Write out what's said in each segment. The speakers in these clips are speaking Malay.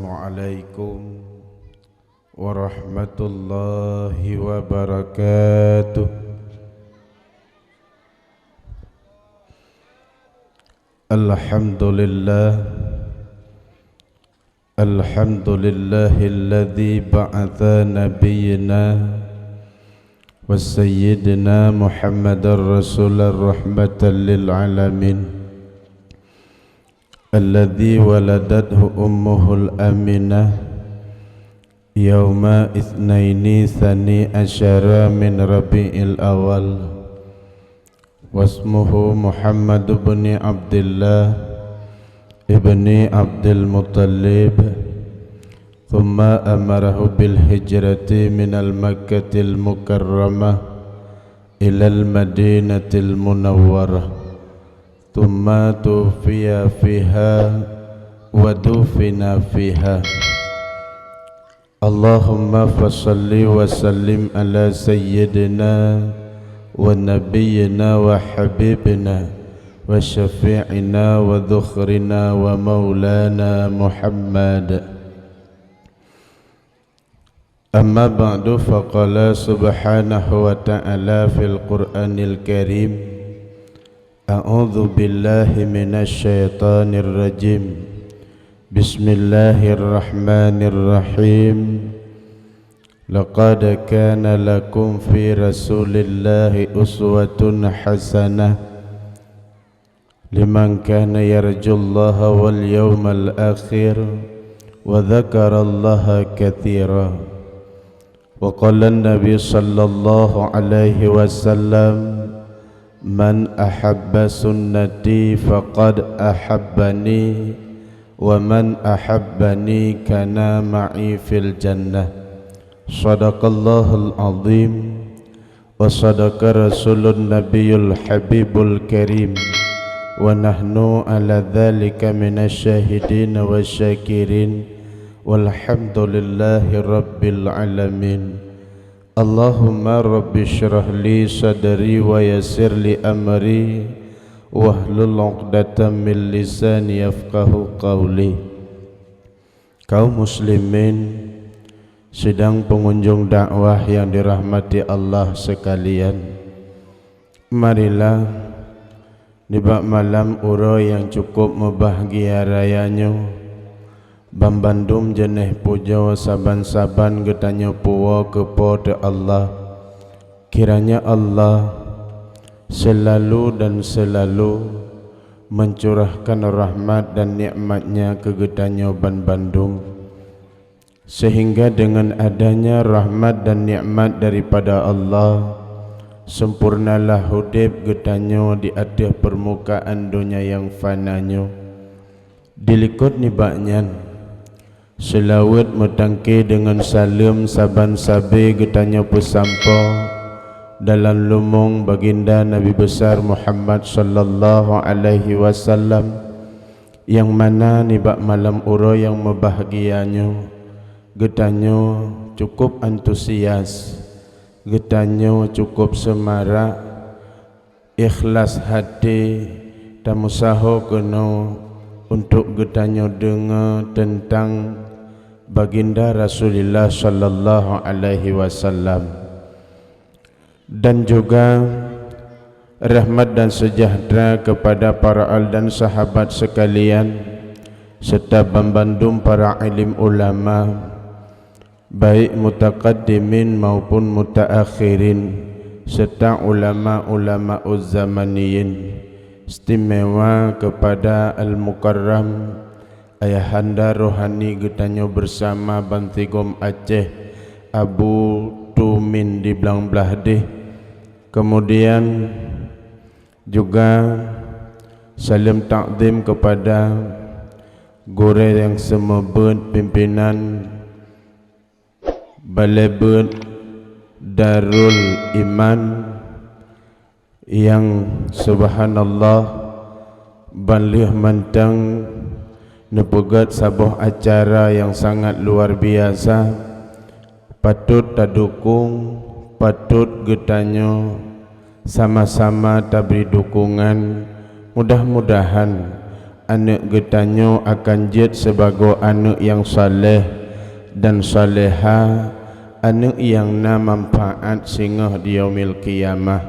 Assalamualaikum warahmatullahi wabarakatuh. Alhamdulillahilladzi ba'atha nabiyyana wa sayyidina Muhammadar rasular rahmatan lil alamin alladzi waladathu ummuhul aminah yauma itsnaini tsani asyara min rabi'il awal wasmuhu Muhammad ibn Abdullah ibni Abdul Muttalib thumma amarahu bil hijrati minal Makkatil Mukarramah ilal Madinatil Munawwarah thumma tufiya fiha wa dufina fiha. Allahumma fasalli wa sallim ala sayyidina wa nabiyyina wa habibina wa syafi'ina wa dhukhrina wa maulana Muhammad. Amma ba'du, faqala subhanahu wa ta'ala fil Qur'anil Karim, A'udzu billahi minasy syaithanir rajim. Bismillahirrahmanirrahim. Laqad kana lakum fi Rasulillahi uswatun hasanah liman kana yarjullaha wal yawmal akhir wa dzakarallaha katsira. Wa qala an-nabi sallallahu alaihi wasallam, man ahabba sunnati faqad ahabbani wa man ahabbani kana ma'i fil jannah. Shadaqallahul azim wa sadaqa rasulun nabiyul habibul karim wa nahnu ala dhalika minasy syahidin wa syakirin walhamdulillahi rabbil alamin. Allahumma rabbi syrah li sadri wa yassir li amri wahlul 'uqdatam min lisani yafqahu qawli. Kaum muslimin, sidang pengunjung dakwah yang dirahmati Allah sekalian, marilah di bak malam uro yang cukup membahagia rayanya Bambandum jeneh puja saban-saban getanya puwa kepada Allah. Kiranya Allah selalu dan selalu mencurahkan rahmat dan nikmatnya ke getanya Bambandum, sehingga dengan adanya rahmat dan nikmat daripada Allah, sempurnalah hudib getanya di atas permukaan dunia yang fananya. Dilikut nibaknya selawat metangke dengan salam saban sabe getanya pesampa dalam lumung baginda Nabi besar Muhammad sallallahu alaihi wasallam, yang mana nibak malam uro yang membahagianya getanya cukup antusias, getanya cukup semarak, ikhlas hati dan usaha kena untuk getanya dengar tentang baginda Rasulullah sallallahu alaihi wasallam, dan juga rahmat dan sejahtera kepada para al dan sahabat sekalian serta Bambandum para alim ulama baik mutaqaddimin maupun mutaakhirin serta ulama-ulama uzzamaniyin. Istimewa kepada Al-Mukarram ayahanda rohani getanya bersama Bantigom Aceh Abu Tumin di Blang Blahdeh. Kemudian juga salam takdim kepada guru yang semebut pimpinan Balai Bud Darul Iman yang subhanallah balih mentang nepegat sabuh acara yang sangat luar biasa. Patut tadukung, patut getanya sama-sama tabri dukungan. Mudah-mudahan anak getanyo akan jid sebagai anak yang saleh dan saleha, anak yang na manfaat sehingga di yaumil qiyamah.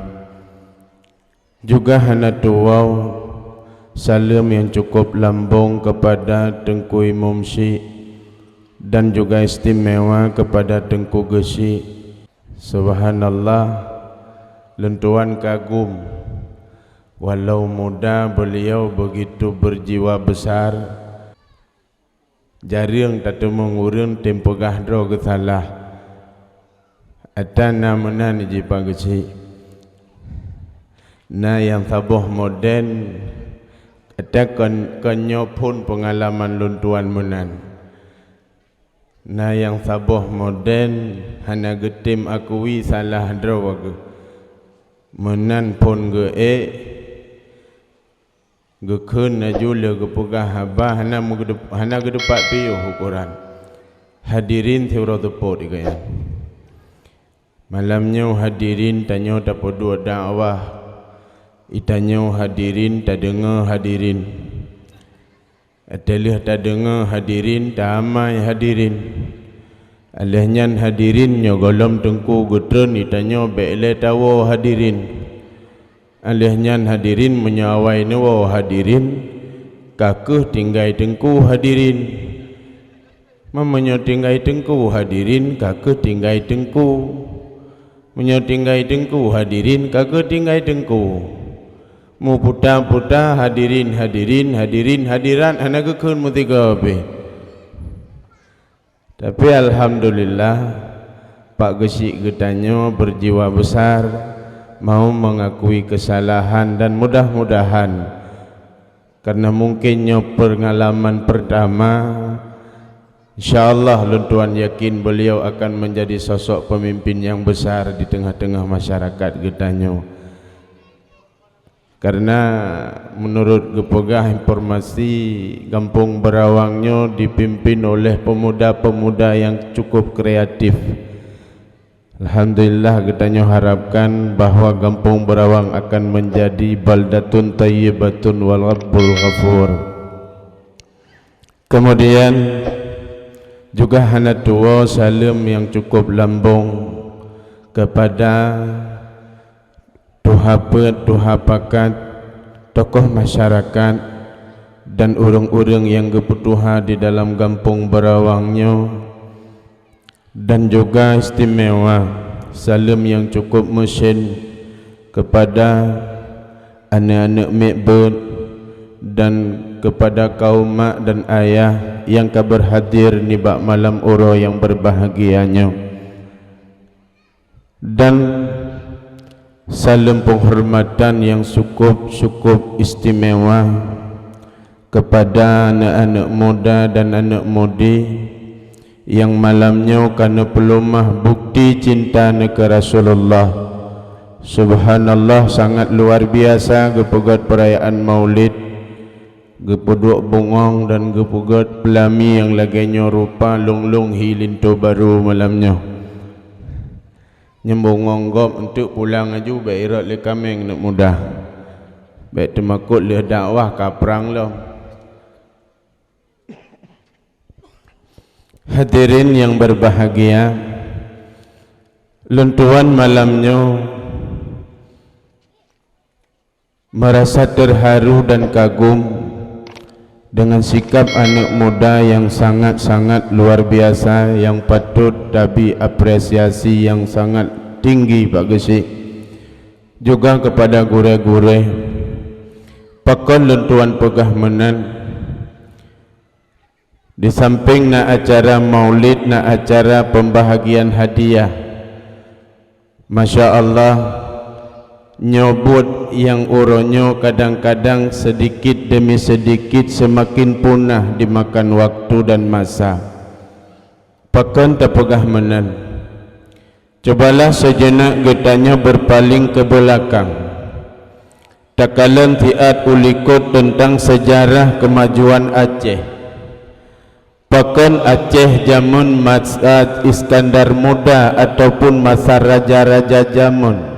Juga hana tuau salam yang cukup lambung kepada Tengku Imam Syekh dan juga istimewa kepada Tengku Gesi. Subhanallah, lentuan kagum, walau muda beliau begitu berjiwa besar. Jarang tatemu ngurang tempo gahdro ke salah. Ada namanya ni jipa Gesi. Na yang sabuh moden, ada kenyopun pengalaman luntuan menan. Na yang sabuh moden hana getim akui salah draw ke menan pun ge gekun najula ke pegah habah hana gedepat piu ukuran hadirin teuro tepot ikaya malamnya hadirin tanyo dapat dua dakwah itanyo hadirin tak dengar hadirin atelih tak dengar hadirin tak amai hadirin alehnya hadirin nyogolom Tengku gutren itanyo be'le tawo hadirin alehnya hadirin menyawai nawo hadirin kakuh tinggai Tengku hadirin memenyo tinggai Tengku hadirin kakuh tinggai Tengku menyo tinggai Tengku hadirin kakuh tinggai Tengku mu puta-puta hadirin hadiran hana gekun mu tiga be. Tapi alhamdulillah Pak Gesi getanyo berjiwa besar mau mengakui kesalahan dan mudah-mudahan karena mungkinnya pengalaman pertama, insyaallah luntuan yakin beliau akan menjadi sosok pemimpin yang besar di tengah-tengah masyarakat getanyo. Karena menurut gepegah informasi Kampung Berawangnya dipimpin oleh pemuda-pemuda yang cukup kreatif. Alhamdulillah kita harapkan bahwa Kampung Berawang akan menjadi baldatun tayyibatun wal rabbul ghafur. Kemudian juga hana tuwa salam yang cukup lambung kepada tuhapakat tokoh masyarakat dan urang-urang yang kebutuhan di dalam Kampung Berawangnya, dan juga istimewa salam yang cukup mesin kepada anak-anak mekbet dan kepada kaum mak dan ayah yang berhadir di bak malam uro yang berbahagianya, dan salam penghormatan yang cukup istimewa kepada anak-anak muda dan anak mudi yang malamnya karena pelumah bukti cinta ke Rasulullah. Subhanallah, sangat luar biasa gepegat perayaan Maulid, gepeduk bungong dan gepegat pelami yang laganya rupa long-long hilinto baru malamnya. Nyembung ngonggop untuk pulang aju bairat le kameng nak mudah. Baik temakut le dakwah kaprang lo. Hadirin yang berbahagia, luntuan malamnya merasa terharu dan kagum dengan sikap anak muda yang sangat-sangat luar biasa, yang patut tapi apresiasi yang sangat tinggi Pak Gesi. Juga kepada gure-gure pakon luntuan pegah menan, di samping na acara maulid, na acara pembahagian hadiah, Masya Allah, nyobut yang uronyo kadang-kadang sedikit demi sedikit semakin punah dimakan waktu dan masa. Pakon terpegah menan, cobalah sejenak getanya berpaling ke belakang. Tak kalian tiat ulikut tentang sejarah kemajuan Aceh. Pakon Aceh zaman masa Iskandar Muda ataupun masa raja-raja zaman.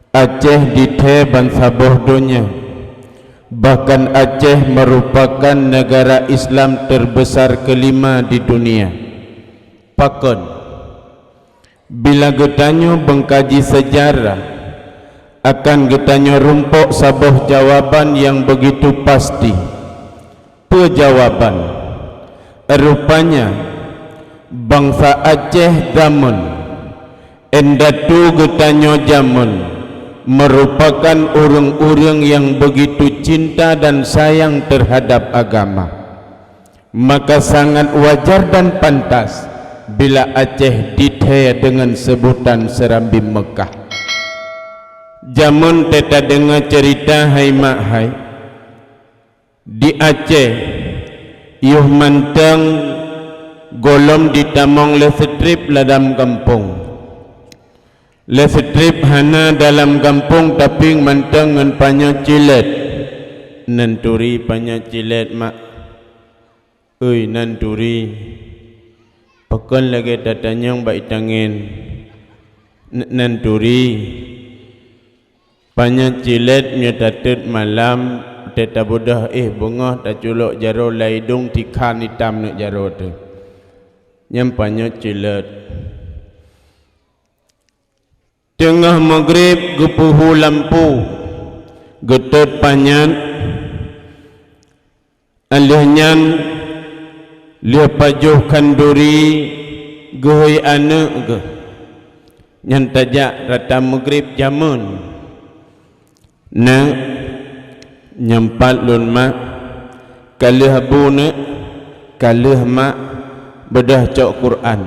Aceh dithe ban saboh dunia Bahkan Aceh merupakan negara Islam terbesar kelima di dunia. Pakon, bila getanyo bengkaji sejarah, akan getanyo rumpuk sabuh jawaban yang begitu pasti. Pejawaban, rupanya bangsa Aceh zaman endatu getanyo zaman merupakan orang-orang yang begitu cinta dan sayang terhadap agama. Maka sangat wajar dan pantas bila Aceh ditaya dengan sebutan Serambi Mekah. Jamun teta dengar cerita hai mak hai, di Aceh yuh manteng golom ditamong le strip ladam kampung. Le strip hana dalam kampung tapi manteng ngan panya cilet. Nanturi panya cilet mak. Oi nanturi. Pakon lagi datanyang baik tangin. Nanturi. Panya cilet nyotatut malam teta budah bungah tak culok jaro laidung tikan hitam nak jaro tu. Nyampanya cilet. Tengah maghrib gepuhu lampu getut panyan alihnya liah pajuh kanduri gehoi anak ke nyan tajak rata maghrib jamun na nyampat lun mak kalih abu na kalih mak bedah cok Quran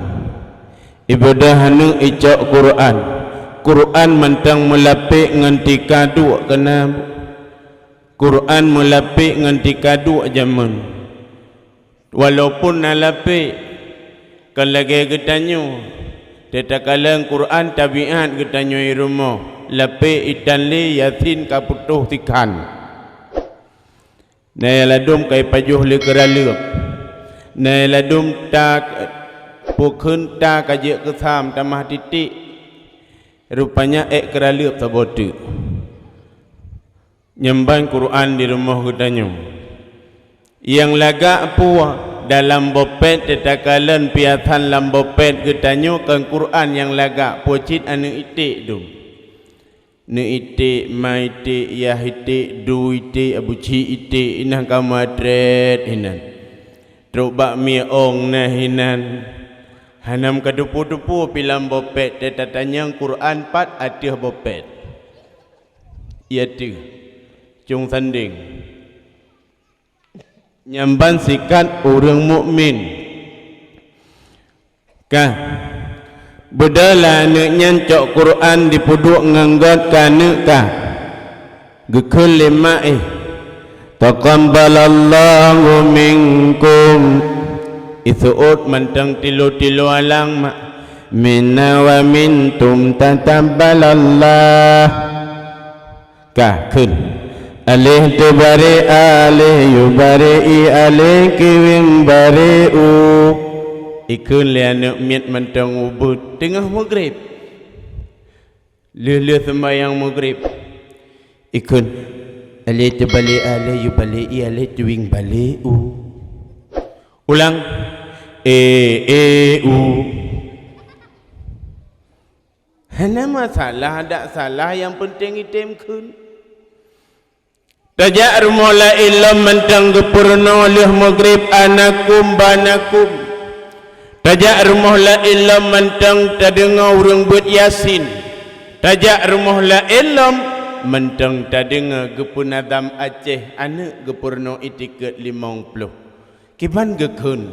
ibadah hanu icok Quran. Quran mentang melapik nganti kadu kena Quran melapik nganti kadu zaman. Walaupun nalapik kan lagi getanyo tetakalang Quran tabiat getanyo irumo lapik itanli yasin kaputuh tikan. Nai ladum kai pajuh le keraleup. Nai ladum tak pukun tak kajek kesam tamah titik. Rupanya keraleup tabotu. Nyembang Quran di rumah getanyo. Yang lagak puah dalam bopet tetakalan piatan lam bopet getanyo kan Quran yang lagak pocit anu itik tu. Nu itik mai itik yah itik du itik abuci itik inah kamadret hinan. Truk bakmi ong nah hinan. Hanam kadupu-dupu pilam bopet teta tanyang Quran pat atih bopet. Ia tu cung sanding. Nyamban sikat orang mukmin. Kah bedala neknya cok Quran dipuduk nganggot kana kah. Gekul lima taqabbalallahu minkum isuut mantang tilu-tilu alang mak minna wa mintum tatabbalallah kah kun alih tubari alih yubari alih kiwing bari'u ikun lianuk miat mantang ubud tengah maghrib lih-lih sembahyang maghrib ikun alih tubali alih yubali alih kiwing bari'u ulang u hana masalah ada salah yang penting item kun tajak rumala ilm mentang gepurno lih maghrib anakum banakum tajak rumala ilm mentang tadengar urang buat yasin tajak rumala ilm mentang tadengar gepun adam Aceh anak gepurno itiket 50 kiban gekun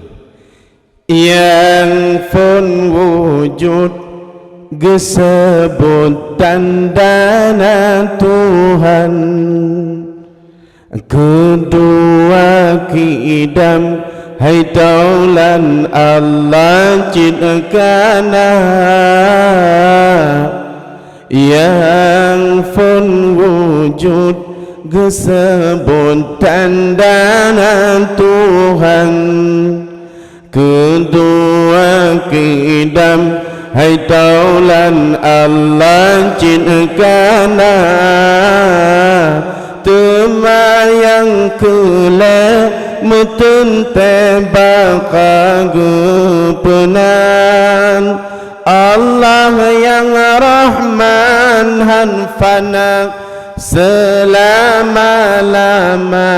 yang pun wujud gesebut tanda Tuhan kedua kidam hai taulan Allah ciptakana yang pun wujud gesebut tanda Tuhan kedua kidam hai taulan Allah ciptakana Tumayang kula mutun tebaka gupunan Allah yang Rahman hanfana selama-lama.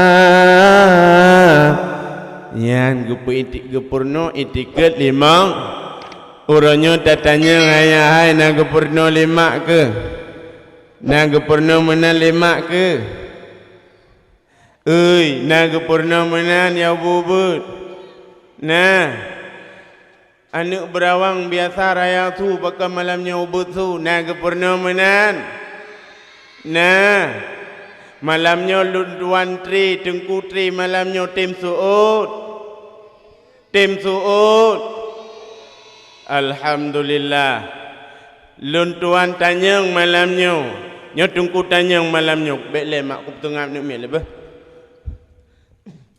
Yan gupu itik gupurno itiket limang uronyo tatanya ngaya hai na gupurno lima ke na gupurno mana lima ke ui na gupurno mana ya bubut nah anu berawang biasa raya tu bakal malamnya ubut tu na gupurno mana nah malamnya lunduan tri tengku tri malamnya tim suut alhamdulillah luntuan tanyang malamnya nyo tengku tanyang malamnya bele mak ku tengah nak mi lebah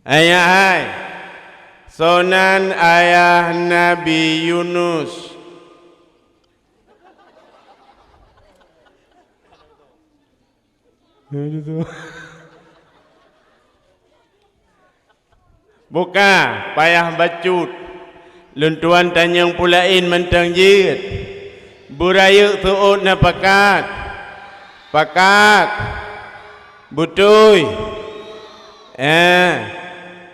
ayah hai sonan ayah Nabi Yunus buka payah bacut luntuan tanyang pulain mentang jid buraya tuut na pakat butuy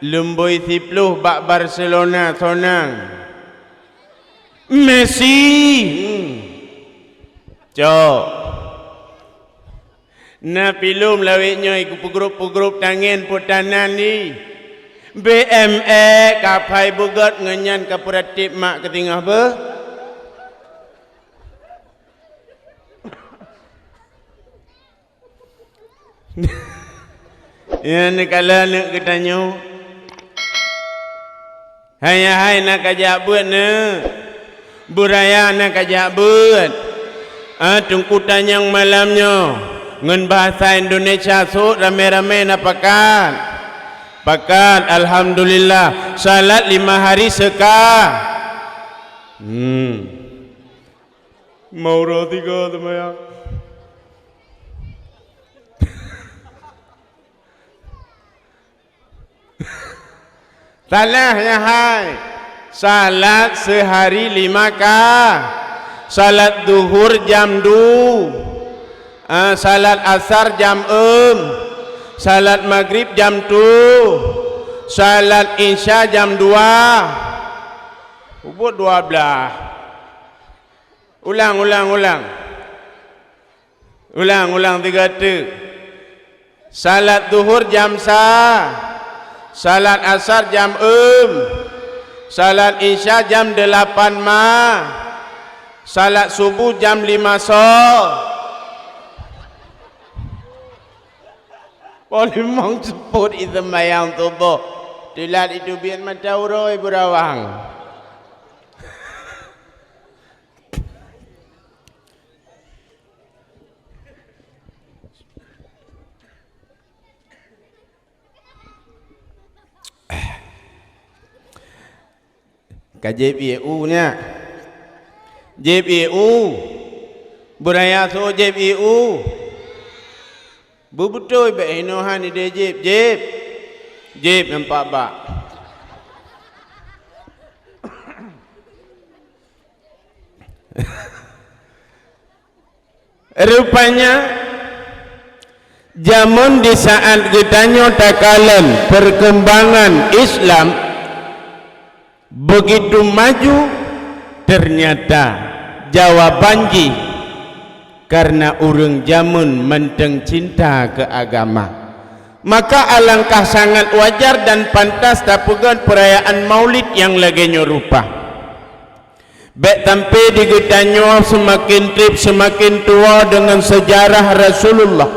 lumboi 10 bak Barcelona sonang Messi cok na pilum lawiknya iku pugrup tangan putanan ni BME kapai bugat ngenyan kapuratif mak ketingah be ya ni kala nak ketanyo hai nak kajak buat ne buraya nak kajak buat tungkutan yang malamnya ngen bahasa Indonesia so rame-rame napakan pakat alhamdulillah salat 5 hari sekah mau roti ke teman salah ya hai salat sehari 5 kah salat duhur jam 2 salat asar jam 6 salat maghrib jam 2 salat isya jam 2 ubud 12 ulang 3 salat duhur jam salat asar jam 6 salat isya jam 8 salat subuh jam 5 boleh mong sebut itu mayang tubuh tilat itu biar mata uroi berawang KJPU nya JPU Buraya so JPU betul be inohan ide jeb nampak bak rupanya zaman di saat kitanya takalan perkembangan Islam begitu maju ternyata jawabannya karena urang jamun menteng cinta ke agama maka alangkah sangat wajar dan pantas tapugan perayaan maulid yang lagi nyorupa baik tampi digetanyo semakin trip semakin tua dengan sejarah Rasulullah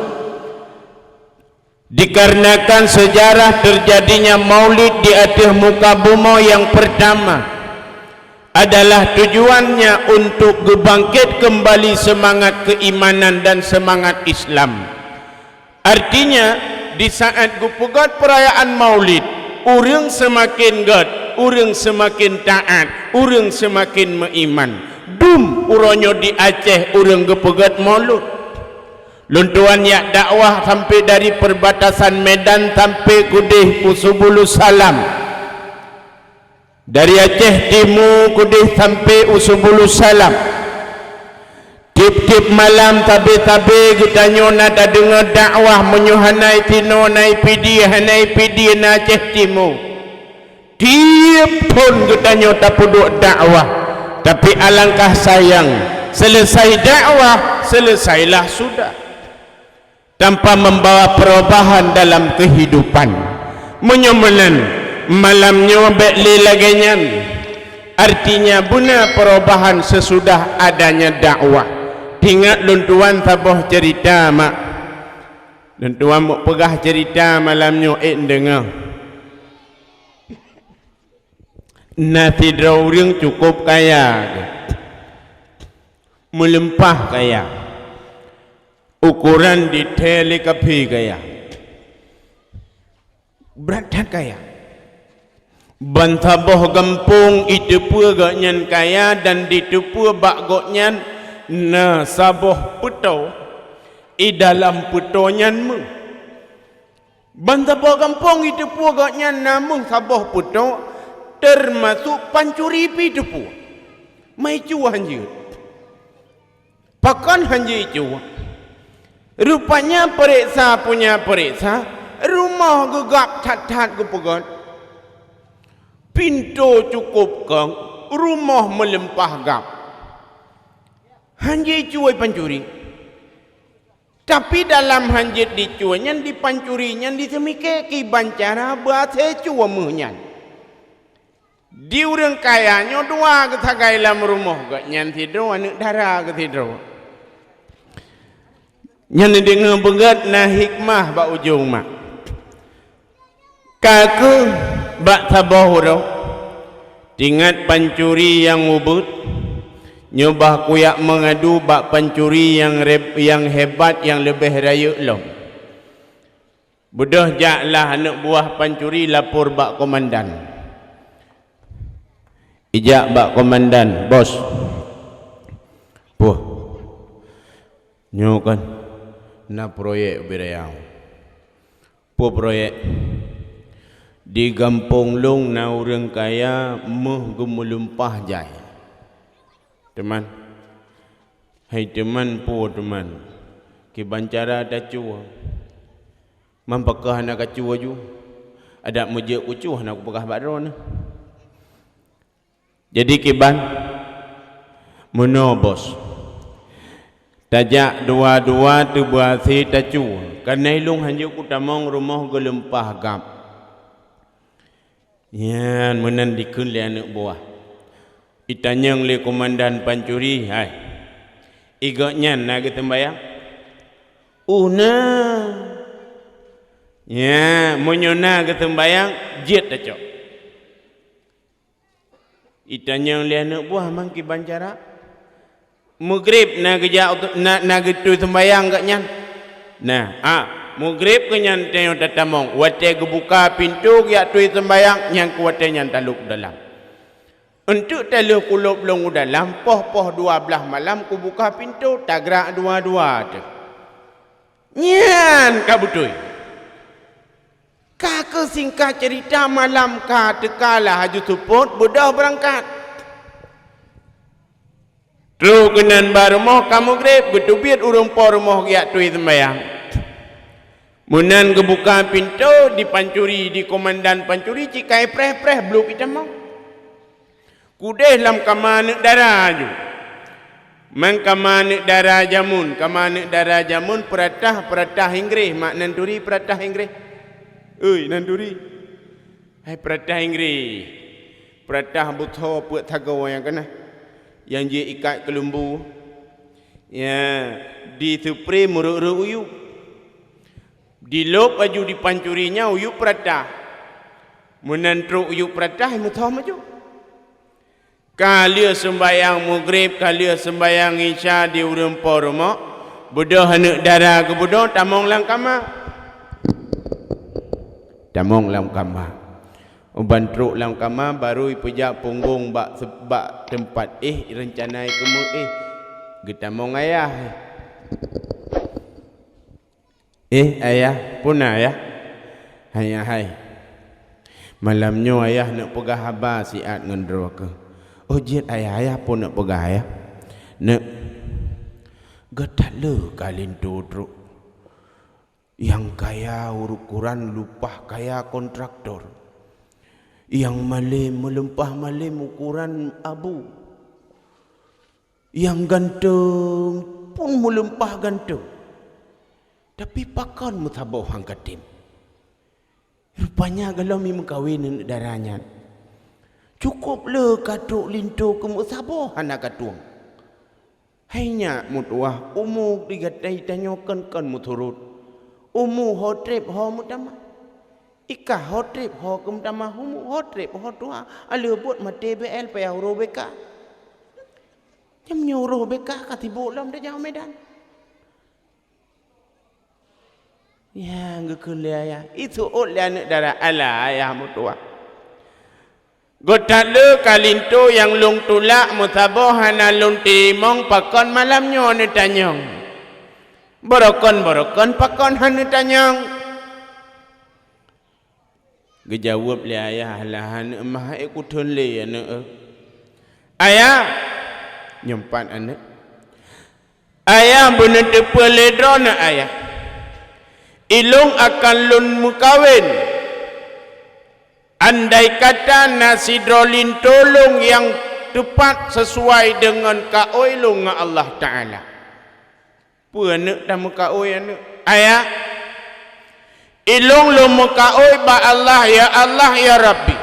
dikarenakan sejarah terjadinya maulid di atas muka bumi yang pertama adalah tujuannya untuk gebangkit kembali semangat keimanan dan semangat Islam. Artinya di saat gupugat perayaan maulid urang semakin god, urang semakin taat, urang semakin meiman. Dum uronyo di Aceh urang gupugat maulud Luntuan yak dakwah sampai dari perbatasan Medan sampai Kudih Usubulu Salam. Dari Aceh Timur Kudih sampai Usubulu Salam. Tip-tip malam tabe-tabe kita nyona tak dengar dakwah menyuhanai tino nai pidi hanai pidi na Aceh Timur. Tiap pun kita nyota puduk dakwah. Tapi alangkah sayang, selesai dakwah selesailah sudah, tanpa membawa perubahan dalam kehidupan. Menyomenan malamnya bekli lagenyan, artinya buna perubahan sesudah adanya dakwah. Ingat luntuan tabuh cerita mak, luntuan mau pegah cerita malamnya dengar. Nasi drawing cukup kaya, melempah kaya, ukuran detail kapi kaya, berat kaya. Bantaboh gampung itu pun gaknyan kaya dan ditepu bak gaknyan na saboh puto i dalam putonyan mu. Bantaboh gampung itu pun gaknyan namun saboh puto termasuk pancuri itu pun. Mai cuah hanjir. Pakan hanjir cuah. Rupanya periksa punya periksa, rumah gegap tat-tat ke pegat. Pintu cukup kang, rumah melempah gap. Hanjir cuai pancuri. Tapi dalam hanjir dicuanya, dipancurinya, disemike kibancara bahasa cua menyan. Di orang kayanya dua ketagai dalam rumah gak nyanti doa anak darah ketidur. Nyan dengar begat na hikmah ba ujung mak. Kaku bak tabahuro. Tingat pancuri yang ubud. Nyobah kuyak mengadu bak pancuri yang hebat yang lebih raya long. Budah jaklah anak buah pancuri lapor bak komandan. Ijak bak komandan, bos. Puh. Nyokan na proyek berayau. Puh proyek di Kampung Long na orang kaya meh gemulumpah jai. Teman. Hai teman puh teman. Ki bancara ada cua. Mampakah nak cua ju? Ada mejek ucuh nak pegah badron. Jadi kiban menobos tajak dua-dua tu buasi tacu karena ilung hanjuk utamong rumah gelempah gap yan menan dikun le anak buah itanyang le komandan pancuri hai igaknya nak tembayang una ya menyona ke tembayang jet tacu. Itanya oleh anak buah mangki bancara Maghrib na geja na gitu sembayang gak nyan. Nah, Maghrib ke nyan tengok tatamong wate gebuka pintu ya tui sembayang nyan kuate nyan taluk dalam. Untuk taluk kulub long dalam poh 12 malam ku buka pintu tagrak dua-dua tu. Nyan kabutui. Kakak singkat cerita malam ka tekalah haju support budak berangkat. Terus kenan barumah kamu grep betubit urung por rumah giat tui sembayang. Munan kebuka pintu dipancuri di komandan pancuri cikai preh blok kita mau. Kudeh lam kamanek darah ju. Man kamanek darah jamun peratah Inggris mak nanduri peratah Inggris. Oi nanduri. Hai peratah Inggris. Peratah buto puak tagaw yang kena. Yang dia ikat ke lembu. Ya, di supre muruk-ruk uyu. Di lop aju dipancurinya uyu peratah. Menantruk uyu peratah muto maju. Kali sembayang Maghrib, kali sembayang Isya di urang porma. Budak anak darah ke budak tamong lang kamar. Tamong lam kamar. Uban truk lam kamar baru ipejak punggung bak sebab tempat rencanai kemu getamong ayah. Ayah pun ayah. Hai. Malamnya ayah nak pegah habar siat dengan neraka. Jit ayah pun nak pegah ayah. Nak getala kalin tu yang kaya ukuran lupah kaya kontraktor. Yang malim melempah malim ukuran abu. Yang ganteng pun melempah ganteng. Tapi pakon mutabau hang katim. Rupanya kalau memang kahwin darahnya. Cukuplah katuk lintu ke mutabau anak katuang. Hanya mutuah umur digatai tanyakan kan muturut. Umur hotrip ho mutama. Ika hotrip ho kumtama umur hotrip ho tua. Ala buat mati BL payah uro beka. Jam nyuruh beka katibu lam dah jauh medan. Ya, ngekulia ya. Itu oleh anak darah ala ayah mutua. Gotala kalinto yang lung tulak mutabah hana lung timong pakon malamnya ni tanyong. Borokon pakon hana tanyong. Gejawab le ayah lahan emah ikutun le anak. Ayah nyempat anak. Ayah benar depa ledrona ayah. Ilung akan lun mukawin. Andai kata nasi drolin tolong yang tepat sesuai dengan kaoi lung Allah Ta'ala. Puanak dah mukaoi anak. Ayah. Ilung lung mukaoi ba Allah ya Rabbi.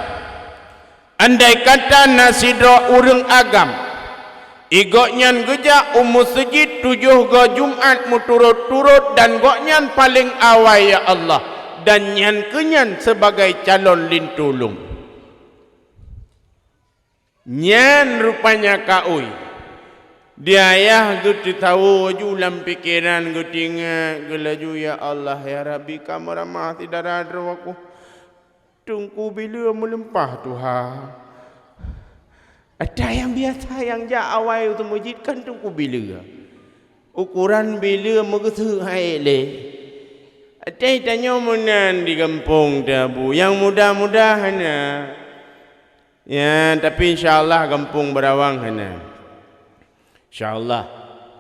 Andai kata nasi dro urang agam. Igoknyan gejak sejid 7 go Jumat muturut-turut dan goknyan paling awal ya Allah dan nyan kenyan sebagai calon lintulung. Nyan rupanya kaui. Dia ayah guti tahu julam pikiran guti ngelaju ya Allah ya Rabbi kamu ramah tidak ada aku. Tunggu bila melempah Tuhan. Ada yang biasa yang jak awal untuk mujidkan tunggu bila. Ukuran bila begitu hai le. Ada tanya munan di kampung tabu yang mudah-mudahan ya tapi insyaallah kampung berawang hana. Insyaallah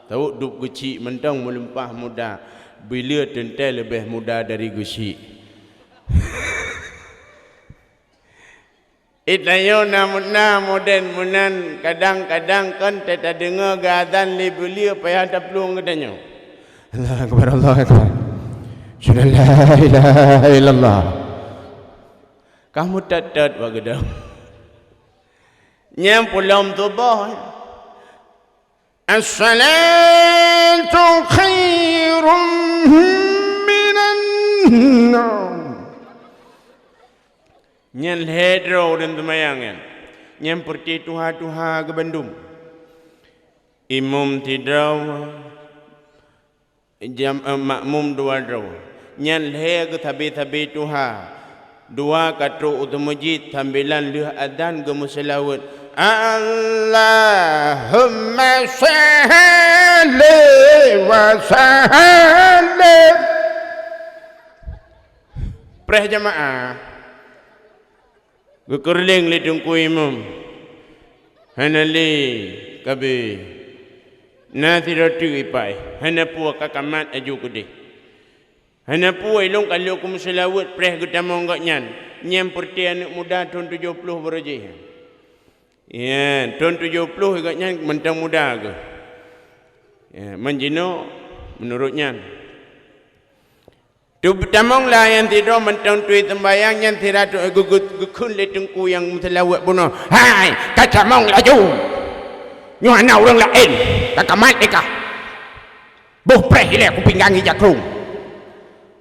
tahu duk kecil mentang melempah muda bila tentai lebih muda dari kecil. Itayo namuna moden munan kadang-kadang kan tak dengar gadan le belia payah tak pelung katanya. Allah akbar Allah akbar. Sudah la ilaha illallah. Kamu tatat wa gedang. Nyam pulam tubah. As-salatu khairum minan naum. Nyan hedro dan temayangan. Nyan perti tuha-tuha ke Bandung. Imam tidraw. Jam makmum 2 draw. Nyan he ke tabi-tabi tuha. 2 katru untuk masjid tambilan lih adan ke musalawat. Allahumma salli wa sallim. Preh jamaah. Gekerling li tungku imam. Hanali kabe. Nanti ratu ipai. Hana puak kakamat aju kude. Hana puak ilong kalau kum selawat preh getamong gak nyan. Nyan perti anak muda tahun 70 berajih. Ya, tahun 70 gak nyan mentang muda ke. Ya, menjino menurut nyan. Tu tamong lah yang tidur mentang tui tembayang yang tidak gukun le tengku yang selawat bunuh. Hai, katamong laju. Nyu ana orang lain. Kakamat eka. Boh preh ile aku pinggang ija krung.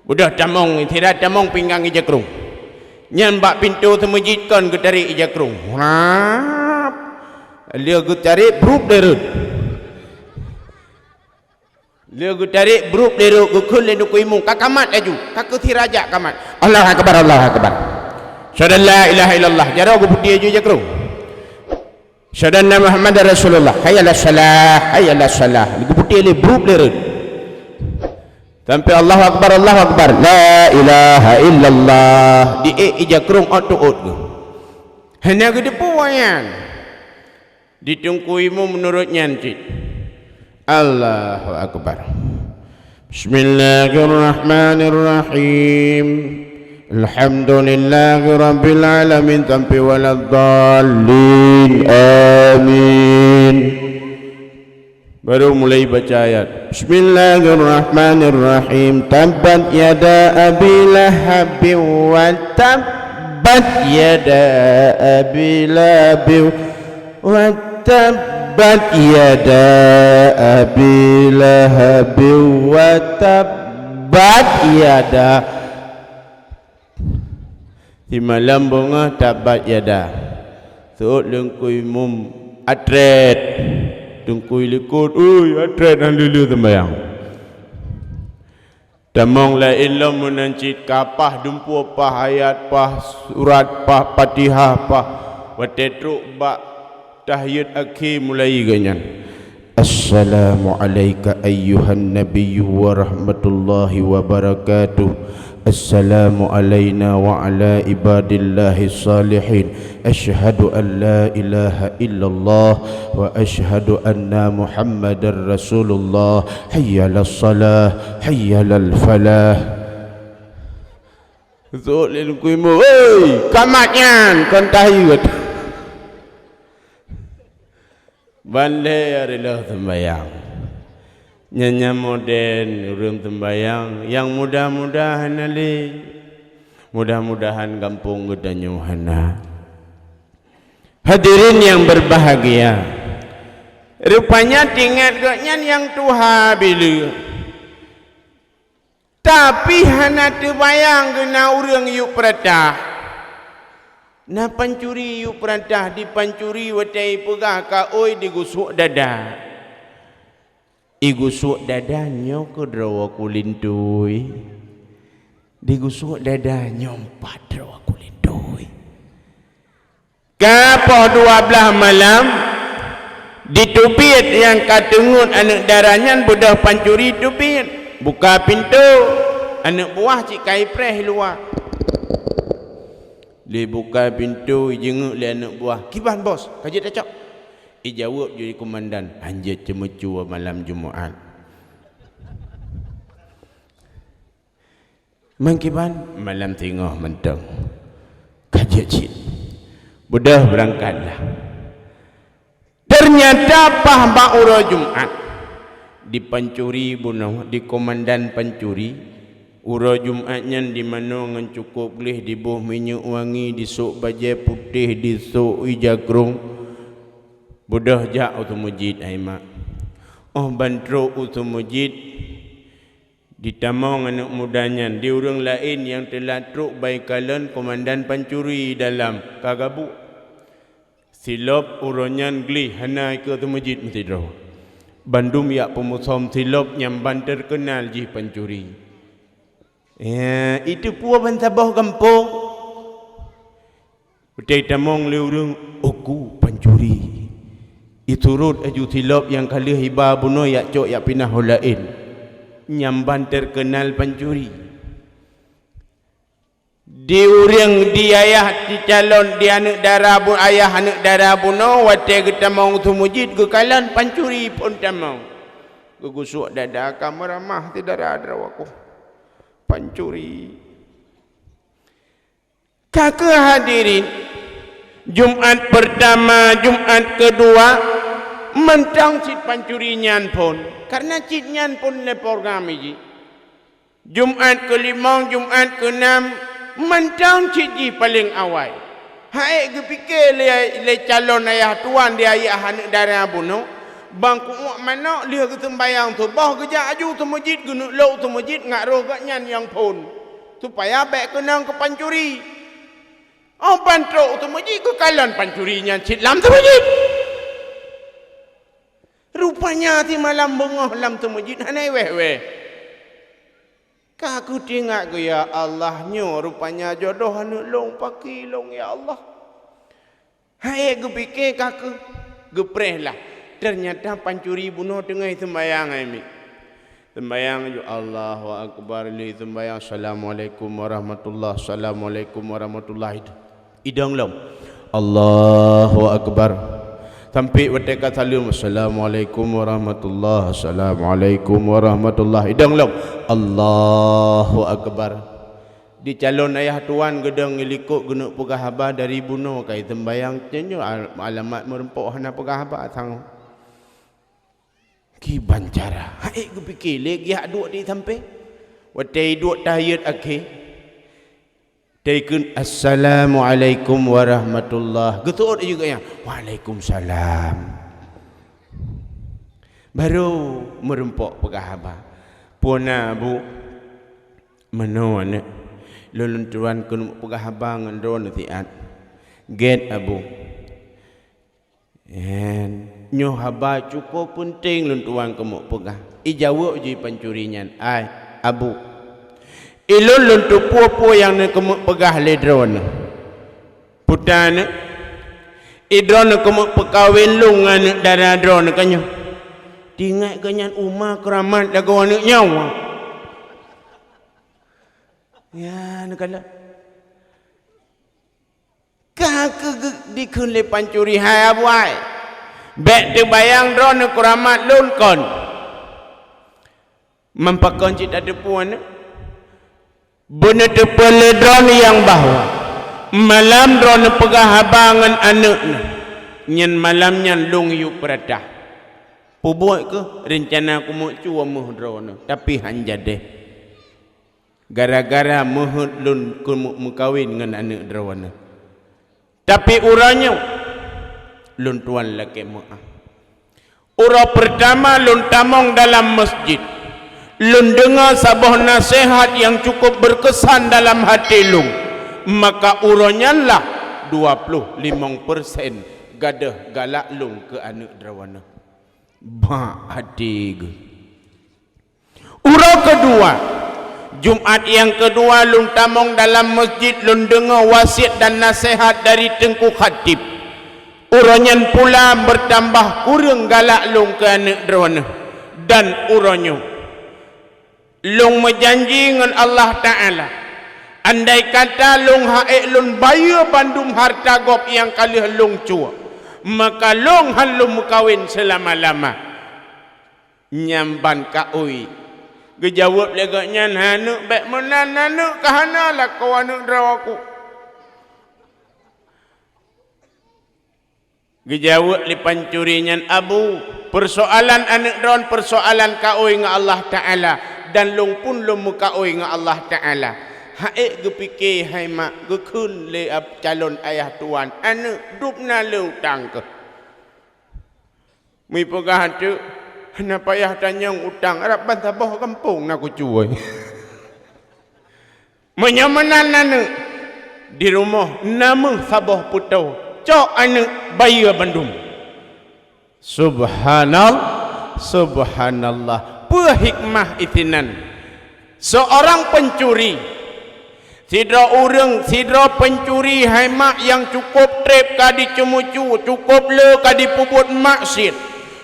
Budak tamong tidak tamong pinggang ija krung. Nyan bak pintu semejitkan ke tarik ija krung. Rap. Dia ke tarik brup derut. Dia tarik berup deruk gukul le ku imung kakamat laju kaku tiraja kamat Allah akbar syada la ilaha illallah jara ku putih aju jakru syada Muhammad Rasulullah hayya la salah ku putih le berup deruk Sampai Allahu Akbar, Allahu Akbar, la ilaha illallah. Di ijakrung ot ke. Hanya ke depu wayan. Ditungkuimu menurutnya cik. Allahu Akbar. Bismillahirrahmanirrahim. Alhamdulillahi rabbil alamin sampai waladdallin. Amin. Baru mulai baca ayat. Bismillahirrahmanirrahim. Tabbat yada abi lahabin wa tabbat yada abi lahabin wa tabbat yada abi lahabin wa tabbat yada. Di malam bunga tabbat yada. Suut lengkui mum atret. Tungkui likut, atret dan lulu sembayang. Tamang la ilmu menancit kapah dumpu pah ayat pah surat pah Fatihah pah watetruk bak tahiyat akhir mulai ganyan. Assalamualaikum ayyuhan nabiyyu wa rahmatullahi wa barakatuh. Assalamu alayna wa ala ibadillahi salihin. Ashhadu an la ilaha illallah wa ashhadu anna muhammadar rasulullah. Hayyalal salah, hayyalal falah. Zolil kuimu, oi, kamatnya kon tahiyat. Bandai adalah sembahyang. Nyanyi moden urang tembayang yang mudah-mudahan ali, mudah-mudahan kampung gedanyuhana. Hadirin yang berbahagia, rupanya tingkat gaknya yang tuha bila, tapi hana terbayang kena urang yuk peratah. Na pancuri yuk peratah dipancuri watai pegah ka oi digusuk dada. Digusuk dadanya ke drawa kulintui. Digusuk dadanya 4 drawa kulintui. Kapal 12 malam ditupit yang katengut anak darahnya budak pancuri tupit. Buka pintu anak buah cik kaipreh luar. Dibuka pintu jenguk le anak buah. Kiban bos, kaji tak cak. Jawab jadi komandan, anjir cemecu malam Jumaat. Mangkiban malam tengah mentang. Kajak cik. Budah berangkatlah. Ternyata pah ura Jumaat di pancuri bunuh di komandan pancuri. Ura Jumatnya di mana ngan cukup boleh dibuh minyak wangi, disuk bajai putih, disuk ijagrung. Budah jak utu mujid aimak. Oh bantro utu mujid ditamang anak mudanya di urang lain yang telah truk baikalan komandan pancuri dalam kagabu. Silop uronyan gli hanai ke utu mujid mesti draw. Bandum yak pemusom silop yang banter kenal ji pancuri. Ya, itu pua bantabah kampung. Utai tamang le urang aku pancuri. Iturut aju tilop yang kali hibah bunuh yak cok yak pinah holain. Nyamban terkenal pancuri. Di urang di ayah di calon di anak darah pun ayah anak darah bunuh watai kita mau tumujid ke kalan pancuri pun tamau. Gugusuk dada kamu ramah tidak ada aku. Pancuri. Kakak hadirin, Jumat pertama, Jumat kedua mentang cit pancuri nyan pun karena cit nyan pun lepor kami ji. Jumat kelima, Jumat keenam mentang cit ji paling awal. Hai kepikir le calon ayah tuan dia ayah anak darah bunuh bangku mana dia ke sembayang tu bah kerja aju tu masjid gunuk lau tu masjid ngak roh gak nyan yang pun supaya baik kenang ke pancuri. Oh bantrok tu masjid ke kalan pancurinya cit lam tu masjid. Rupanya ti malam bengah lam tu masjid hanai weh. Kaku tengok ke ya Allahnya rupanya jodoh anak long paki long ya Allah. Hai gue fikir kaku gepreh lah. Ternyata pancuri bunuh tengah sembayang ini. Sembayang ju Allahu Akbar li sembayang Assalamualaikum warahmatullahi Assalamualaikum warahmatullahi idang lam Allahu Akbar sampai wateka salam Assalamualaikum warahmatullahi Assalamualaikum warahmatullahi idang lam Allahu Akbar di calon ayah tuan gedang ngilikuk genuk pegah haba dari bunuh kai sembayang cenyo alamat merempok hana pegah haba sang ki bancara hai ku fikir lek ya duk di sampai watai duk tahiyat akhir taikun assalamualaikum warahmatullahi getur juga ya waalaikumsalam baru merempok pegah haba puna bu menone lulun tuan kun pegah haba ngendron tiat get abu en nyoh haba cukup penting lun tuan kemuk pegah ijawab je pancurinyan ai abu ilun lun tu pupu yang ne kemuk pegah le drone putane idron kemuk pekawin lung an dara drone kanyo tingat kanyan umah keramat dago anak nyawa ya nakala ka dikun le pancuri hai abu ai bek terbayang drone keramat lun kon mempakon cita depuan bener tepele drone yang bahwa malam drone pegah habangan anak nyen malam nyen lung yu peradah pubuat ke rencana aku mau cuba muh drone tapi hanjade gara-gara muh lun mukawin dengan anak drone tapi uranya lun tuan laki mu'ah ura pertama lun tamong dalam masjid lun dengar sebuah nasihat yang cukup berkesan dalam hati lung maka uranya lah 25% gadah galak lung ke anak drawana ba hati ge ura kedua Jumat yang kedua lun tamong dalam masjid lun dengar wasiat dan nasihat dari Tengku Khatib uranyan pula bertambah kurang galak lung ke anak drone dan uranyo lung menjanji dengan Allah Ta'ala andai kata lung haik lung bayar bandum harta gop yang kali lung cua maka lung halum kawin selama-lama nyamban kaui gejawab legaknya hanuk baik menan hanuk kahana lah kau anak drawaku gejawab li pancurinya abu persoalan anak drone persoalan kaui dengan Allah Ta'ala dan lung pun lung mukaui dengan Allah Ta'ala haik gepikir hai mak gekun le calon ayah tuan anak dupna le utang ke mi pegah tu hana payah tanyang utang arab bantah boh kampung nak cuy menyamanan anak di rumah nama sabah putau cok anak bayar bandung subhanallah hikmah itinan seorang pencuri sidra pencuri hai mak yang cukup trip kadi cemucu cukup le kadi puput maksiat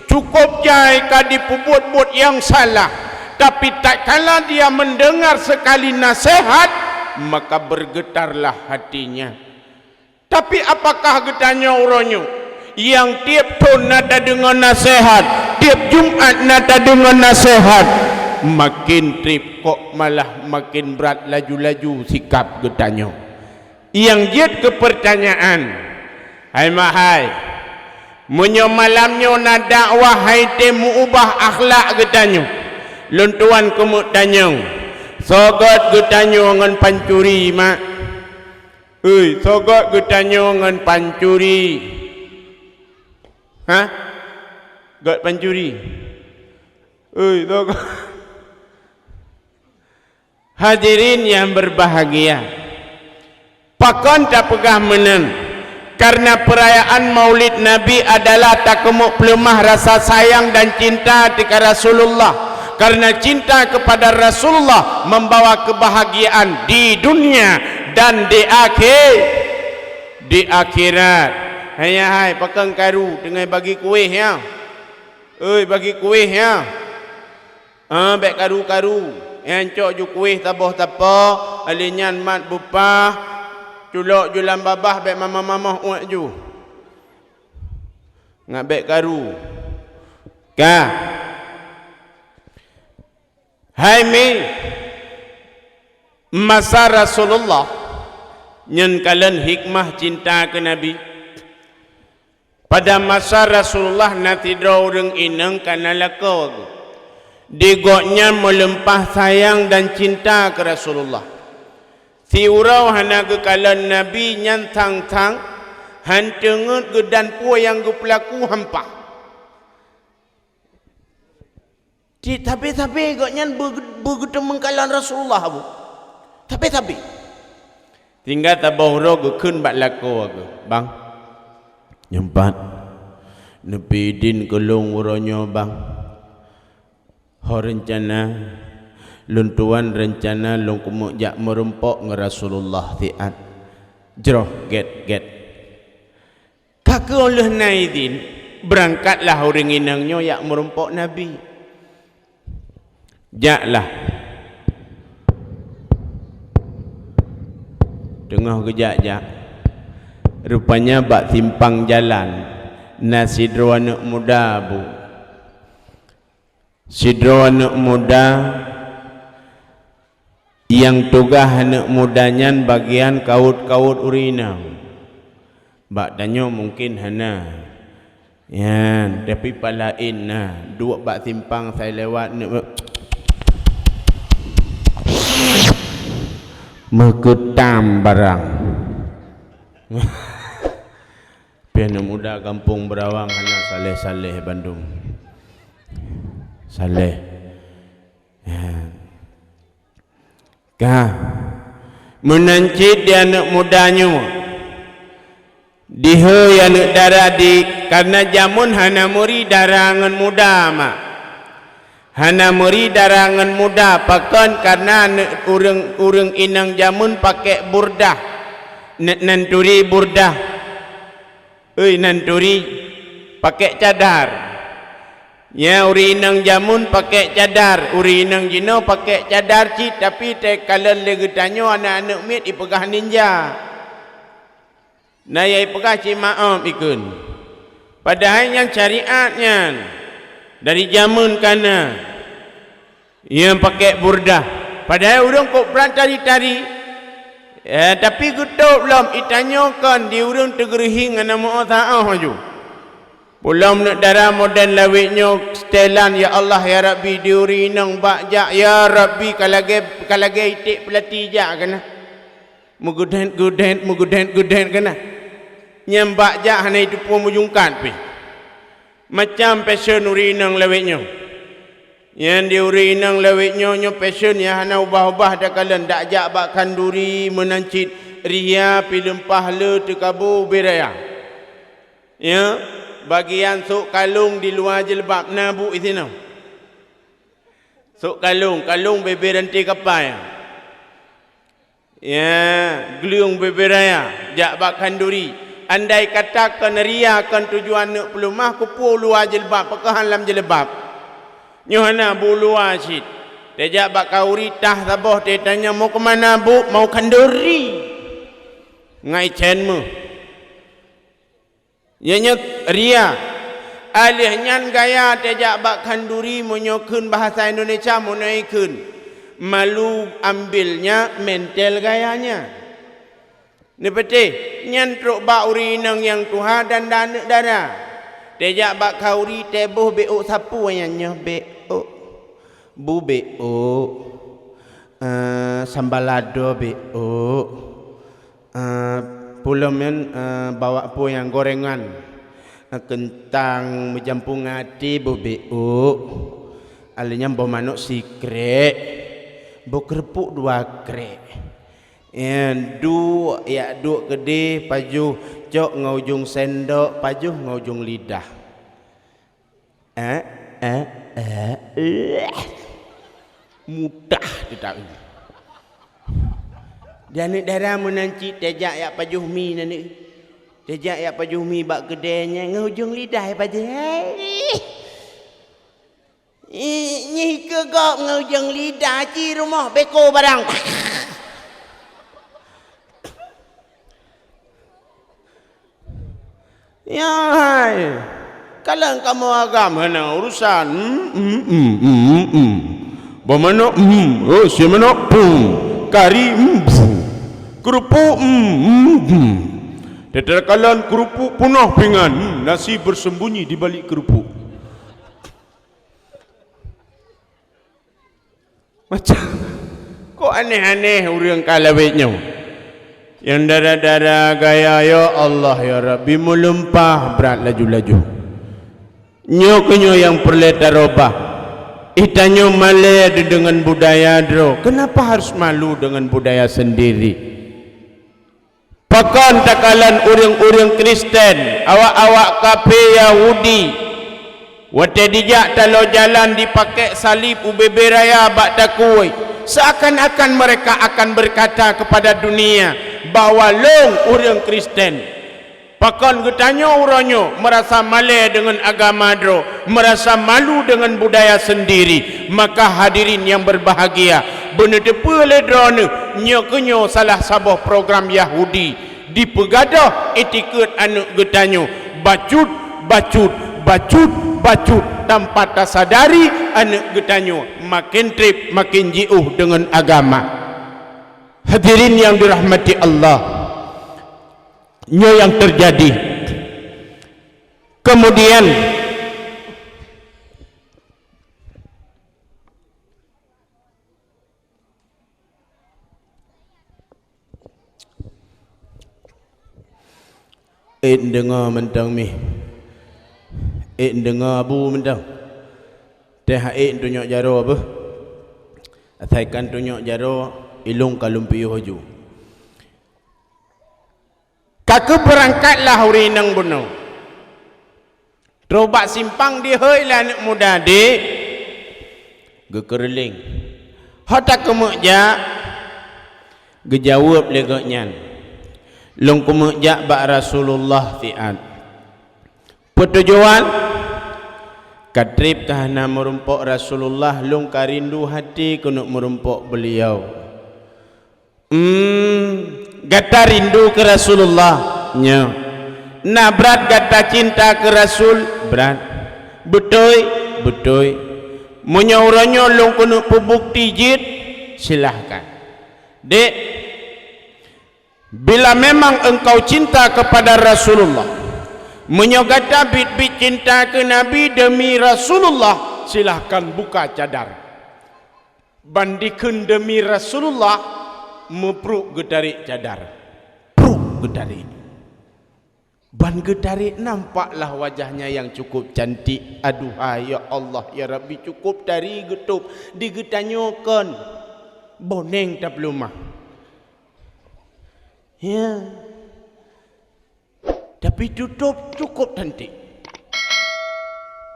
cukup jai kadi puput yang salah tapi tak kala dia mendengar sekali nasihat maka bergetarlah hatinya tapi apakah getanya uronyo yang tiap tahun nada dengan nasihat tiap Jumat nada dengan nasihat makin trip kok malah makin berat laju-laju sikap getanya yang jid ke pertanyaan hai mahai munyo malamnya nada wahai temu ubah akhlak getanya luntuan kemuk tanyang sogot getanya ngan pancuri mak sogot getanya ngan pancuri ha got pancuri sogot hadirin yang berbahagia pakon tak pegah menang karena perayaan maulid Nabi adalah tak kemuk pelemah rasa sayang dan cinta kepada Rasulullah karena cinta kepada Rasulullah membawa kebahagiaan di dunia dan di akhirat hai pakang karu dengan bagi kuih ya bagi kuih ya Bek karu-karu. Yang cok ju kuih taboh tapa, alinyan mat bupah, culok julan babah bek mama-mama uat ju. Ngak bek karu. Ka. Hai mi. Masa Rasulullah nyen kalen hikmah cinta ke Nabi. Pada masa Rasulullah nanti dorong ineng kana lako. Digoknya melempah sayang dan cinta ke Rasulullah. Tiurau hana ke kalen Nabi nyan tang-tang hantengut gedan pu yang ge pelaku hampa. Tapi goknya begitu mengkalan Rasulullah bu. Tapi tinggal tabau ro ge keun bak lako ge. Bang. Nyempat nepi din kelung uronyo bang. Ho rencana luntuan rencana lung kumuk jak merempok nge Rasulullah tiat. Jroh get. Kake oleh naidin berangkatlah orang inangnya yak merempok Nabi. Jaklah. Tengah kejak. Rupanya bak timpang jalan. Nasidro anak muda bu. Sidro anak muda yang tugah anak mudanya bagian kaut-kaut urina. Bak danyo mungkin hana. Ya, tapi palain nah, dua bak timpang saya lewat meketam barang. Piana muda kampung Berawang hanya saleh-saleh Bandung. Saleh. Ya. Kah menancit dia anak mudanya. Dihe anak darah di karena jamun hana muri darangan muda mak. Hana muri darangan muda pakon karena urang inang jamun pakai burdah. Nanturi burdah. Nanturi pakai cadar. Ya uri inang jamun pakai cadar, uri inang jino pakai cadar cik, tapi te kalen legetanyo anak-anak mit ipegah ninja. Nah ya ipegah cik maaf ikun. Padahal yang syariatnya dari jamun kana yang pakai burdah. Padahal urang kok peran tari-tari. Tapi gutuk belum itanyokan di urang tegerihing ana mau taah aju. Belum nak darah modern lawitnya setelan ya Allah ya Rabbi diuri nang bakjak ya Rabbi kalage itik pelati jak kana. Muguden kana. Nyam bakjak hana itu pun mujungkan pi. Macam passion uri nang lawitnya. Yang diuri nang lawitnya nyo passion ya hana ubah-ubah dak kalen dak jak bak kanduri menancit ria pilempah le tekabu beraya. Ya bagian sok kalung di luar jilbab nabu isina. Sok kalung bebe ranti kapai. Ya, geliung bebe raya, jak bak kanduri. Andai katakan ria kan tujuan nak pelumah kupu luar jilbab, pekahan lam jilbab. Nyohana bu luar syid. Tejak bak kauri tah taboh te tanya mau ke mana bu? Mau kanduri. Ngai cenmu. Ianya ria alihnya gaya tejak bak kanduri menyokun bahasa Indonesia menaikun malu ambilnya mental gayanya ni peti nyantruk bak urinang yang tuha dan dana tejak bak kauri tebuh beo sapu yang beo bu beo sambalado beo pulang bawa po yang gorengan kentang menjampung hati bobeo alinya bawa manuk sikrek bawa kerupuk 2 krek dua gede paju cok ngaujung sendok paju ngaujung lidah mudah tidak dan darah menanci tejak ya pajuh mi nani. Tejak ya pajuh mi bak gedenya ngujung lidah pajuh. Nyih ke gegak ngejeng lidah ci rumah beko barang. Ya hai. Kalau kamu agama na urusan bagaimana oh si mana kari kerupuk teterkalan kerupuk punah pingan nasi bersembunyi di balik kerupuk. Macam kok aneh-aneh orang kalawetnya yang darah-darah gaya ya Allah ya Rabbi melumpah berat laju-laju nyo yang perleta robah itanyo malaya dengan budaya dro. Kenapa harus malu dengan budaya sendiri? Pakan takalan orang-orang Kristen awak-awak kafe Yahudi wate dijak talo jalan dipakai salib UBB raya bak takui seakan-akan mereka akan berkata kepada dunia bahawa long orang Kristen pakan getanyo uranyo merasa malai dengan agama dro, merasa malu dengan budaya sendiri. Maka hadirin yang berbahagia, benar depele drone nyo salah sabah program Yahudi dipegadah etiket anu getanyo bacut tanpa tasadari anak getanyo makin trip makin jauh dengan agama. Hadirin yang dirahmati Allah, nyo yang terjadi kemudian dengar mentang mi dengar abu mentang teh tunjuk jaro apa athaikan tunjuk jaro ilung kalum piyu haju kakak berangkatlah hari nang bunuh terobak simpang dia heuilah anak muda dek gekerling hatak kemukja gejawab legaknya long kemukja bak Rasulullah tiat petujuan katrip kahana merumpok Rasulullah long karindu hati kunuk merumpok beliau gata rindu ke Rasulullah nya nah berat gata cinta ke Rasul berat betul menyauranyo long kunuk pembukti jid silahkan dek bila memang engkau cinta kepada Rasulullah menyogata bit-bit cinta ke Nabi demi Rasulullah silahkan buka cadar bandikan demi Rasulullah mepruk gedari cadar pruk gedari ban gedari nampaklah wajahnya yang cukup cantik. Aduhai ya Allah ya Rabbi cukup dari getup digetanyokan boneng tak belumah ya tapi tutup cukup cantik.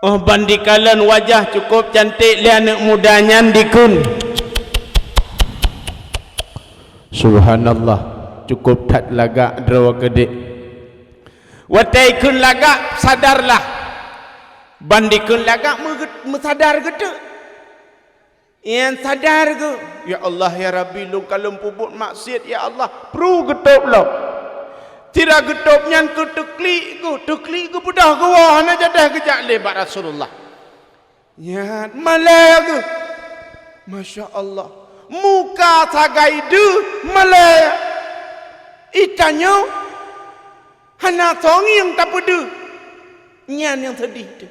Oh bandikalan wajah cukup cantik li anak mudanya dikun subhanallah cukup tak lagak drawa gede watai kun lagak sadarlah bandikun lagak sadar gede yang sadar ke ya Allah ya Rabbi lu kalau puput maksiat ya Allah pru getop lo tidak getopnya ke teklik ke budah ke wah na jadah kejak lebat Rasulullah ya malai ke Masya Allah muka sagai du malai itanyo hana songi yang tak pedu nyan yang sedih tu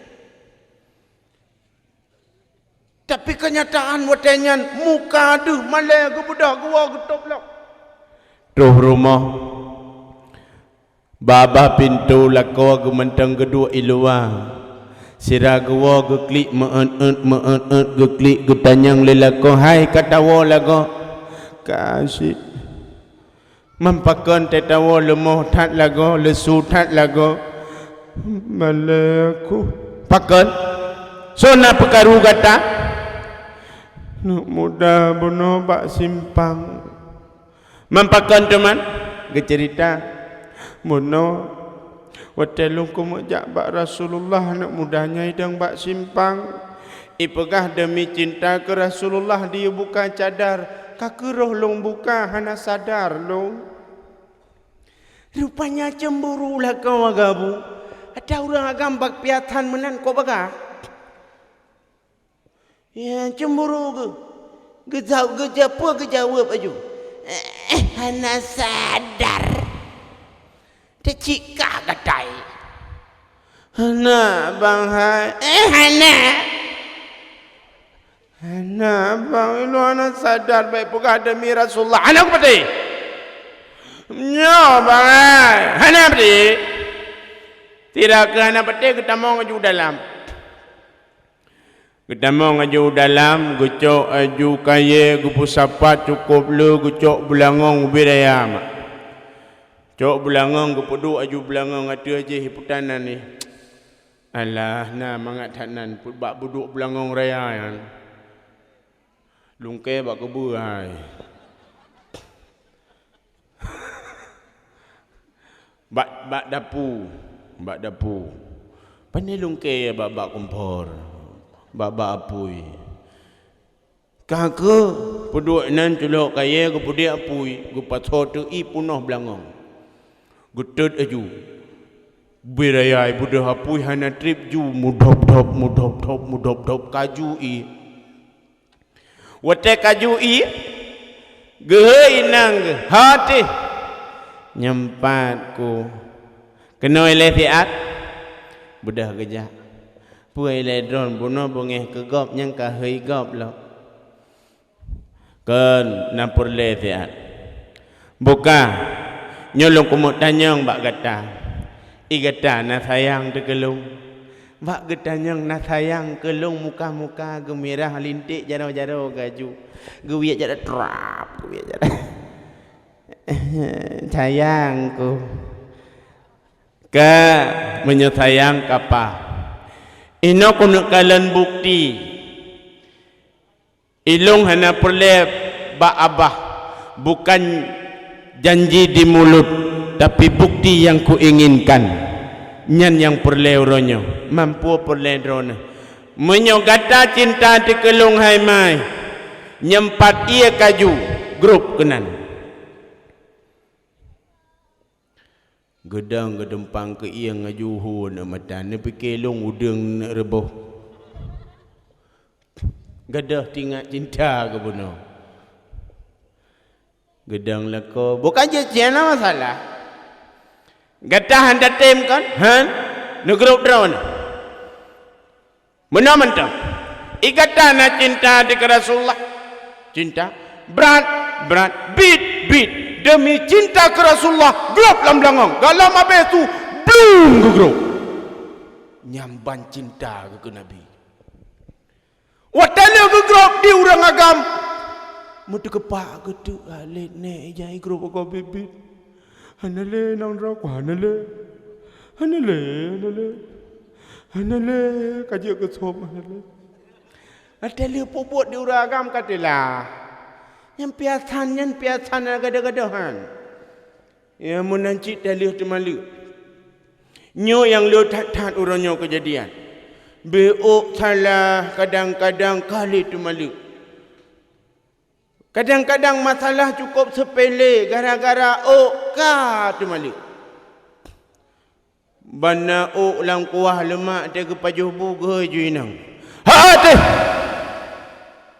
tapi kenyataan watenyan muka du malai ke budak gua getop lah tuh rumah baba pintu lakwa gementang kedua iluang sira gua geklik meent geklik getanyang lelako hai katawa lago kasih mampakan tetawa lemah tat lago lesu tat lago malaku pakan sona pekaru kata nak muda bono bak simpang mampakan teman gecerita bono watelung kumujak bak Rasulullah anak mudanya idang bak simpang Ipegah demi cinta ke Rasulullah dia buka cadar. Kakeroh long buka hana sadar long. Rupanya cemburu lah kau agabu. Ada orang agam bak piatan menan kau baga. Ya cemburu ke. Gejapa kejawab aja. Hana sadar. Tercikah katai. Hana bang hai. Hana bang ilu hana sadar baik pukah demi Rasulullah. Hana aku pati. Nyo bang hai. Hana pati. Tidak ke hana pati kita mau ngaju dalam. Kita mau ngaju dalam. Gucok aju kaya. Gupu sapat cukup lu. Gucok belangong ubiraya mak. Cok belangong gupudu aju belangong. Atu aja hiputanan ni. Alah na mangat tanan. Bak buduk belangong raya yang. Lungke bak kebu hai. Bak dapu. Bak dapu. Pandai lungke bak kompor. Bak apui. Kaka peduk nan culok kaya ke peduk apui. Gupato tu i punah belangong. Gutut aju. Birayai budah apui hana trip ju mudop kaju i. Wate kaju i gehei nang hati nyempat ku kena ile fiat budah gejak puai ledron buno bungeh kegop nyang kahei gop lo ken nampur le fiat buka nyolong kumut tanyang bak gata i gata na sayang tegelung bak getanyang na sayang kelung muka-muka gemirah lintik jaro-jaro gaju. Gewiat jara trap, gewiat jara. Sayangku. Ka menyayang kapa. Ino kuno kalan bukti. Ilung hana perle ba abah bukan janji di mulut tapi bukti yang kuinginkan. Nyan yang perleuronyo mampu perleuron menyogata cinta di kelung hai mai nyempat ia kaju grup kenan gedang gedempang ke ia ngajuhu na matan ne pikelung udeng reboh gadah tingak cinta ke buno gedang lako bukan je cina masalah. Gata handa tem kan? Han? Negrup drawn. Mana mentang? Igata na cinta di Rasulullah. Cinta berat beat demi cinta ke Rasulullah. Grup lam langong. Galam abe tu blum ke grup. Nyamban cinta ke Nabi. Watale ke grup di orang agam. Mutu kepak ke tu alit ne jai grup ko bibit. Hanale nang rok hanale kaji ke som hanale ada le popot di uragam katila yang piasan gada-gadahan ya menanci dalih temalu nyo yang lu tat uranyo kejadian beok salah kadang-kadang kali temalu. Kadang-kadang masalah cukup sepele gara-gara ka tu malik. Bana lang kuah lemak dia ke pajuh buga juinang. Hati.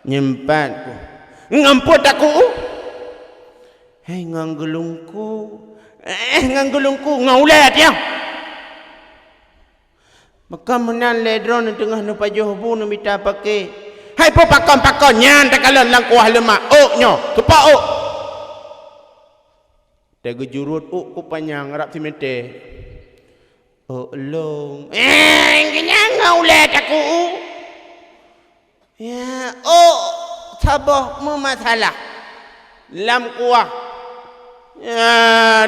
Nyempat ku. Ngamput aku. Hei nganggelungku. Nganggelungku ngaulat ya. Maka menan ledron tengah nu pajuh bu nu minta pakai. Hai po pakon nyan takalan lang kuah lemak nyo kepak tega jurut ku panjang rap simete long kenyang ngaulet aku ya sabah memasalah lam kuah ya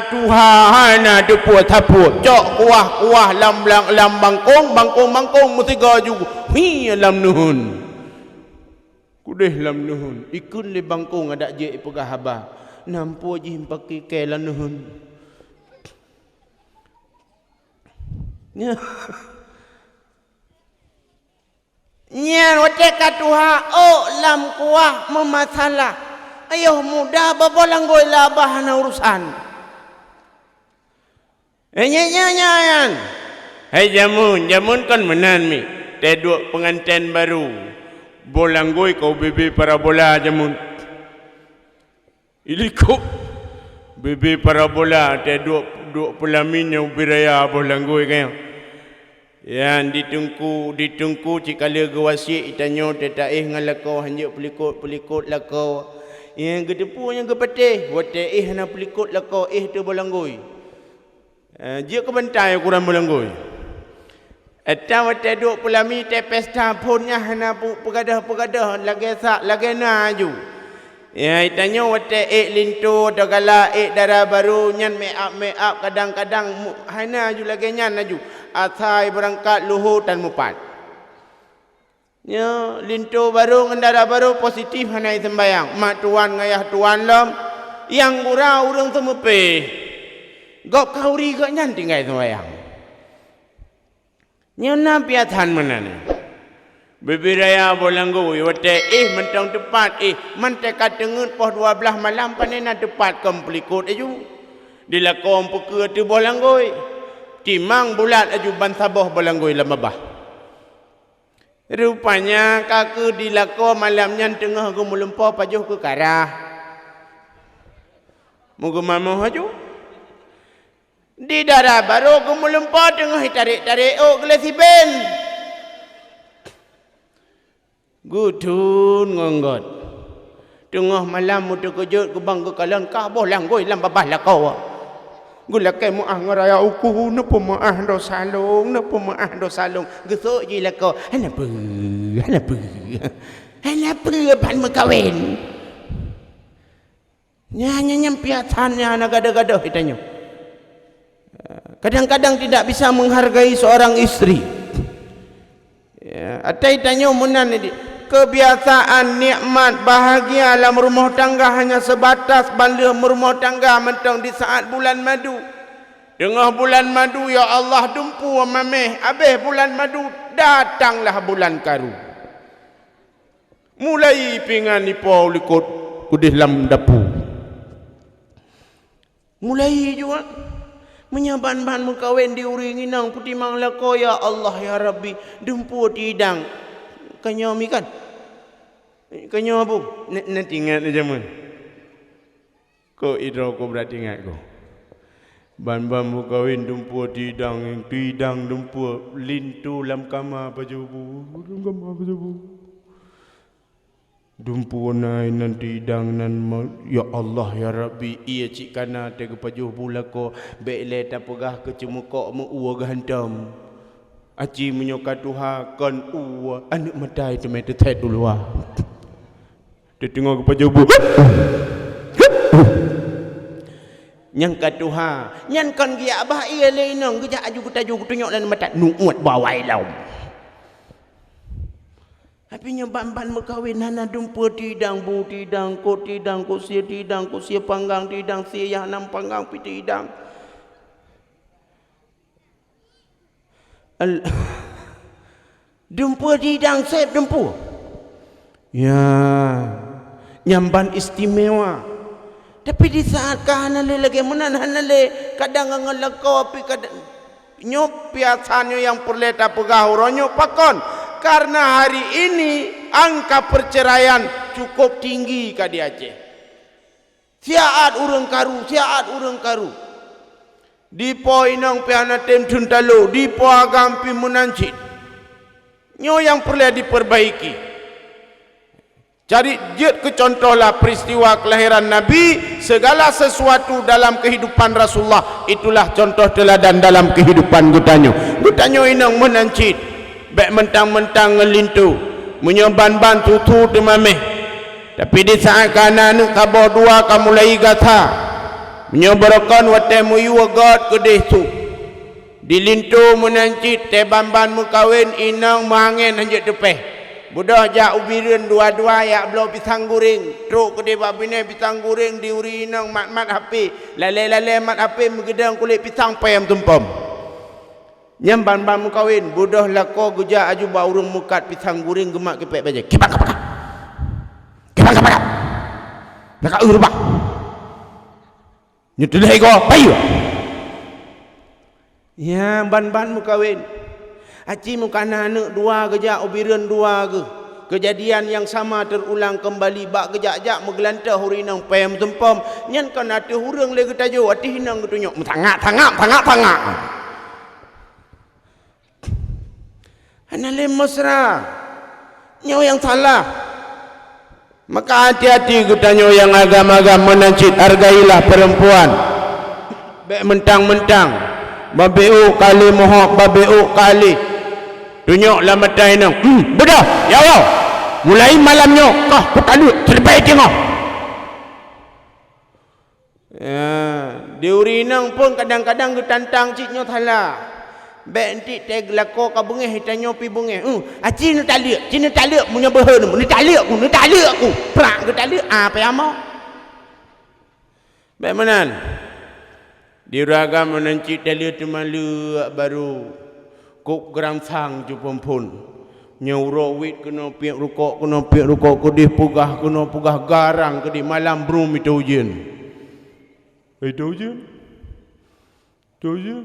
Tuhan ada puat taput cok kuah lam bangkong mesti gaju hi lam nuhun kudeh lam nuhun ikun le bangkong ada je pegah haba nampu je pakai ke lam nuhun nya Nyan wate katuha oh lam kuah memasalah. Ayuh mudah babolanggoy labah na urusan. Nyan. Hai jamun kan menan mi. Teduk pengantin baru. Bolanggoy kau bebe parabola jamun. Iliko bebe parabola teduk pelaminnya ubiraya bolanggoy kaya. Yang ditungku cikala gewasik itanyo tetaih ngalakau hanjuk pelikut lakau. Yang gedepu yang gepatih wate hana pelikut lakau tu bolanggoy. Dia ke bantai kurang bolanggoy. Atau wate duk pelami te pesta punnya hana pegadah lagi naju. Ya itanyo wate lintu dagala darah baru nyan make up kadang-kadang hana ju lagi nyan naju. Atai berangkat luhur dan mupat. Ya lintu baru ngendara baru positif hana sembayang. Mak tuan ngayah tuan lom yang gurau urang semepe. Gok kauri gak nyan tinggal sembayang. Nyana piatan mana ni? Bebiraya bolanggoy wate mentang tepat mentekat tengut poh 12 malam panena tepat komplikut aju. Dilakon peke tu bolanggoy. Timang bulat aju bansaboh bolanggoy lamabah. Rupanya kaku dilakon malamnya tengah gumulumpo pajuh ke karah. Muga mamoh aju. Di darah baru gumulumpo tengah tarik oh gelasi ben. Gudun ngonggot. Tengah malam mutu kejut gebang ke kalang kah bolanggoy lam babah lakau. Gulakai muah ngaraya uku napa maah do salung gesuk je lakau. Hanapa pan mekawin. Nyanya piatannya anak gada-gada ditanya. Kadang-kadang tidak bisa menghargai seorang istri. Ya, atai tanya munan ni kebiasaan nikmat bahagia dalam rumah tangga hanya sebatas bala rumah tangga mentang di saat bulan madu. Tengah bulan madu ya Allah dumpu mameh, habis bulan madu datanglah bulan karu. Mulai pingan ni pau likut kudih lam dapu. Mulai juga menyaban-ban mengkawin diuringi nang putih manglako ya Allah ya Rabbi dumpu tidang kanyo mi kan kanyo bu nanti ingat aja mun ko idro ko berarti ingat ko ban-ban mengkawin dumpu tidang dumpu lintu lam kama pajubu dumpu nai nanti dang nan ya Allah ya Rabbi ia cik kana tega pajuh bulako bele ta pegah ke cemukok mu uwa gahantam aci menyoka tuha kon uwa anak matai temai tetet dulu ah dia tengok ke pajuh bu nyang katuha nyan kon gia abah ia leinong geja aju kutaju kutunyok lan mata nuut bawai lau. Tapi ban-ban berkahwin hana dumpu tidang bu tidang ko sia panggang tidang sia yang nam panggang pi tidang. Dumpu tidang sep dumpu. Ya, nyamban istimewa. Tapi di saat kahanale lagi menan hanale kadang ngelakau api kadang nyop piasanyo yang perleta pegahuro pakon. Karena hari ini angka perceraian cukup tinggi di Aceh. Siaat urang karu. Di po inang piana tem tuntalo, di po agam pi munancit. Nyo yang perlu diperbaiki. Cari jet ke contohlah peristiwa kelahiran Nabi, segala sesuatu dalam kehidupan Rasulullah itulah contoh teladan dalam kehidupan gutanyo. Gutanyo inang munancit. Baik mentang-mentang ngelintu menyoban-ban tutu temameh. Tapi di saat kanan kabah dua kamu mulai gata menyobarkan wate muyu agad kedih tu dilintu menancit tebamban mukawin inang mangin hanjat tepeh budah jak ubirin dua-dua ya belau pisang goreng truk kedih babine pisang goreng diuri inang mat-mat hape lale-lale mat hape megedang kulit pisang payam tumpam Nyam ban-ban mu kawin, budah lako gejak aju ba urung mukat pisang guring gemak kepek baje. Kepang kepang. Kepang kepang. Nak urba. Nyutul ego, payu. Ya, ban-ban mu kawin. Aci mu kana anak dua gejak ubireun dua ge. Kejadian yang sama terulang kembali bak gejak-jak megelantah hurinang payam tempom. Nyan kan ate hurang le getajo ati hinang getunyok. Tangak. Ana le mesra. Nyo yang salah. Maka hati-hati getanyo yang agam-agam menancit, hargailah perempuan. Bek mentang-mentang babeu kali mohok babeu kali tunjuklah mata inang. Bedah ya Allah. Mulai malamnya kah ku talut terbaik tengok. Ya, diurinang pun kadang-kadang getantang ciknyo thala. Bek entik teg lako ka bengeh hitanyo pi bengeh. Aci nu talut punya behe nu talut aku. Prak ke talut apa amo? Bek manan. Diragam menancit talut malu baru. Kuk gerang sang ju pompon. Nyauro wit kena piak rukok kedih pugah kena pugah garang kedih malam brum itu ujian. Itu ujian.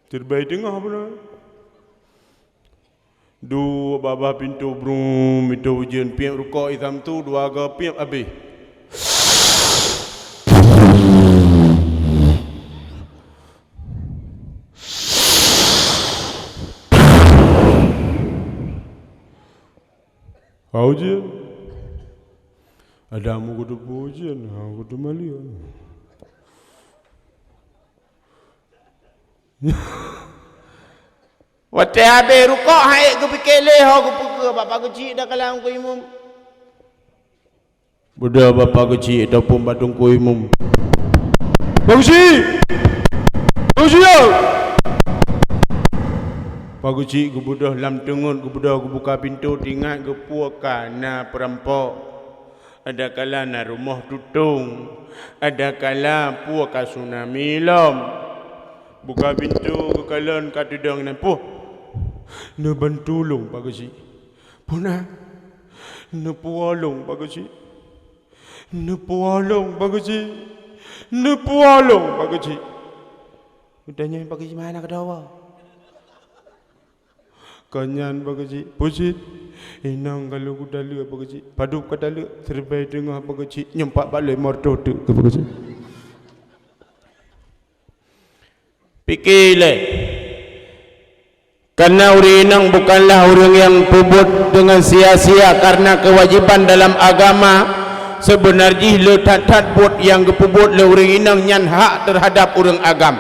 Terbaik tengah apa? Dua babah pintu brum itu ujian piak rukok hitam tu dua aga piak habis. Ujian. Ada mu kudu ujian, kudu malia. Wate habis rukuk haik ke fikir leh aku peka bapa kecil dah kalang ku imam. Budak bapa kecil ataupun batung ku imam. Bagusi. Paguci ku budah lam tengun ku budah ku buka pintu tingat ku puakan na perampok. Ada kala na rumah tutung. Ada kala puakan tsunami lom. Buka pintu ke kalan katudang na puh. Na bantulong paguci. Puna. Na pualong paguci. Udahnya paguci mana ke dawa? Kanyan bagaji pusit inang kalau kudala bagaji padup kadala terbaik dengar bagaji nyempak balik morto tu ke bagaji fikirlah karena urinang bukanlah orang yang pebut dengan sia-sia karena kewajiban dalam agama sebenarnya letat buat yang kepebut le orang inang nyan hak terhadap orang agam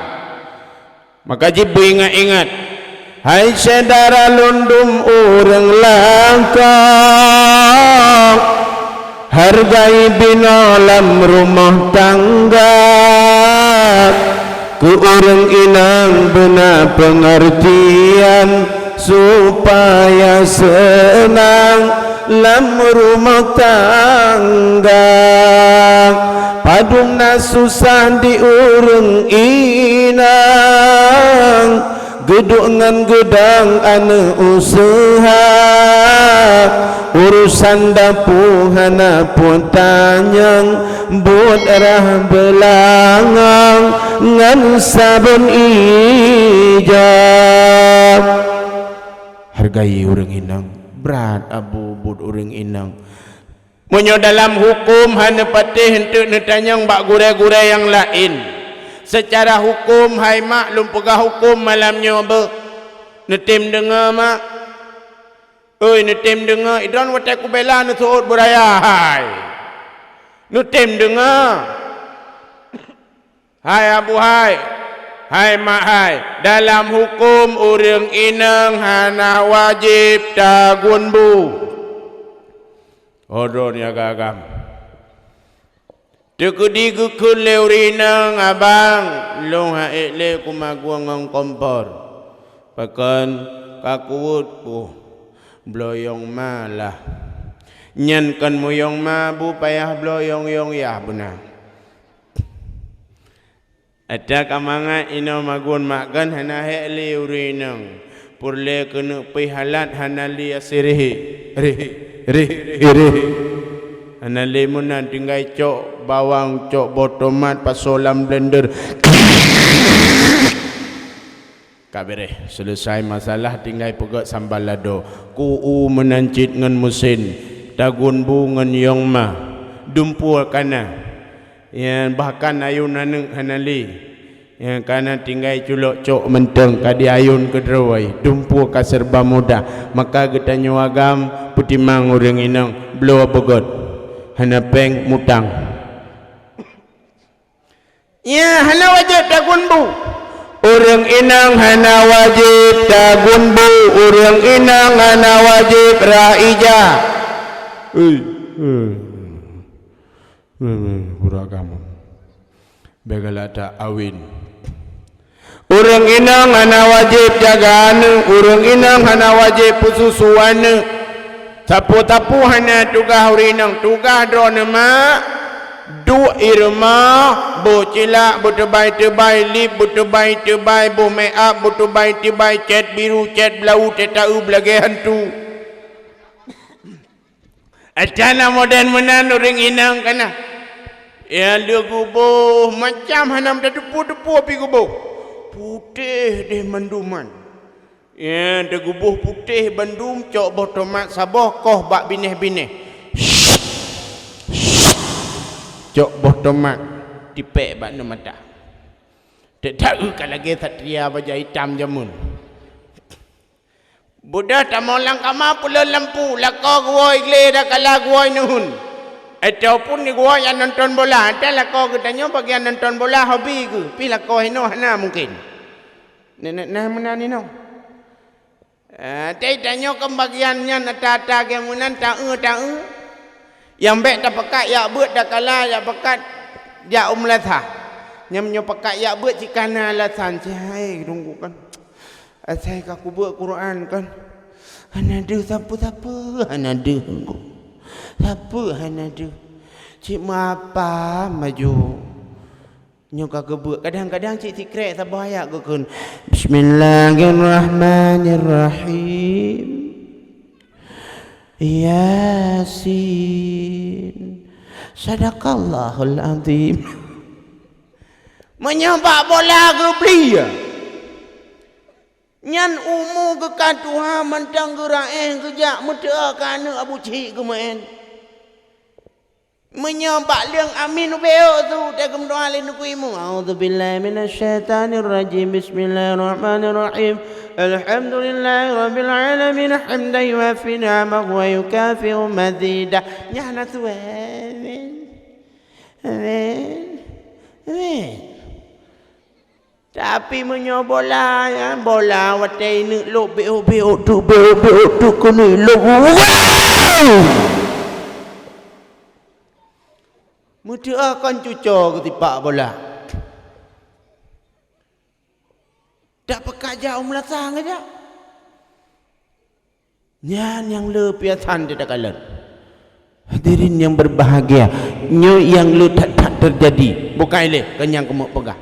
maka jibu ingat-ingat. Hai saudara lundum orang langka hargai binalam rumah tangga ke orang inang benar pengertian supaya senang lam rumah tangga padung susah di orang inang geduk ngan gedang ane usaha urusan dapur hana pun tanyang buat arah belangang ngan sabun ijab hargai orang inang berat abu bud orang inang munyo dalam hukum hana patih hentuk netanyang bak gurai-gurai yang lain. Secara hukum hai mak lum pegah hukum malamnya be netim dengar mak netim dengar idon watai ku bela nu suut beraya hai netim dengar hai abu hai mak hai dalam hukum urang inang hana wajib tagun bu odon ya gagam Tekudi gukun leurinang abang long haik le kumaguang ng kompor pakan kakuut po bloyong malah nyan kan moyong ma bu payah bloyong yong ya benar Ada kamangat ino magun makan hana heli urinang. Purle kena pihalat hana li asirihi. Rihi. Hana li munan tinggai cok bawang, cok botomat, pasolam blender. Kabere selesai masalah tinggal pegat sambal lado. Kuu menancit ngan mesin. Dagun bu ngan yong ma. Dumpur kana. Yang bahkan ayun anu hanali yang kana tinggal culok cok menteng kadi ayun kedrawai dumpu ka serba mudah maka kita nyuagam putimang urang inang blow begot hana peng mutang ya hana wajib dagun bu urang inang hana wajib dagun bu urang inang hana wajib raija Burakamu begalata awin urang inang hana wajib jagaan urang inang hana wajib pususuan tapu-tapu hana tugah urinang tugah drone ma du irma bu cilak bu tebai lip bu tebai bu make up bu tebai cat biru cat blau tetau belage hantu acana modern menan urang inang kana ya dia gubuh macam hanam dah depu-depu api gubuh putih deh manduman ya dia gubuh putih bandum cok botomat saboh koh bak bineh-bineh cok botomat tipek bak no mata tak tahu kalau lagi satria baja hitam jamun budak tamolang kama pula lampu lako gua igle dah kala gua nuhun ataupun ni gua yang nonton bola ada lah kau katanya bagian nonton bola hobi ke pi lah kau hino hana mungkin nah mana ni no tanya ke bagiannya nata-nata ke munan ta'u yang baik dah pekat ya buat dah kalah ya pekat ya latha nyamnya pekat ya buat cikana lathan cahai tunggu kan asai aku buat Quran kan hana ada siapa hana ada siapa hana ada cik apa maju nyoka kebuk kadang-kadang cik tikrek sabah ayat ke kun Bismillahirrahmanirrahim Yasin Sadaqallahul azim menyampak bola ke belia nyan umu ke katuha mentang geraen kejak muda kana abu cik ke main menyampak liang amin ubeo tu tegem doa lin kuimu auzubillahi minasyaitanir rajim bismillahirrahmanirrahim alhamdulillahi rabbil alamin hamdan yuwafi ni'amahu wa yukafi'u mazidah nyana tu tapi menyobola ya bola watai ni lo beo tu kuni lo muda akan cucur ke tipak bola tak pekat jauh melasang aja nyan yang lepiasan tidak kalah hadirin yang berbahagia nyo yang lu tak terjadi bukan ile kenyang kemuk pegah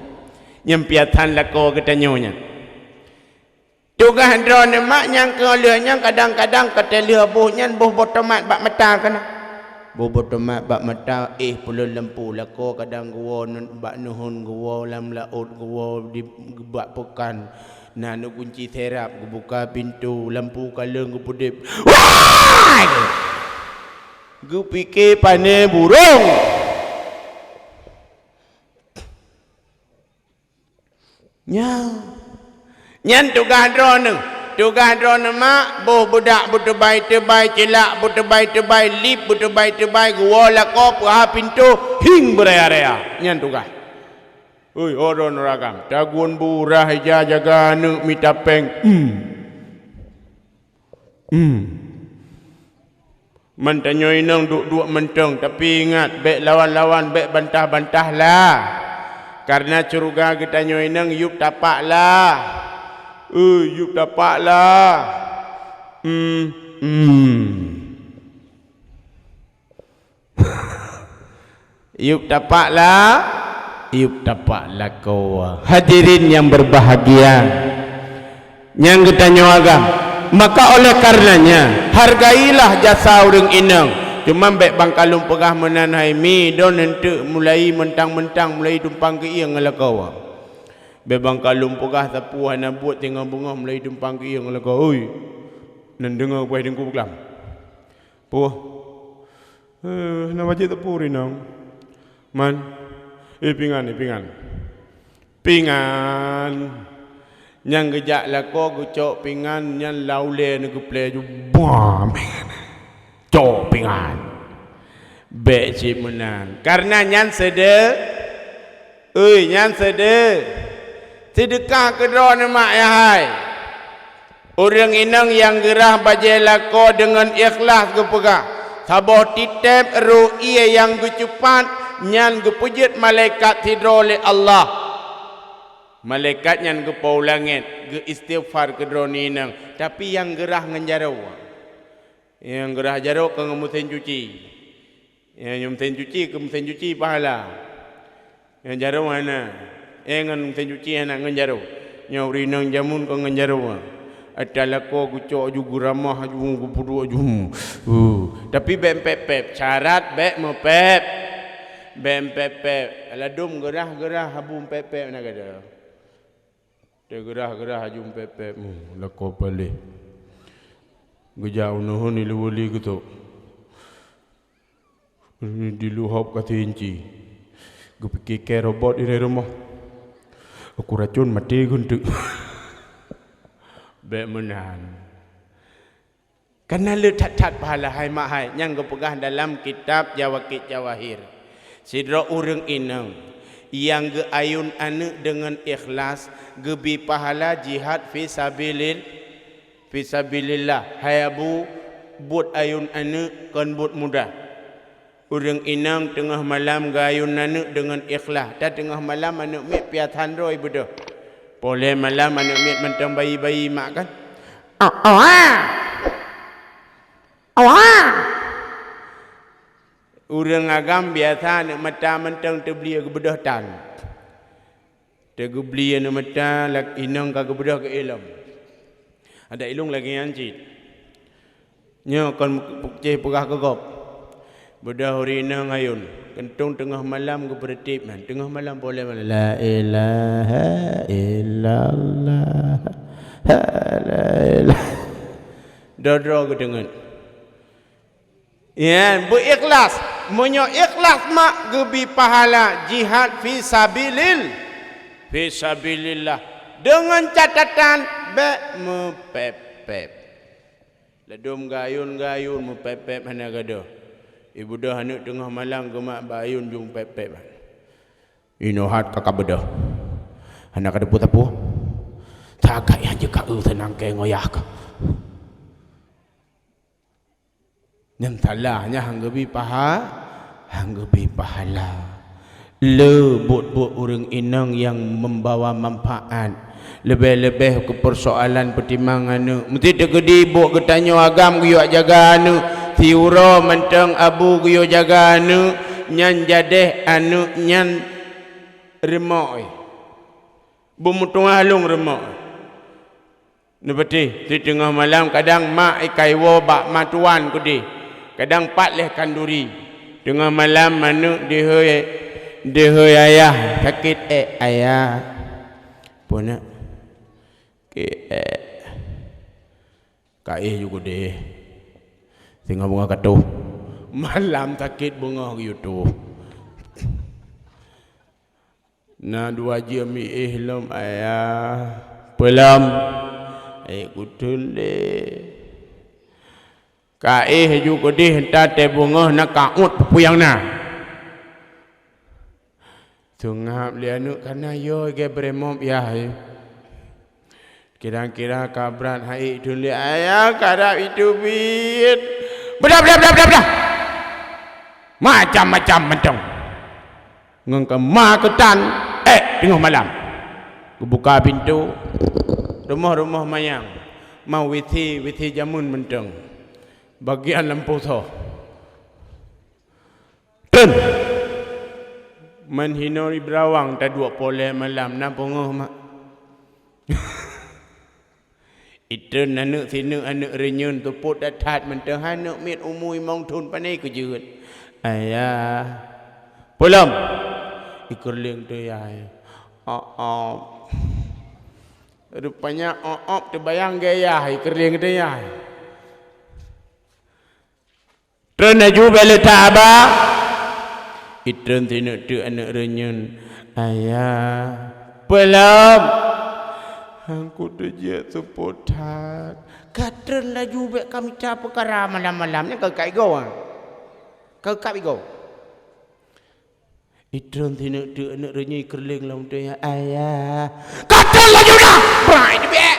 nyempiatan lako ketanyonya tugah drone mak yang kelehnya kadang-kadang ketelia buhnya buh botomat bak mata kana buh botomat bak mata puluh lampu lako kadang gua bak nuhun gua lam laut gua di bak pekan nah nu kunci serap gua buka pintu lampu kaleng gua pudip gua fikir pane burung nyan tugah drone mak boh budak butebai cilak butebai lip butebai gua lako puha pintu hing beraya-raya nyan tugah oi odon ragam dagun burah jaga nu mitapeng mentanyo inang duk menteng tapi ingat bek lawan-lawan bek bantah-bantah lah karena curuga kita nyoinang yuk tapak lah yuk tapak lah yuk tapak lah iup tapak lako. Hadirin yang berbahagia, yang kita nyawagam, maka oleh karenanya hargailah jasa orang inang. Cuma baik bangkalung pegah menanai mi don ente mulai mentang-mentang mulai tumpang ke iang lako. Baik bangkalung pegah tapu hana buat tengah bunga mulai tumpang ke iang lako. Oi, nan dengar buai dengku kelam. Puh. Nak baca tapu rinang. Man. Pingan. Yang gejak lako gucok pingan yang laule ni guple ju buam. Cok pingan. Bek cik menan. Karena nyan nyan sedekah kedua nama ya hai. Orang inang yang gerah baca lako dengan ikhlas gepegah. Sabah titip ru'iyah yang gecupat nyan gepujit malaikat tidur oleh Allah. Malaikat nyan gepau langit ge istighfar ke drone nang, tapi yang gerah ngenjarau. Yang gerah jarau ke mesin cuci. Yang mesin cuci ke mesin cuci pahala. Yang jarau mana? Ngan mesin cuci anak ngenjarau. Nyau rinang jamun ke ngenjarau. Adalah ko gucok juga ramah juga pudu juga. Tapi bempep syarat bek mepep. Bempep aladum gerah habu pepep nak ada. Dia gerah hajum pepep. Lako balik. Gejau nuhun ni lewali gitu. Diluhop kata inci. Gue fikir ke robot di rumah. Aku racun mati guntuk. Bek menan. Karena letak pahala hai mak hai yang gepegah dalam kitab Jawakit Jawahir. Sidra urang inang yang ge ayun anu dengan ikhlas gebi pahala jihad fi sabilillah. Hai abu buat ayun anu kon buat mudah. Urang inang tengah malam ge ayun anu dengan ikhlas. Dan tengah malam anu mik piatan roi bedah. Boleh malam anu mik mentang bayi-bayi mak kan. Urang agam biasa nak mata mentang terbeli ke bedah tan. Terbeli nak mata lak inang ka bedah ke ilmu. Ada ilung lagi ancit. Nya kon pukceh pegah ke gop. Bedah inang ayun. Kentung tengah malam ke bertip man. Tengah malam boleh mana? La ilaha illallah. La ilaha. Dodro ke dengan. Ya, berikhlas. Menyo ikhlas mak gebi pahala jihad fi sabilillah dengan catatan bek mepepep. Ledum gayun mepepep mana gado. Ibu dah anak tengah malam ke mak bayun jung pepep. Inohat kakak bedah. Anak ada putapu. Tak yang jeka tenang ke ngoyak. Yang salahnya hang gebi pahala. Buat orang inang yang membawa manfaat. Lebih-lebih ke persoalan pertimbangan. Mesti tegedi buat ketanya agam guyok jaga anu. Tiura mentang abu guyok jaga anu. Nyan jadeh anu nyan remok. Bumutung halung remok. Nepeti di tengah malam kadang mak ikai wo bak matuan kudi. Kadang pat leh kanduri. Tengah malam manu dihoi ayah sakit ayah. Puna ke kai juga deh. Tengah bunga katuh. Malam sakit bunga gitu. Na 2 jam ihlam ayah. Pelam kutul deh. Kaih juga deh hentak teh bunga nak kaut pupuyang na. Tungap lianu karena yo ge bremom ya. Kira-kira kabrat hai dulu ayah karap itu bit. Bedah. Macam-macam mentong. Ngengke maketan tengah malam. Buka pintu. Rumah-rumah mayang. Mau withi jamun mentong. Bagian lampu tu. Ten. Menhinori berawang tak dua pole malam na pongoh mak. Itu anak sini anak renyun tu pot datat mentah anak mit umui mong thun panai ku jeut. Ayah. Pulang. Ikur leng tu yai. Rupanya terbayang gaya ikur leng tu yai. Terus juga letaba. Itu sini tu anak renyun. Ayah. Pulang. Aku terjat sepotat. Kata laju bek kami cap perkara malam-malam ni kau kai go ah. Kau kai go. Itron tinu tu anak renyi kerling lam tu ya ayah. Kata laju dah. Bai ni bek.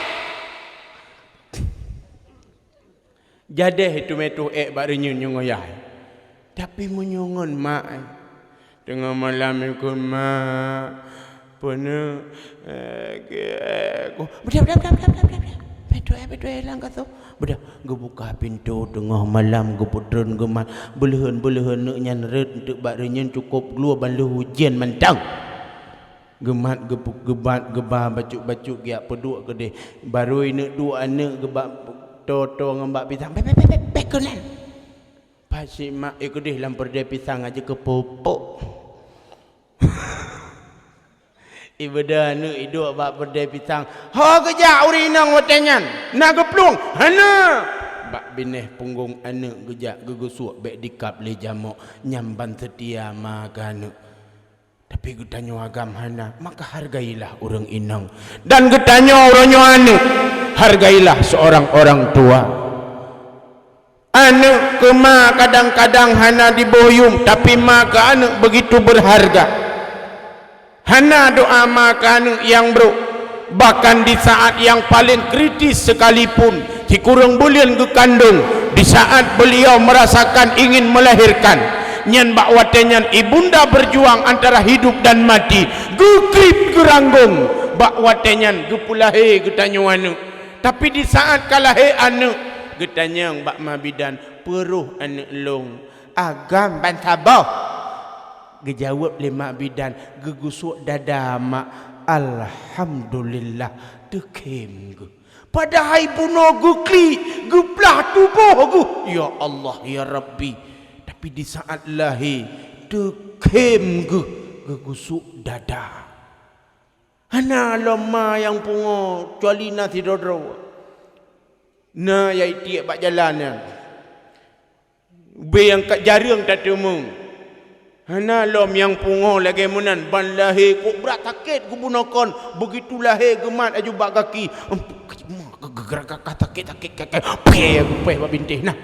Jadi itu metu bak renyi nyongoyai. Tapi menyongon mak. Tengah malam ikut mak. Pernah betul lang kata bedah gebuka pintu tengah malam geputren gemat belehan nak nyanret untuk barenyen cukup keluar balu hujan mentang gemat gepuk gebat gebah bacuk giak peduk gede baru ini dua anak gebak toto ngembak pisang pekelan pasti mak ikut deh lampar dia pisang aja ke popok. Ibadah anu hidup bak berdai pisang. Ha gejak urinang watenyan. Nak geplung. Hana. Bak bineh punggung anak gejak gegusuk bek dikap le jamuk nyamban setia makan. Tapi getanyo agam hana, maka hargailah orang inang. Dan getanyo oronyo anak, hargailah seorang orang tua. Anak ke ma kadang-kadang hana diboyum, tapi ma ke anak begitu berharga. Hana doa makan yang bro. Bahkan di saat yang paling kritis sekalipun si kurang bulian ke kandung. Di saat beliau merasakan ingin melahirkan nyan bak watenyan ibunda berjuang antara hidup dan mati. Gukrip geranggung bak watenyan gepulahe getanyo anu. Tapi di saat kalahe anu getanyang bak mabidan peruh anu long agam bantabah. Gejawab lima bidan gegusuk dada mak alhamdulillah tekem ge padahal buno gukli geplah tubuh ge ya Allah ya Rabbi tapi di saat lahir tekem ge gegusuk dada hana lama yang pungo cualina tidodro na yai tiak bak jalan be yang kat jarang tak temu. Hana lom yang pungo lagi munan ban lahir kok berat sakit ku bunokon begitu lahir gemat aju bak kaki gerak kata sakit pe bak bintih nah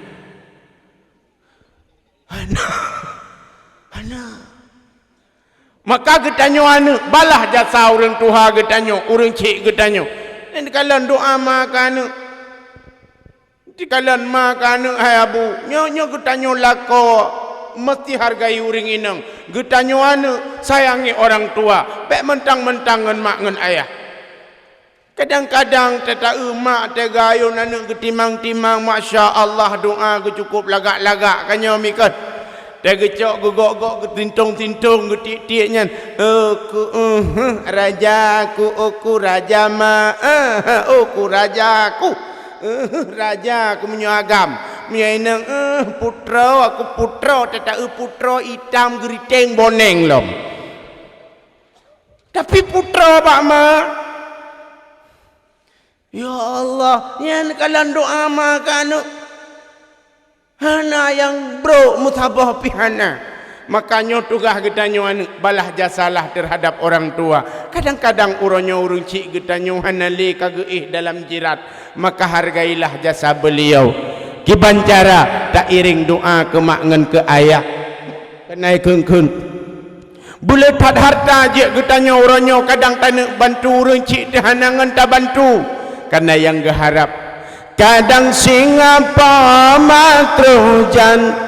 hana maka getanyo anu balah jasa orang tuha getanyo orang cik getanyo dan kalan doa makan di kalan makan hai abu nyo getanyo lako mesti hargai uring inang getanyo anu sayangi orang tua pek mentang-mentangan mak ngan ayah kadang-kadang teta emak tega ayun anu getimang-timang masya Allah doa ge cukup lagak-lagak kanyo mikat tega cok gegok-gok getintung-tintung getik-tiknya rajaku aku raja ma aku rajaku rajaku menyuagam miainang putra aku putra teta putra hitam geriting boneng lom tapi putra pak ma ya Allah yang kalian doa makan hana yang bro mutabah pihana makanya tugah getanyo anu balah jasalah terhadap orang tua kadang-kadang uronyo urung cik getanyo hana le kageih dalam jirat maka hargailah jasa beliau kibancara tak iring doa ke mak ngan ke ayah kenai keun boleh tak harta je getanyo uronyo kadang tanek bantu urung cik tehanangan tak bantu karena yang geharap kadang singapa makrojan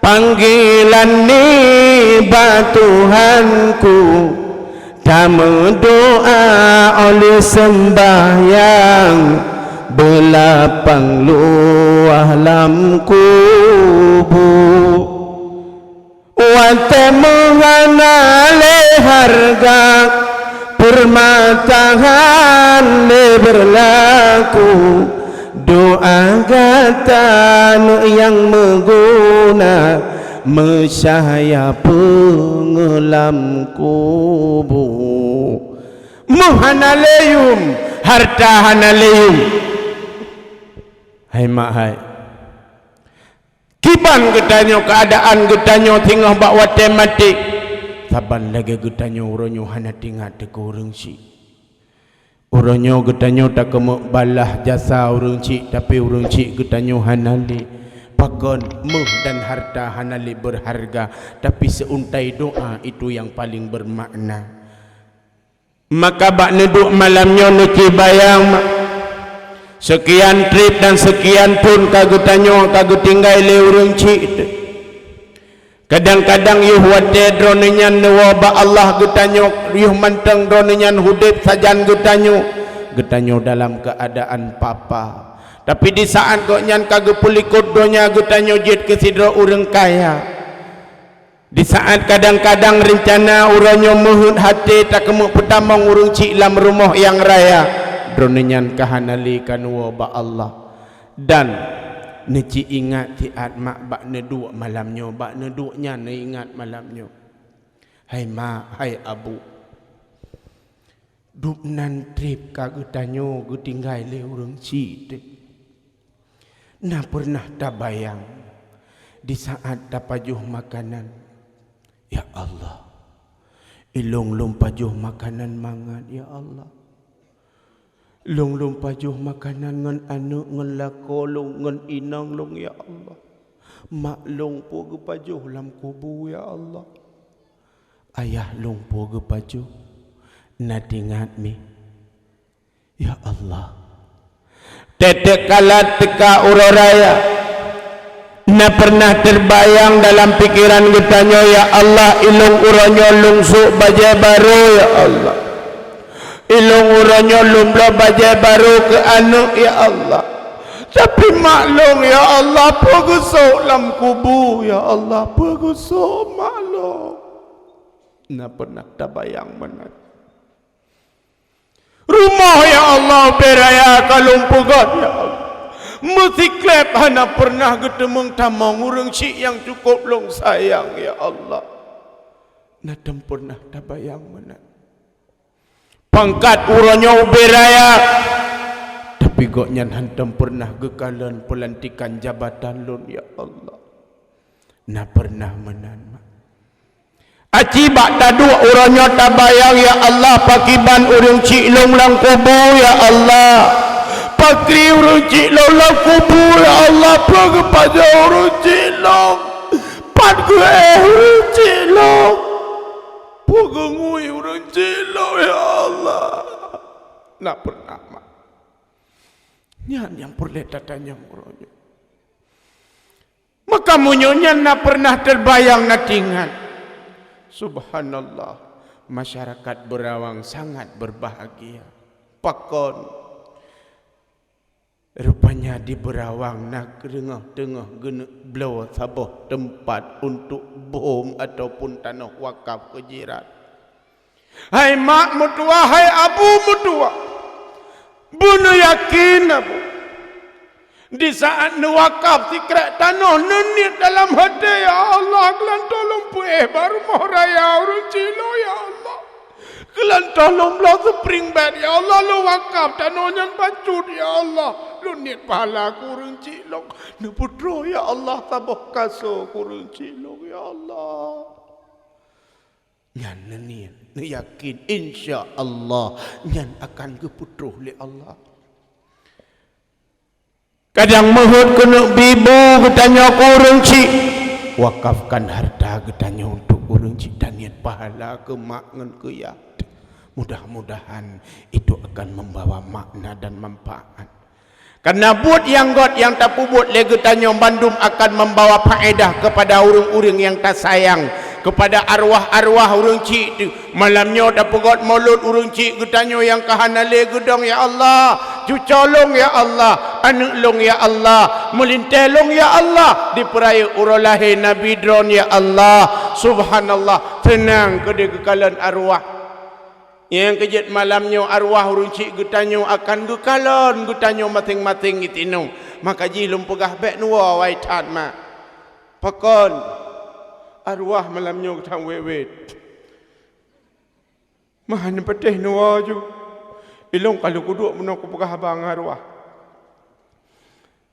panggilan ni Tuhanku tamu doa oleh sembahyang belapang luah lam kubur wate mengenali harga permatahan berlaku doa gatan yang mengguna mesyaya pengelam kubur muhanaleyum harta hanaleyum. Hai mak hai kiban getanyo keadaan getanyo tinggal bak wate mati saban lagi getanyo uronyo hana tinggal teko urang si uronyo getanyo tak kemuk balah jasa urang si tapi urang si getanyo hanali pakon muh dan harta hanali berharga tapi seuntai doa itu yang paling bermakna. Maka bak neduk malamnya nuki bayang sekian trip dan sekian pun kagu tanyo kagu tinggal le urang cik. Kadang-kadang yuh wate dronenyan nawaba Allah getanyo yuh manteng dronenyan hudip sajan getanyo dalam keadaan papa. Tapi di saat kok nyan kagu pulikut donya getanyo jit kesidro urang kaya. Di saat kadang-kadang rencana uranyo muhut hati tak kemuk petamang urang cik lam rumah yang raya dronenyan kahanali kanwa ba Allah dan neci ingat tiat mak bak neduk malamnyo bak neduknya ne ingat malamnyo. Hai mak hai abu dup nan trip kagu tanyo gu tinggal le urang cik na pernah tabayang di saat tapajuh makanan ya Allah ilong lumpajuh makanan mangan ya Allah long lumpajuh makanan ngan anu ngan lakolong ngan inang long ya Allah mak long po gepajuh lam kubu ya Allah ayah long po gepajuh natingat mi ya Allah tetek kalat teka uroraya na pernah terbayang dalam pikiran getanyo ya Allah ilong uronyo lungsuk baja baru ya Allah ilong uronyo lumblo baja baru ke anu ya Allah tapi maklum ya Allah pagusuk lam kubu ya Allah pagusuk maklum na pernah terbayang mana rumah ya Allah beraya kalumpugot ya Allah musiklep hana pernah getemeng tamang urang cik yang cukup long sayang ya Allah na tem pernah terbayang mana pangkat uronyo beraya tapi gok nyan hantam pernah gekalan pelantikan jabatan lun ya Allah na pernah menan aci bak tadu uronyo tabayang ya Allah pakiban urang cik long lang kubu ya Allah pakri urang cik long lang kubu ya Allah pagpaja urang cik long pat gue urang cik long pagengui urang cik long ya Allah nak pernah mak nyan yang perletatannya uronyo maka munyonya nak pernah terbayang natingan. Subhanallah, masyarakat Berawang sangat berbahagia. Pakon rupanya di Berawang nak tengah-tengah gena belau sabah tempat untuk bom ataupun tanah wakaf kejiran. Hai mak mutua, hai abu mutua, bunu yakin abu di saat nuwakaf tikrak tanah nenit dalam hati ya Allah kelan tolong pueh baru mau raya urang cilo ya Allah kelan tolong belah spring bed ya Allah lu wakaf tanah yang pacut ya Allah lu niat pahala urang cilo nu putro ya Allah tabah kaso urang cilo ya Allah nyan nenit nu yakin insya Allah nyan akan ke putro li Allah. Kadang mahut kena bibu getanya ke urang cik wakafkan harta getanya untuk urang cik dan niat pahala ke mak ngan ke ya mudah-mudahan itu akan membawa makna dan manfaat karena buat yang god yang tak buat le getanya bandum akan membawa faedah kepada urang-urang yang tak sayang kepada arwah-arwah urang cik tu malamnya dapat god maulud urang cik getanya yang kahanale gedong ya Allah Cucolong ya Allah, anuklong ya Allah, melintelong ya Allah di peraya urang lahir Nabi Dron ya Allah. Subhanallah, tenang ke kekalan arwah. Yang kejut malamnya arwah runcik getanyo akan gekalan getanyo masing-masing itinung. Maka jilum pegah bek nuwa waitan mak. Pakon arwah malamnya getang wewet. Mahan petih nuwa ju. Ilong kalau kuduk menok pegah abang arwah.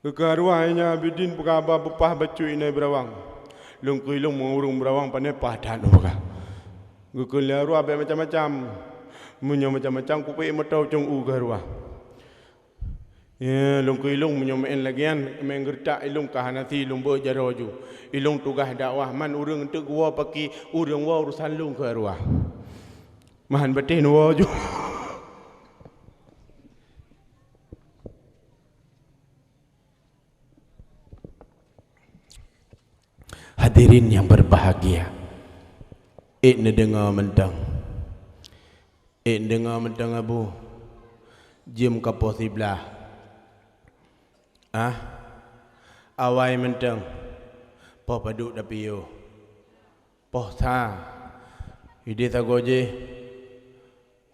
Ke arwahnya bidin pegah abang bepah bacu inai berawang. Long ku ilong mengurung berawang pandai padan pegah. Ke arwah be macam-macam. Munyo macam-macam ku pe metau cung u arwah. Ya long ku ilong munyo main lagian main gertak ilong kahanati ilong bo jaroju. Ilong tugas dakwah man urang teu gua paki urang wa urusan long ke arwah. Mahan betih nuwa ju. Hadirin yang berbahagia. Dengar mentang. Dengar mentang abu. Jim kapoh sebelah. Awai mentang. Poh paduk tapi yo. Poh sa. Ide sagoje.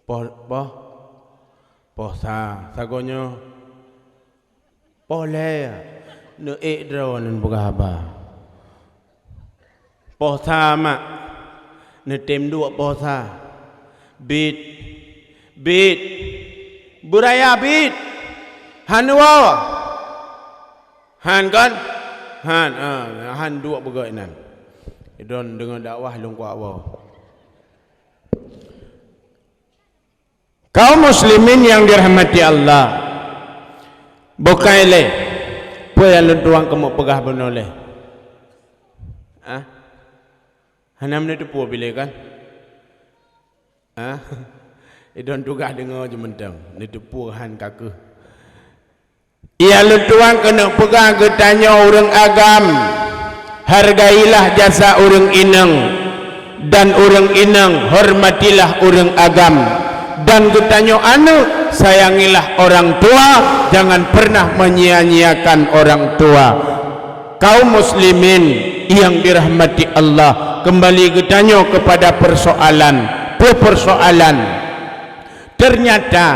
Poh sa. Sagonyo. Poh le. Ne drawan berapa. Poh sa mak. Ne tem dua poh sa. Bit. Buraya bit. Hanwa. Han kan? Han dua begai nan. Idon dengan dakwah long kwa wa. Kaum muslimin yang dirahmati Allah. Bukaile. Apa yang lu tuang kamu pegah benoleh? Hanam ni tu puas bila kan? Idon tugah dengar je mentang. Ni tu puas han kakak. Ia lu tuang kena pegang ke tanya orang agam. Hargailah jasa orang inang. Dan orang inang hormatilah orang agam. Dan ketanya anak, sayangilah orang tua, jangan pernah menyia-nyiakan orang tua. Kaum muslimin yang dirahmati Allah, kembali ketanya kepada persoalan. Ternyata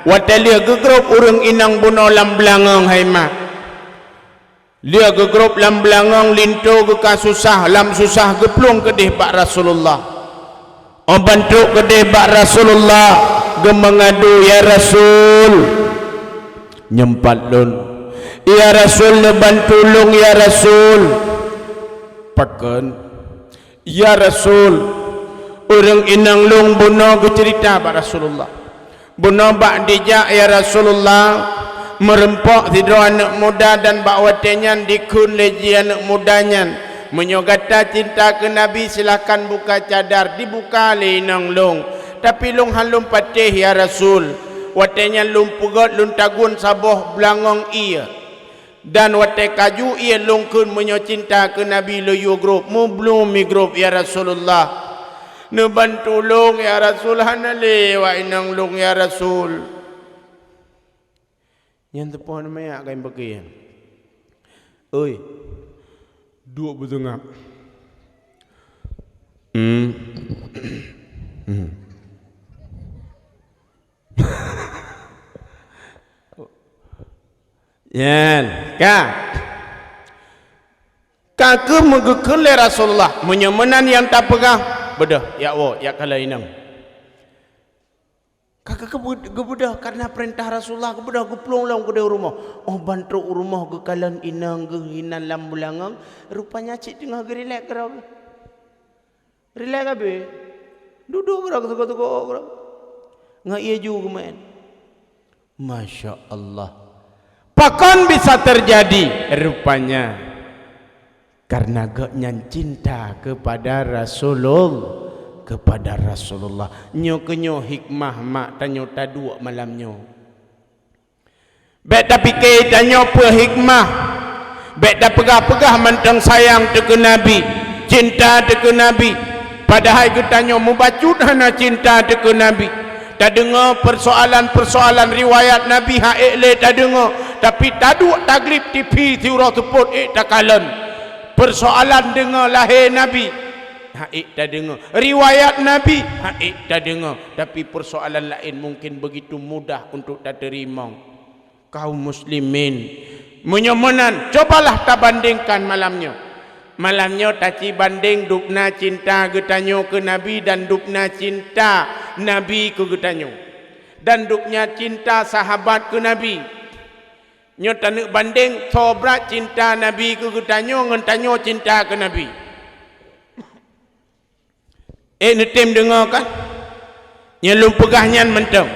watalia gegrup orang inang buno lam belangang hai mak. Dia gegrup lam belangang lintu ke kasusah, lam susah geplung kedih Pak Rasulullah. Bantu kedih Pak Rasulullah gemengadu ya Rasul nyempat lun ya Rasul ne bantu lung ya Rasul paken ya Rasul orang inang lung buno ke cerita Pak Rasulullah buno bak dijak ya Rasulullah merempok tidur anak muda dan bak watenyan dikun leji anak mudanya menyogata cinta ke Nabi silakan buka cadar dibuka le inang long tapi long halum patih ya Rasul watenya lum pugot lum tagun saboh belangong ia dan wate kaju ia long kun menyo cinta ke Nabi lo yo grup mu belum mi grup ya Rasulullah ne bantu long ya Rasul hanale wa inang long ya Rasul yang tepon maya kain bagian oi dua betengah. Yan, Kakak mengekele Rasulullah menyemenan yang tak pegang. Bedah, ya wo, ya kala inang. Kakak kebudah karena perintah Rasulullah kebudah geplong lang ke rumah. Oh bantu rumah ke kalan inang ke hinan lam bulangang. Rupanya cik tengah gerilek kerau. Rilek abe. Duduk kerau tengok-tengok kerau. Nggak iya juga main. Masya Allah. Pakon bisa terjadi rupanya karena gaknya cinta kepada Rasulullah nyo kenyo hikmah mak tanyo tadu malamnyo bet tapi ke tanyo pe hikmah bet dah pegah-pegah mentang sayang te ke Nabi cinta te ke Nabi padahal ke tanyo mubacut hana cinta te ke Nabi tak dengar persoalan-persoalan riwayat Nabi hak le tak dengar, tapi taduk taglib TV tiura teput tak kalan persoalan dengar lahir Nabi hak tak dengar, riwayat Nabi hak tak dengar, tapi persoalan lain mungkin begitu mudah untuk tak terima. Kaum muslimin menyomonan, cobalah tak bandingkan malamnya taci banding dupna cinta getanyo ke Nabi dan dupna cinta Nabi ke getanyo dan dupnya cinta sahabat ke Nabi. Nyo tanek banding sobrat cinta Nabi ke getanyo ngentanyo cinta ke Nabi. Netem dengar kan? Nyelum pegahnya mentang.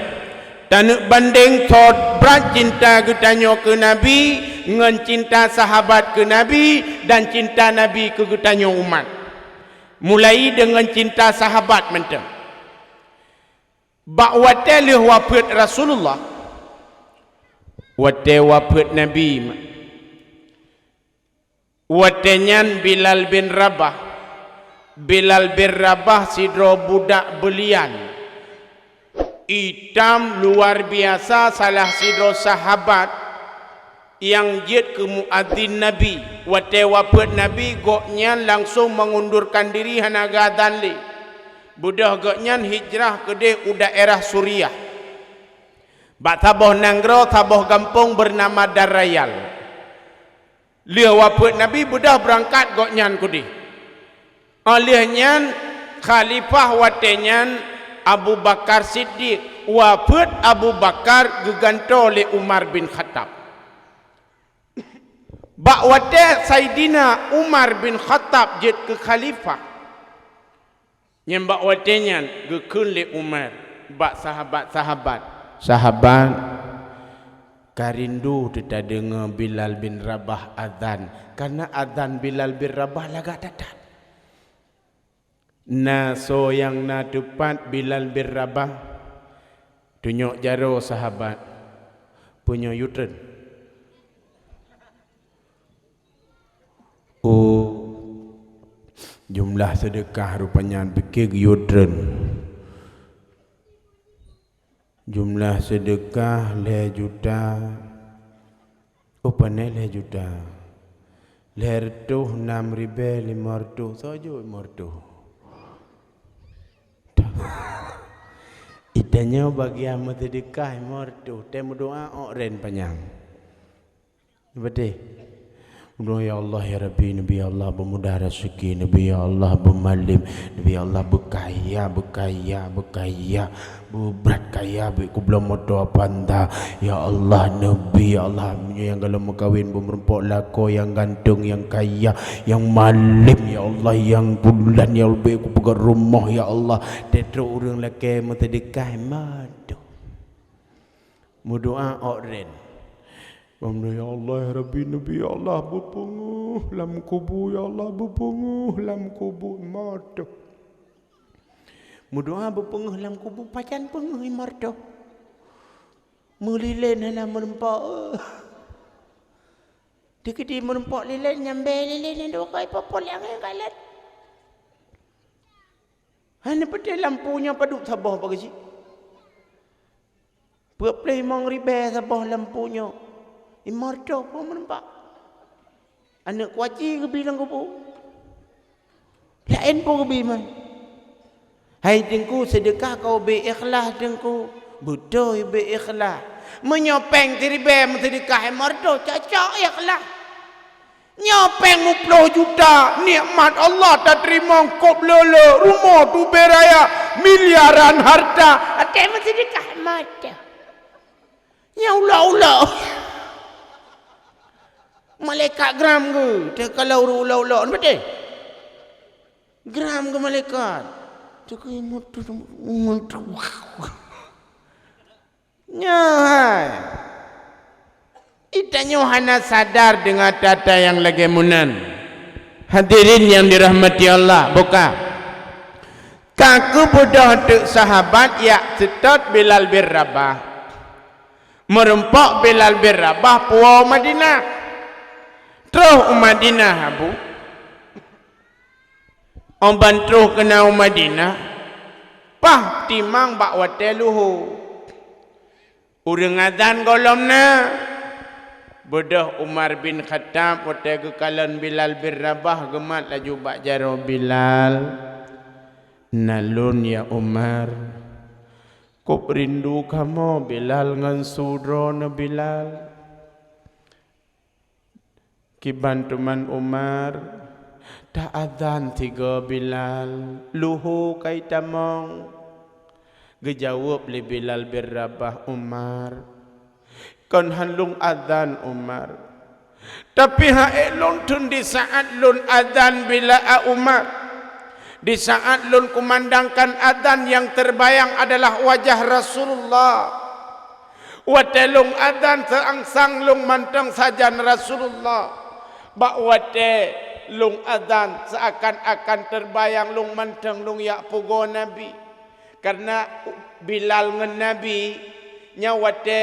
Tanek banding sobrat cinta getanyo ke Nabi ngan cinta sahabat ke Nabi dan cinta Nabi ke getanyo umat. Mulai dengan cinta sahabat mentang. Bak wate leh wafat Rasulullah, wate wafat Nabi, watenyan Bilal bin Rabah. Bilal bin Rabah sidro budak belian, hitam luar biasa, salah sidro sahabat yang jid ke muadzin Nabi. Wate wafat Nabi goknya langsung mengundurkan diri hanaga danli. Budah goknya hijrah ke de daerah Suriah. Bak taboh nanggro taboh kampung bernama Darayal. Lia wafat Nabi budah berangkat goknya ke de. Olehnya khalifah watenyan Abu Bakar Siddiq, wafat Abu Bakar geganto oleh Umar bin Khattab. Bak wate Saidina Umar bin Khattab jid ke khalifah. Nyembak watenya gekun le Umar bak sahabat karindu tidak dengar Bilal bin Rabah azan, karena azan Bilal bin Rabah laga dadat. So yang na tepat Bilal bin Rabah tunjuk jaro sahabat punya yutren. Jumlah sedekah rupanya fikir yutren. Jumlah sedekah 5 juta. Upane 5 juta. 6.500 saja 500. Itanya bagi amat sedekah mortu temu doa oren panjang. Betul. Ya Allah ya Rabbi, Nabi Allah bermudah rezeki, Nabi Allah bermalim, Nabi Allah berkaya berat kaya ku belum motor panda. Ya Allah Nabi Allah yang kalau mau kahwin bermerempok lako, yang gantung, yang kaya, yang malim, ya Allah yang bulan, ya Allah ku pegang rumah, ya Allah tetro orang laki mentedekah madu mu doa oren. Ya Allah ya Rabbi, Nabi ya Allah berpunguh lam kubur, ya Allah berpunguh lam kubur madu. Mudoa berpunguh lam kubur pacan punguh mardo. Mulilen hana merempak. Dikedi merempak lilen nyambe lilen dua kai popol yang kalat. Hana pede lampunya paduk sabah bagi si. Play mong ribe sabah lampunya. Mardo pun merempak. Anak kuaci ke bilang kubur. Lain pun ke bilang. Hai dengku sedekah kau be ikhlas dengku. Betul be ikhlas. Menyopeng tiribe sedekah mardo cacak ikhlas. Nyopeng 10 juta nikmat Allah tak terima kop lolo rumah tu beraya miliaran harta. Ate sedekah mardo. Ya Allah. Malaikat gram ke? Dia kalau ulau-ulau betul. Gram ke malaikat? Dia kaya mutu. Nyai. Itanya hana sadar dengan tata yang lagi munan. Hadirin yang dirahmati Allah, buka. Kaku bodoh untuk sahabat ya setot Bilal bin Rabah. Merempak Bilal bin Rabah puau Madinah. Terus Madinah Abu Omban terus kena Madinah pah timang bak wate luhu urang adzan golomna bodoh Umar bin Khattab wate kekalan Bilal bin Rabah gemat laju bak jaro Bilal nalun ya Umar kop rindu kamu Bilal ngan sudrona Bilal kiban teman Umar tak adzan tiga Bilal luhu kai tamong gejawab li Bilal bin Rabah Umar kon hanlung adzan Umar tapi elon tun di saat lun adzan bila Umar di saat lun kumandangkan adzan yang terbayang adalah wajah Rasulullah watelung adzan seangsang lung manteng sajan Rasulullah bak wate lung adzan seakan-akan terbayang lung manteng lung yak pugo Nabi karena Bilal ngan Nabi nyawate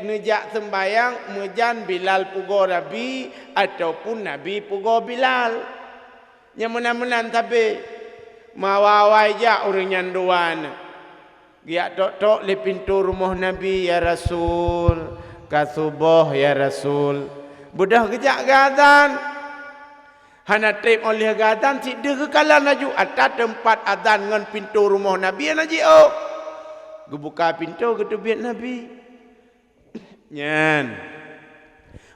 ngejak sembayang mejan Bilal pugo Nabi ataupun Nabi pugo Bilal nyamunan-munan tapi mawawai ja orang nyanduan dia tok-tok le pintu rumah Nabi ya Rasul kasubuh ya Rasul budah kejak gadan hana trip oleh gadan si de kekalan laju atas tempat adzan ngan pintu rumah Nabi naji oh gebuka pintu getebiat Nabi nyan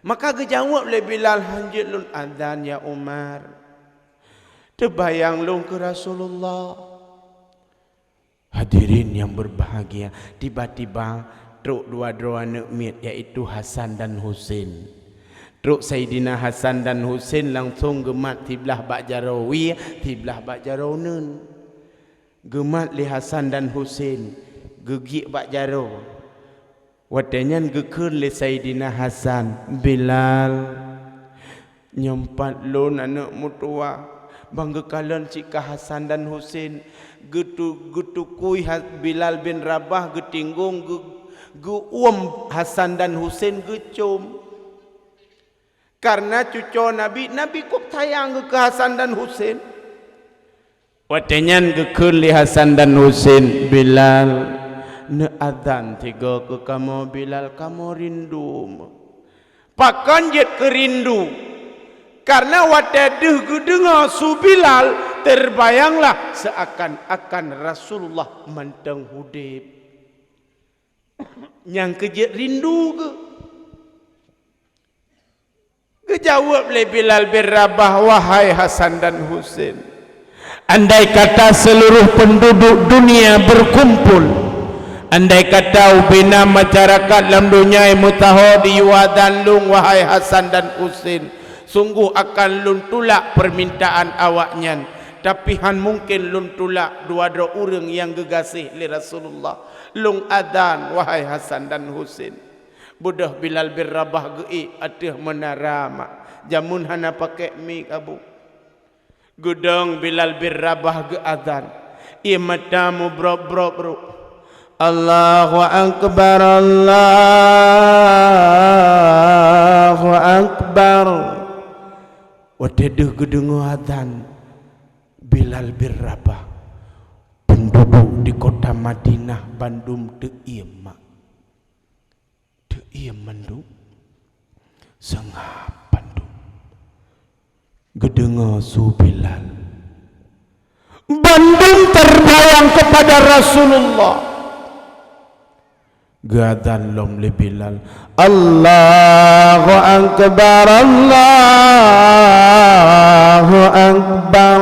maka gejawab le Bilal hanjit lun adzan ya Umar terbayang lung ke Rasulullah hadirin yang berbahagia tiba-tiba truk dua-dua anak miat iaitu Hasan dan Husain truk Sayyidina Hasan dan Husain langsung gemat tiblah bak jarawi tiblah bak jaronen gemat li Hasan dan Husain gegik bak jaro wadanyan gekeun li Sayyidina Hasan Bilal nyempat lon anak mutua bangga kalan cika Hasan dan Husain getukui Bilal bin Rabah getinggung Hasan dan Husain gecum karena cucu Nabi kok sayang ke Hasan dan Husain wadanyan gekeun li Hasan dan Husain Bilal ne adzan tiga ke kamu Bilal kamu rindu pakan jet kerindu karena wadaduh gedengar su Bilal terbayanglah seakan-akan Rasulullah manteng hudib yang kejet rindu ke kejawab le Bilal bin Rabah wahai Hasan dan Husain andai kata seluruh penduduk dunia berkumpul andai kata ubina masyarakat dalam dunia mutahadi wadan lung wahai Hasan dan Husain sungguh akan lun tulak permintaan awaknya tapi han mungkin lun tulak dua-dua orang yang gegasih li Rasulullah lung adzan wahai Hasan dan Husain budah Bilal bin Rabah gei atih menarama jamun hana pakai mik abu gudang Bilal bin Rabah ge adzan ia matamu bro Allahu akbar Allahu akbar wadeduh gedengu adzan Bilal bin Rabah penduduk di kota Madinah Bandung teu ieu ia mandung sengah Bandung gedengar su Bilal Bandung terbayang kepada Rasulullah gadan lom li Bilal Allahu akbar Allahu akbar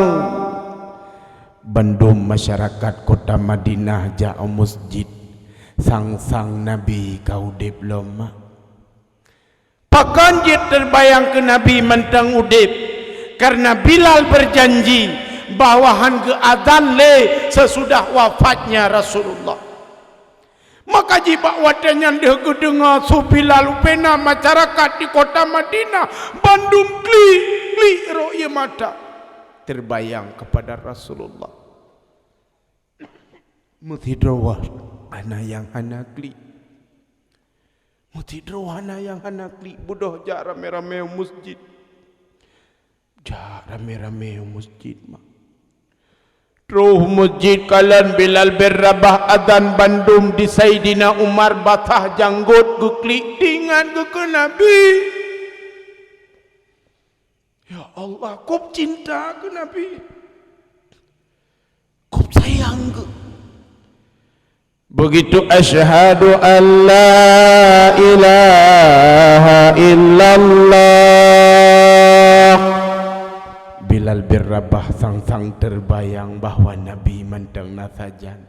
Bandung masyarakat kota Madinah jauh masjid sang Nabi kau diploma pakan jit terbayang ke Nabi mentang udip karena Bilal berjanji bawahan ke adzan le sesudah wafatnya Rasulullah maka jibak wadannya dia kedengar su Bilal upena masyarakat di kota Madinah Bandung kli ro'ya mata terbayang kepada Rasulullah muthidrawah ana yang hanakli mutidro ana yang hanakli budoh jak rame-rame masjid mak Truh masjid kalan Bilal bin Rabah adan Bandung di Saidina Umar batah janggut geklik dengan ke Nabi. Ya Allah, kau cinta ke Nabi, kau sayang ke. Begitu asyhadu an la ilaha illallah, Bilal bin Rabah sang-sang terbayang bahawa Nabi mantang nasajan.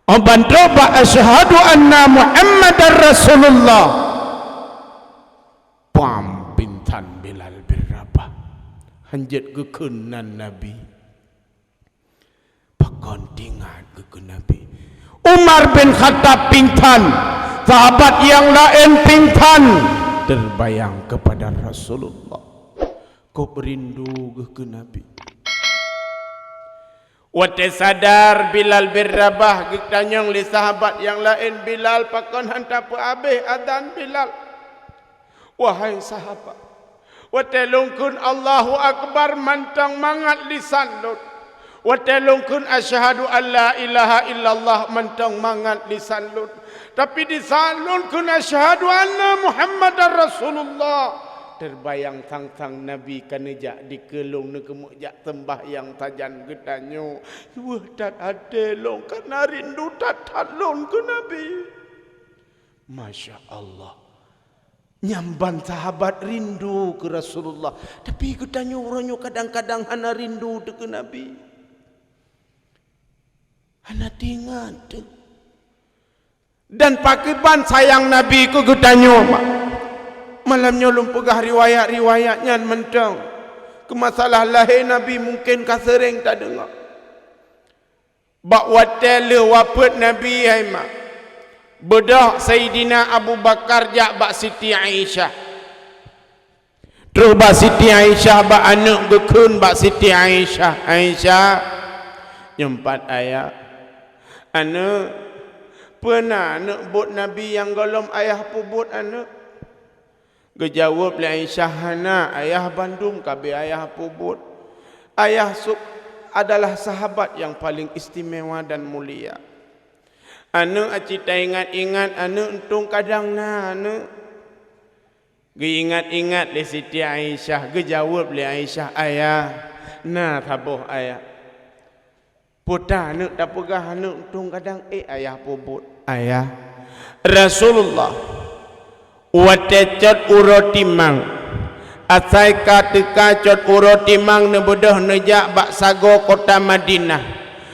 Oban doba asyhadu anna Muhammadar Rasulullah. Pam pintan Bilal bin Rabah. Hanjat kekenan Nabi. Pakon tingat ke Nabi. Umar bin Khattab pintan. Sahabat yang lain pintan. Terbayang kepada Rasulullah. Kau berindu ke Nabi. Wate sadar Bilal bin Rabah ditanyang li sahabat yang lain, Bilal pakon hantar pe habis azan Bilal. Wahai sahabat, wate lungkun Allahu Akbar mantang mangat lisan lut. Wate lungkun asyhadu an la ilaha illallah mantang mangat lisan lut. Tapi di salun kun asyhadu anna Muhammadar Rasulullah. Terbayang sang-sang Nabi kanejak dikelung nekemujak sembah yang tajan gedanyo. Wah tak ada long karena rindu tak talon ke Nabi. Masya Allah. Nyamban sahabat rindu ke Rasulullah. Tapi gedanyo orangnya kadang-kadang hana rindu ke Nabi. Hana tingat. Dan pakiban sayang Nabi ke gedanyo mak. Malamnya lum pegah riwayat-riwayatnya mentang. Ke masalah lahir Nabi mungkin kau sering tak dengar. Bak watele wapet Nabi haima. Bedah Sayyidina Abu Bakar jak bak Siti Aisyah. Terus bak Siti Aisyah bak anak gekun bak Siti Aisyah. Aisyah nyempat ayah. Anak pernah anak bot Nabi yang golom ayah pubut anak. Gejawab le Aisyah hana ayah Bandung kabe ayah pubut. Ayah Suk adalah sahabat yang paling istimewa dan mulia. Anu acita ingat-ingat anu untung kadang na anu. Geingat-ingat le Siti Aisyah, gejawab le Aisyah ayah na tabuh ayah. Puta anu tak pegah anu untung kadang ayah pubut. Ayah Rasulullah watecot urotimang asai katika cot urotimang nebudah nejak bak sago kota Madinah.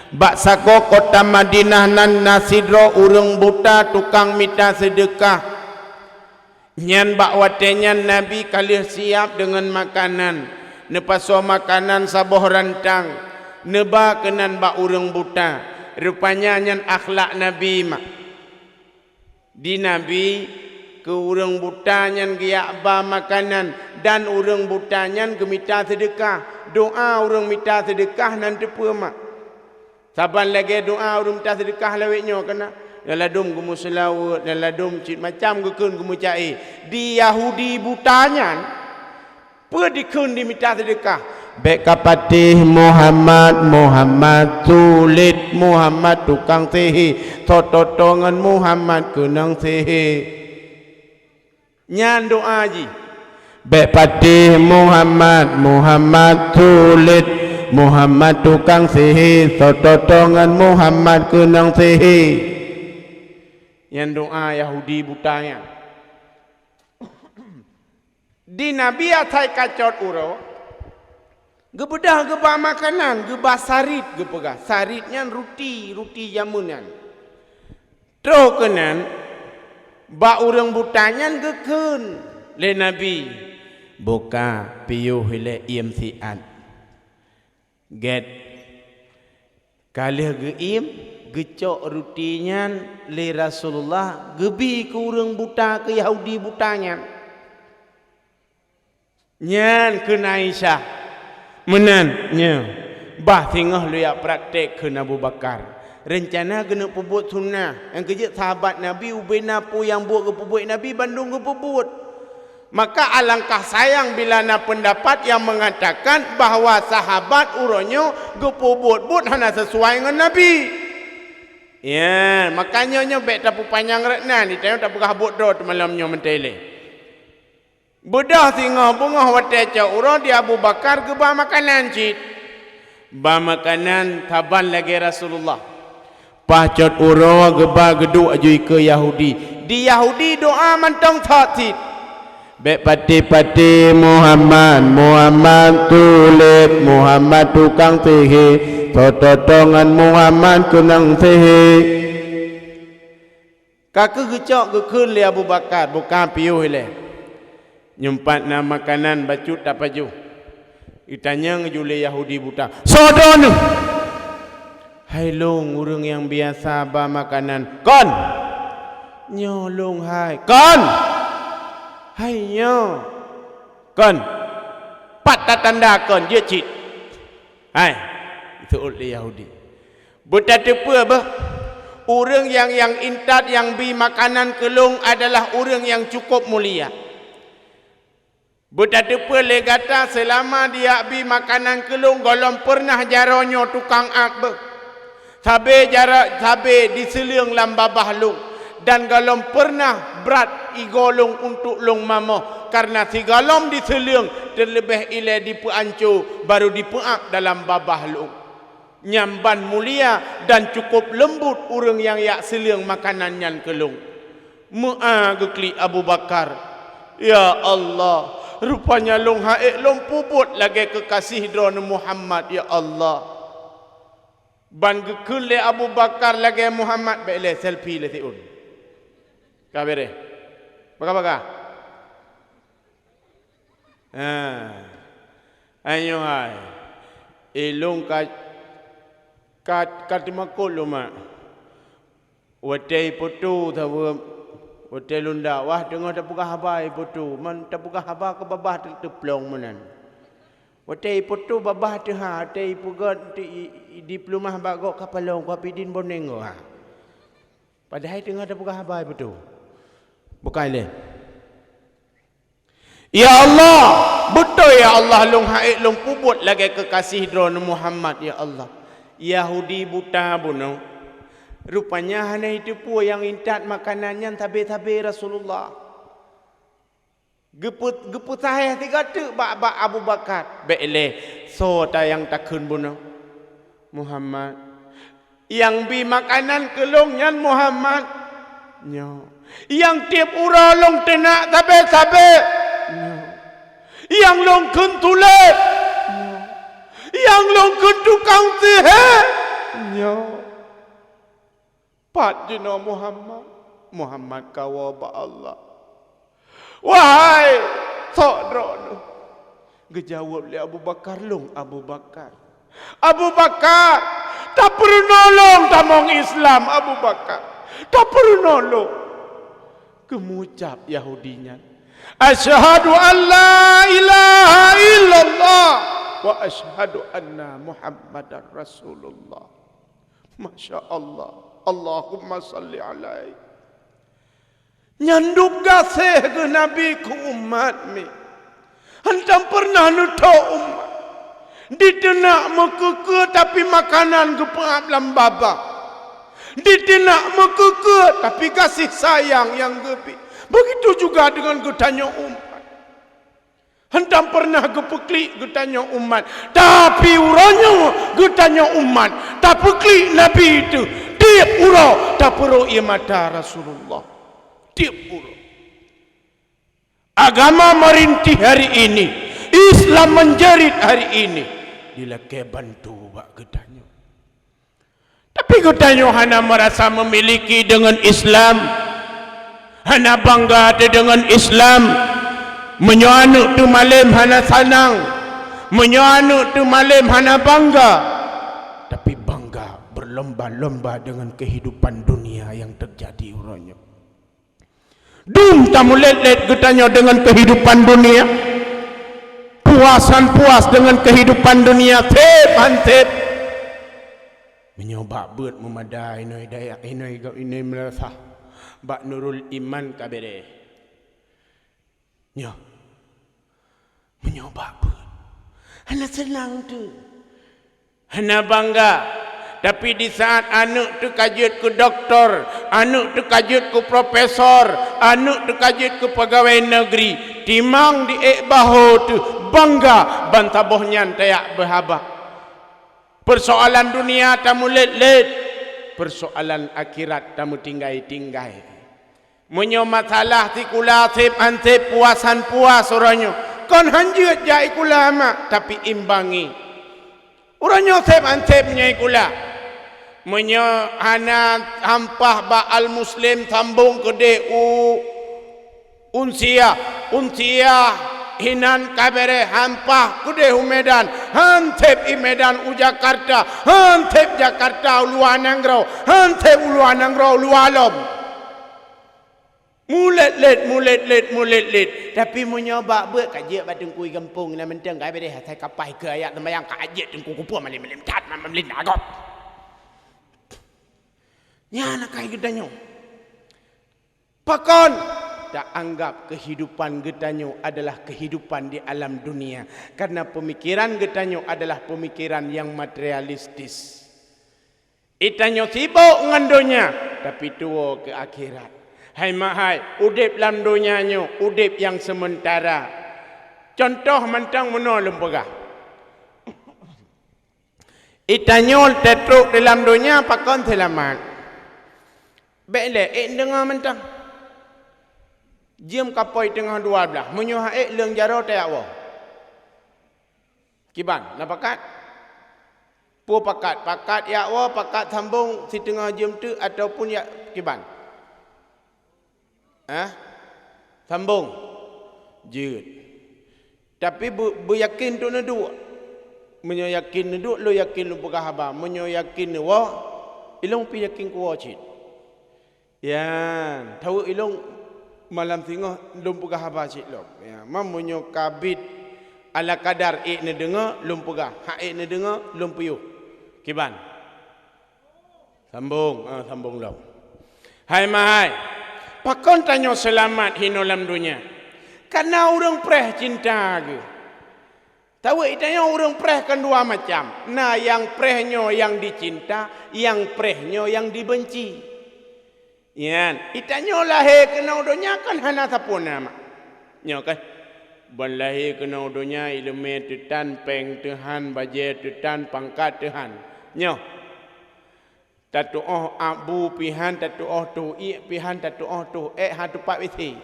Bak sago kota Madinah nan nasidro urang buta tukang minta sedekah. Nyan bak watenya Nabi kali siap dengan makanan. Nepaso makanan saboh rantang. Neba kenan bak urang buta. Rupanya nyan akhlak Nabi mak. Di Nabi ke urang butanya giyak ba makanan dan urang butanya gemita sedekah. Doa urang minta sedekah nanti mak. Saban lagi doa urang minta sedekah laweknya kena daladum gumu selawat daladum cit macam gekeun gumu cai. Di Yahudi butanya pe dikeun diminta sedekah. Bek kapatih Muhammad sulit Muhammad tukang sihir tototongan Muhammad kenang sihir. Nyan doa ji. Bek patih Muhammad sulit Muhammad tukang sihir tototongan Muhammad kenang sihir. Nyan doa Yahudi butanya. Di Nabi atai kacot uro. Gebedah gebah makanan, gebah sarit gepegah. Saritnya roti jamunan. Terus kenan ba urang butanya gekeun le Nabi boka piuh le iem siat get kalih geim gecok rutinya le Rasulullah gebi ke urang buta ke Yahudi butanya nyan ke Aisyah menan nya bah tingah lu ya praktek ke Abu Bakar. Rencana kena pebut sunnah. Yang kerja sahabat Nabi ubena pu yang buat ke pebut Nabi Bandung ke pebut. Maka alangkah sayang bila na pendapat yang mengatakan bahawa sahabat uronyo gepubut-but hana sesuai dengan Nabi. Ya, makanya nyo bet tapu panjang rekna ni tayo tapu kabut do malamnya mentele. Budah singa bunga wateca uro di Abu Bakar ke bah makanan cit. Bah makanan taban lagi Rasulullah. Pacot uro ke bah geduk ajui ke Yahudi. Di Yahudi doa mantong cit. Bek pati-pati Muhammad tulit Muhammad tukang sihir totongan Muhammad kunang sihir kakek gecok gekun li Abu Bakar bukan piuh le nyempat na makanan bacut tak paju itanya ngejule Yahudi buta sodon hai long urang yang biasa ba makanan kon nyolong hai kon Haiyo, kon, pat tanda kon dia cit, hai, itu oleh Yahudi. Buat apa bah? Orang yang intat yang bi makanan kelung adalah orang yang cukup mulia. Buat apa le kata selama dia bi makanan kelung golong pernah jaronyo tukang ak sabe jarak sabe diseliung lambabah lung. Dan galom pernah berat igolong untuk long mamo karena si galom diseliung terlebih ile dipeancu baru dipeak dalam babah long nyamban mulia dan cukup lembut orang yang yak seliung makanannya kelung mu'a gekli Abu Bakar ya Allah rupanya long haik long pubut lagi kekasih drone Muhammad ya Allah ban gekul le Abu Bakar lagi Muhammad bele selfie le tiun kabere baka ayo hai ilung kat makul luma wadai putu tahu wadai lunda wah dengar tak buka habai putu man tak buka haba ke babah terplong menan wadai putu babah tu ha wadai pugot di plumah bagok kapalong kapidin boneng ha padahal dengar tak buka habai putu bukan le. Ya Allah, betul ya Allah long haik long pubut lagi kekasih drone Muhammad ya Allah. Yahudi buta buno. Rupanya hanya itu pun yang intat makanannya tabe-tabe Rasulullah. Geput saya tiga tu bak Abu Bakar. Bele so ta yang takun buno. Muhammad. Yang bi makanan kelongnya Muhammad. Nyo. Yang tiap uralong tenak sabe-sabe yang long kun tulet yang long kun tukang sihir pat jino Muhammad kawa ba Allah wahai sodron gejawab li Abu Bakar long Abu Bakar tak perlu nolong tamong Islam Abu Bakar tak perlu nolong kemucap Yahudinya asyhadu an la ilaha illallah wa asyhadu anna Muhammadar Rasulullah Masya Allah Allahumma salli alaihi nyanduk gasih ke Nabi ku umat mi hantam pernah nuto umat ditenak mekeke tapi makanan gepeap lambaba ditenak mekeke tapi kasih sayang yang gepi begitu juga dengan getanya umat hentam pernah gepeklik getanya umat tapi uranya getanya umat tak peklik Nabi itu tiap ura tak perlu ia mata Rasulullah tiap ura agama merintih hari ini Islam menjerit hari ini dilake bantu bak getanya tapi getanya hana merasa memiliki dengan Islam hana bangga dengan Islam menyoanuk tu malam hana sanang menyoanuk tu malam hana bangga tapi bangga berlomba-lomba dengan kehidupan dunia yang terjadi uranya dum tamu let-let getanya dengan kehidupan dunia puasan puas dengan kehidupan dunia tep menyoba buat memadai inoi dayak inoi merasa bak nurul iman kabere Nyo. Menyoba apa? Hana senang tu. Hana bangga. Tapi di saat anak tu kajut ke doktor, anak tu kajut ke profesor, anak tu kajut ke pegawai negeri, timang di baho tu bangga bantabohnya tayak berhabak. Persoalan dunia tamu let-let, persoalan akhirat tamu tinggai-tinggai. Menyo masalah ti kula sip ansip puasan puas orangnya. Kon hanjut jai kula mak tapi imbangi. Orangnya sip ansip nyai kula. Menyo hana hampah ba al muslim sambung kede unsia hinan kabere hampah kede Medan hantep i Medan u Jakarta hantep Jakarta Luanangrau hantep Luanangrau Lualom mulet let tapi menyoba buat kajian badeng kui kampung na menteng kai bede sai kapai ke ayat sembayang kajian tengku kupu malim tat malim agop nya nak kai gedanyo pakon tak anggap kehidupan getanyo adalah kehidupan di alam dunia karena pemikiran getanyo adalah pemikiran yang materialistis. Itanyo sibuk ngandonya tapi tuo ke akhirat. Hai mahai udip lam dunianyo udip yang sementara. Contoh mentang meno lempegah. Itanyo tetruk dalam dunia pakon selamat. Baiklah dengar mentang. Jam kapoi tengah 12 menyoh leung jaro tayak wa kiban nak pakat pu pakat ya wa pakat sambung si tengah jam tu ataupun ya kiban sambung jeut tapi bu yakin tu na dua menyo yakin na dua lo yakin lu berhaba menyo yakin wa ilong pi yakin ku wa cit yan tahu ilong malam tengah lum pegah haba cik lom ya mamunyo kabit ala kadar ne dengar lum pegah hak ne dengar lum puyuh kiban sambung sambung lom hai mahai pakon tanyo selamat hino lam dunia karena orang preh cinta ke tahu itanya orang preh kan dua macam nah yang prehnyo yang dicinta yang prehnyo yang dibenci. Yan, itanyo lahir kena udonya kan hana sapuna mak. Nyo kan. Ban lahir kena udonya ilmu tutan peng Tuhan baje tutan pangkat Tuhan. Nyo. Tatu abu pihan tatu tu i pihan tatu tu ha tu pak wisi.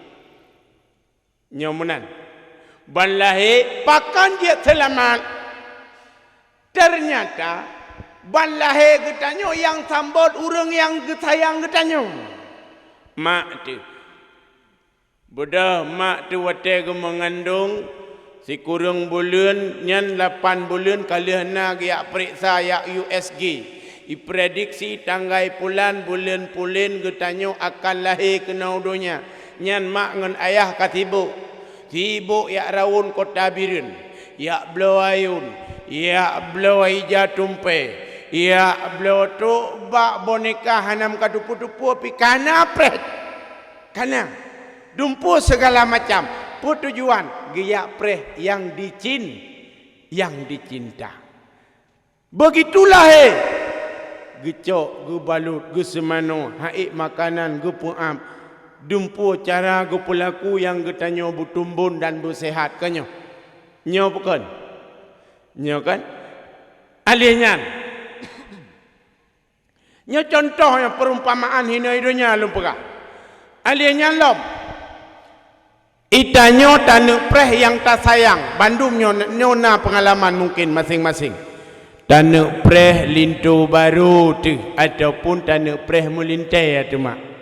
Nyo menan. Ban lahir pakan dia selamat. Ternyata ban lahir getanyo yang sambut urang yang gesayang getanyo. Mak tu bodoh mak tu wate ke mengandung si kurang bulan nyan 8 bulan kali hana giak periksa ya USG diprediksi tanggai bulan pulin getanyo akan lahir kena udonya nyan mak ngan ayah katibu tibu ya rawun kota birin ya belo ayun ya belo ija tumpe ya belo tu bak boneka hanam kadupu-dupu pi kana pret kana dumpu segala macam tujuan giyak preh yang dicinta begitulah gecok ge balut ge semano haik makanan ge puam dumpu cara ge pelaku yang getanyo butumbun dan bersehat kanyo nyo bukan nyo kan alihnya nyo contohnya perumpamaan hina-hidupnya lum pegah. Alihnya lom. Itanyo tanu preh yang tak sayang. Bandung nyona pengalaman mungkin masing-masing. Tanu preh lintu baru tu ataupun tanu preh mulintai tu mak.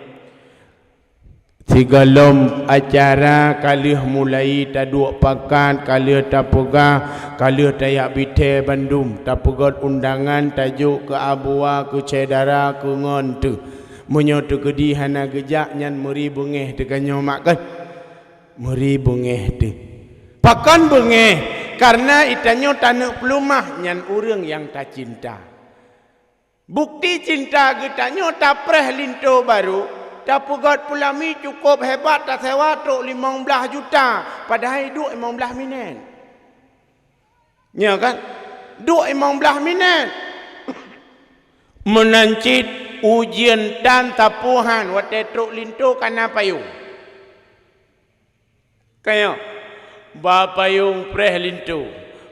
Tiga lom acara kalih mulai taduk pakan kalih tapuga kalih tayak bite Bandung tapugot undangan tajuk ke abua ke cedara ke ngon tu munyo tu gedi hana gejak nyan muri bungeh tekanyo mak kan muri bungeh tu pakan bungeh karena itanyo tanuk pelumah nyan urang yang tak cinta bukti cinta getanyo tak preh lintu baru Tak pegat pelami cukup hebat tak sewa tok 15 juta. Padahal duk 15 minit. Ya kan? Duk 15 minit. Menancit ujian dan tapuhan. Wate truk lintu kana payung. Kaya. Ba payung preh lintu.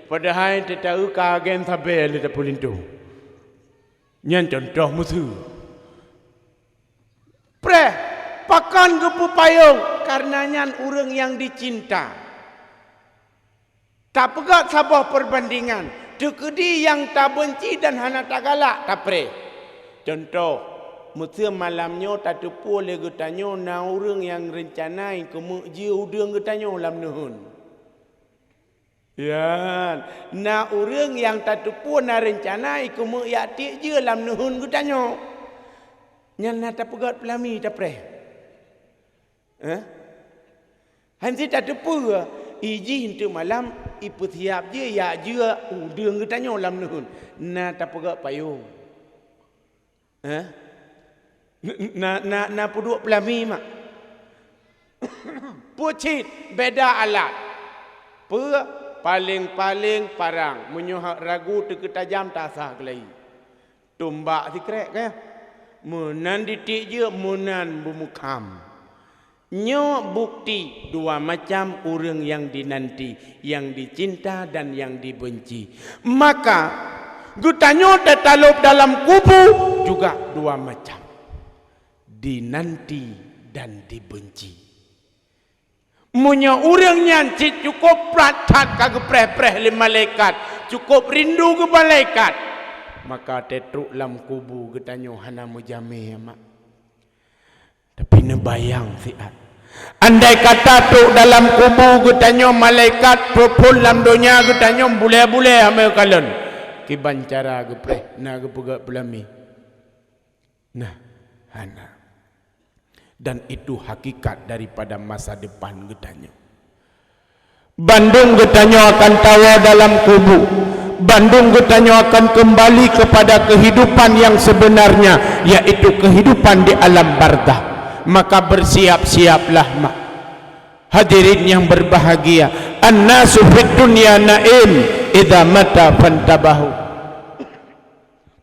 Padahal tak tahu kagen sabel tak lintu. Nyan contoh musuh. Preh, pakan gepu payung karenanya orang yang dicinta. Tak pegat sabah perbandingan. Dekedi yang tak benci dan hana tak galak tak preh. Contoh, musuh malamnya tak tepu oleh getanyo na orang yang rencanai kemukji udang getanyo lam nuhun. Ya, na orang yang tak tepu na rencanai kemukji je lam nuhun getanyo. Yang nak tak pegat pelami tak preh. Hansi tak tepu iji hintu malam ipu siap je ya je udang getanyo lam nuhun. Na tak pegat payung. Na puduk pelami mak. Pucit beda alat. Paling-paling parang menyuhak ragu terketajam tak sah kelai. Tumbak si krek kaya. Menan ditik je menan bumukam. Nyo bukti dua macam orang yang dinanti, yang dicinta dan yang dibenci. Maka gutanyo tertalup dalam kubu juga dua macam. Dinanti dan dibenci. Munya orang nyancit cukup pratat kagak preh-preh le malaikat, cukup rindu ke malaikat. Maka tetruk lam kubu getanyo hana mujame mak. Tapi nebayang siat. Andai kata tu dalam kubu getanyo malaikat propol lam donya getanyo bule-bule ame kalen. Kiban cara gepreh na gepegak pelami. Nah, hana. Dan itu hakikat daripada masa depan getanyo. Bandung getanyo akan tawa dalam kubu. Bandung getanyo akan kembali kepada kehidupan yang sebenarnya, yaitu kehidupan di alam barzah. Maka bersiap-siaplah mak. Hadirin yang berbahagia, an-nasu fid dunya na'im idza mata fantabahu.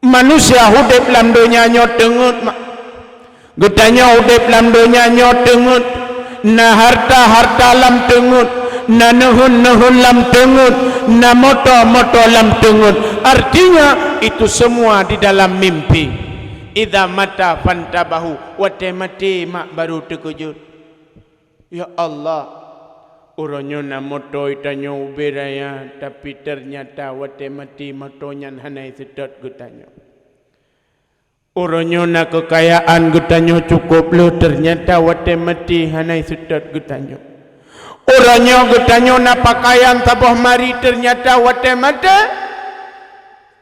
Manusia hidup dalam dunia nyo tengut mak. Getanyo hidup dalam dunia nyo tengut. Na harta-harta lam tengut. Na nehun-nehun lam tengut. Na moto-moto lam tengut. Artinya itu semua di dalam mimpi. Idza mata fantabahu. Wate mati mak baru terkejut. Ya Allah, orangnya na moto itanyo ubiraya, tapi ternyata wate mati motonya hanai sedot getanyo. Orangnya na kekayaan getanyo cukup lo, ternyata wate mati hanai sedot getanyo. Orangnya getanyo na pakaian tabah mari, ternyata wate mati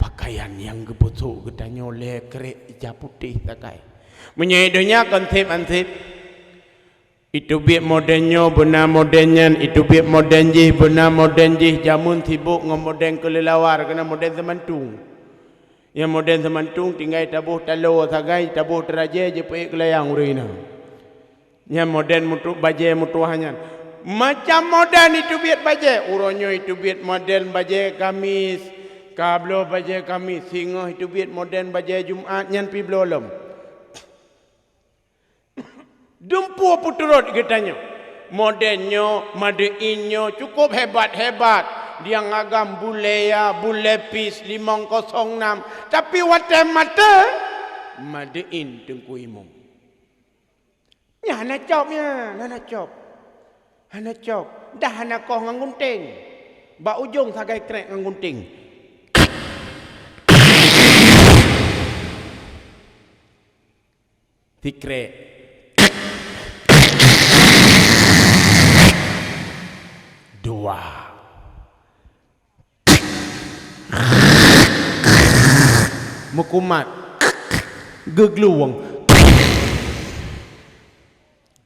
pakaian yang gebusuk getanyo le kerek hijab putih takai. Menyaidonya konsep-konsep. Itu biak modennya benar modennya, itu biak moden jih benar moden jih. Jamun sibuk dengan moden kelelawar kena moden semantung. Yang moden semantung tinggal tabuh talo sagai tabuh teraje je peik kelayang urina. Yang moden mutu baje mutuahnya. Macam moden itu biak baje, uronyo itu biak moden baje Kamis, kablo baje Kamis, singoh itu biak moden baje Jumaat nyan pi blolom. Dumpu puturut getanyo. Modennya, madeinnya cukup hebat-hebat. Dia ngagam buleya, bulepis 506. Tapi wate mata madein tengku imum. Ya hana copnya, hana cop. Hana cop. Dah hana koh ngangunting. Ba ujung sagai krek ngangunting. Tikrek. Dua. Mekumat. Gegluwang.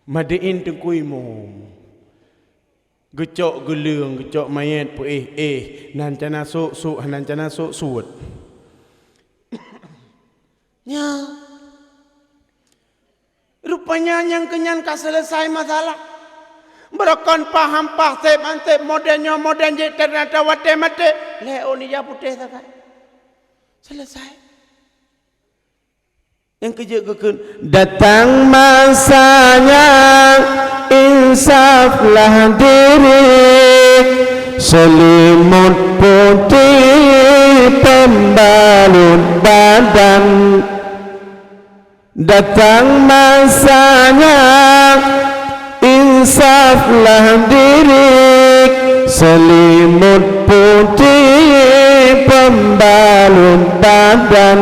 Madein tengku imum. Gecok gelung, gecok mayat pu nan cana sok nan cana sok suut. Rupanya yang kenyan ka selesai masalah. Berakon paham pasep antep modennya moden je ternyata wate mate. Leo ni ya putih sakai. Selesai. Yang kejegakeun datang masanya insaflah diri selimut putih pembalut badan. Datang masanya insaflah diri selimut putih pembalut badan.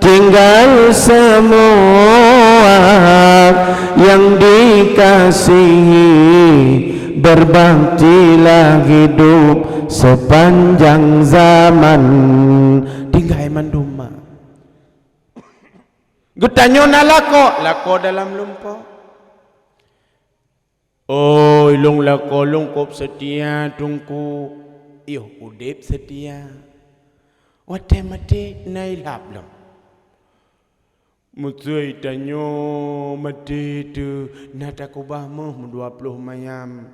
Tinggal semua yang dikasihi, berbaktilah hidup sepanjang zaman. Tinggal manduma. Getanyo na lako dalam lumpur. Oh, ilung lako lungkup setia tungku. Iyo udip setia. Wate mati nailap lam. Mutsui tanyo mati tu nata kubah muh 20 mayam.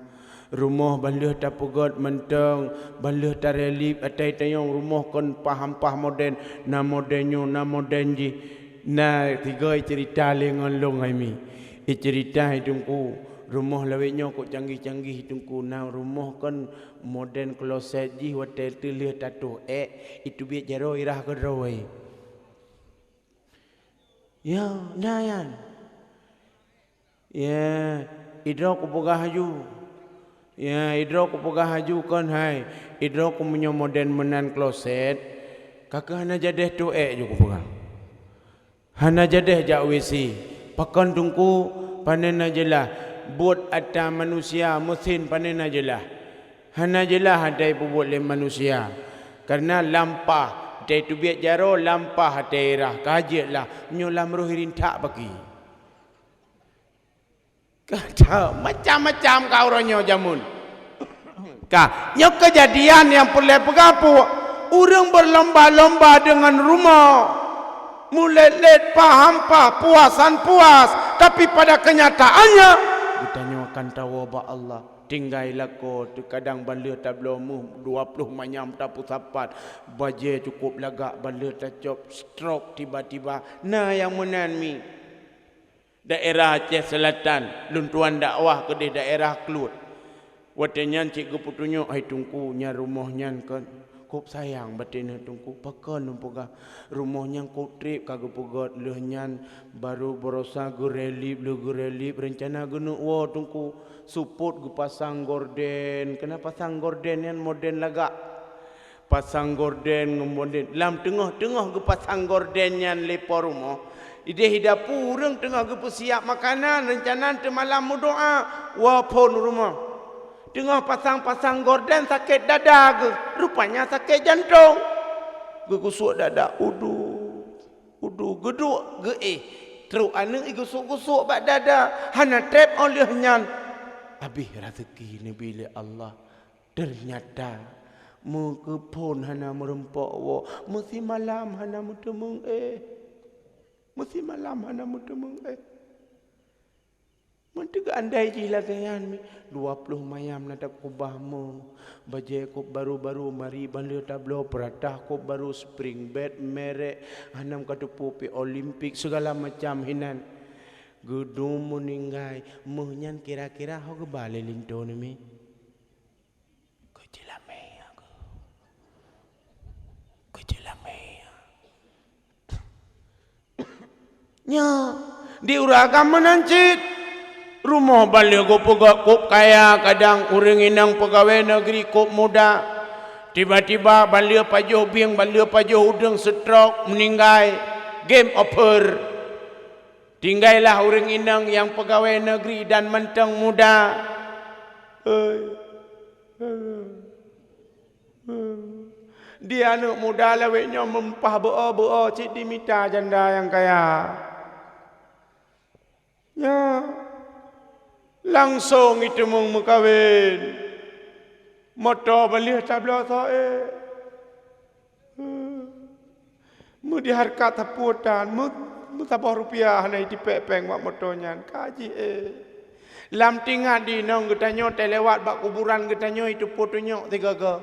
Rumah balih tapugot menteng, balih tarelip atai tayong rumah kon paham moden na modenyo na modenji. Na tiga cerita lengon long mi. Cerita hidungku rumah lawenya kok canggih-canggih hidungku na rumah kon moden kloset ji hotel tu leh tato itu biar jaro irah kedrawai. Ya, nayan. Ya, idro ku pegah haju. Ya, idro ku pegah haju kan hai. Idro ku punya moden menan kloset. Kakak hana jadeh tu je ku pegah. Hana jadeh jak WC. Pakan tungku panen ajalah. Buat ada manusia mesin panen ajalah. Hana jelah hadai buat le manusia. Karena lampah dia itu biar jaro lampah daerah kajilah nyolam rohirin tak bagi. Kata macam-macam kau ronyo jamun. Kah, nyok kejadian yang perlu pegapu. Orang berlomba-lomba dengan rumah. Mulai let paham puasan puas, tapi pada kenyataannya kita akan tahu bahwa Allah tinggal lako tu kadang balih tablomu 20 manyam tapu sapat baje cukup lagak balih tacop stroke tiba-tiba. Nah yang menan mi daerah Aceh Selatan luntuan dakwah ke di daerah Kelut watenyan cikgu putunyo ai tungku nya rumahnya kan kop sayang batin tungku pakan numpuga rumahnya kop trip kagak pugot lehnyan baru berosa gurelip rencana gunu wo tungku support gu pasang gorden. Kenapa pasang gorden yang moden lagak? Pasang gorden ngomoden lam tengah-tengah gu pasang gorden yang lepo rumah. Ide hidapu urang tengah gu siap makanan rencana te malam doa wapon rumah. Tengah pasang gorden sakit dada ge. Rupanya sakit jantung. Gu gusuk dada udu geduk ge teruk anu igusuk-gusuk bak dada hana trap olehnya. Habis rezeki ni bila Allah ternyata mengepon hana merempok wo mesti malam hana mutemung mesti malam hana mutemung mentega andai jilagan mi 20 mayam nada kubahmu baje ko baru-baru mari balio tablo peratah ko baru spring bed merek hanam katupu pi olimpik segala macam hinan gedung meninggai menyan kira-kira ho ke bale linto ni mi ko jelame aku nya di uragam menancit rumah bale go pegak kop kaya kadang urang inang pegawai negeri kop muda tiba-tiba bale pajoh biang bale pajoh udang stroke meninggai game over. Tinggallah orang inang yang pegawai negeri dan menteng muda. Dia anak muda laweknya mempah beo cik dimita janda yang kaya. Ya. Langsung itu mung mekawin. Motor beli tabla sae. Mu di harkat taputan, mu lu tabah rupiah na iti peng mak motonya kaji lam tinggal di nong getanyo telewat bak kuburan getanyo itu fotonya tiga ke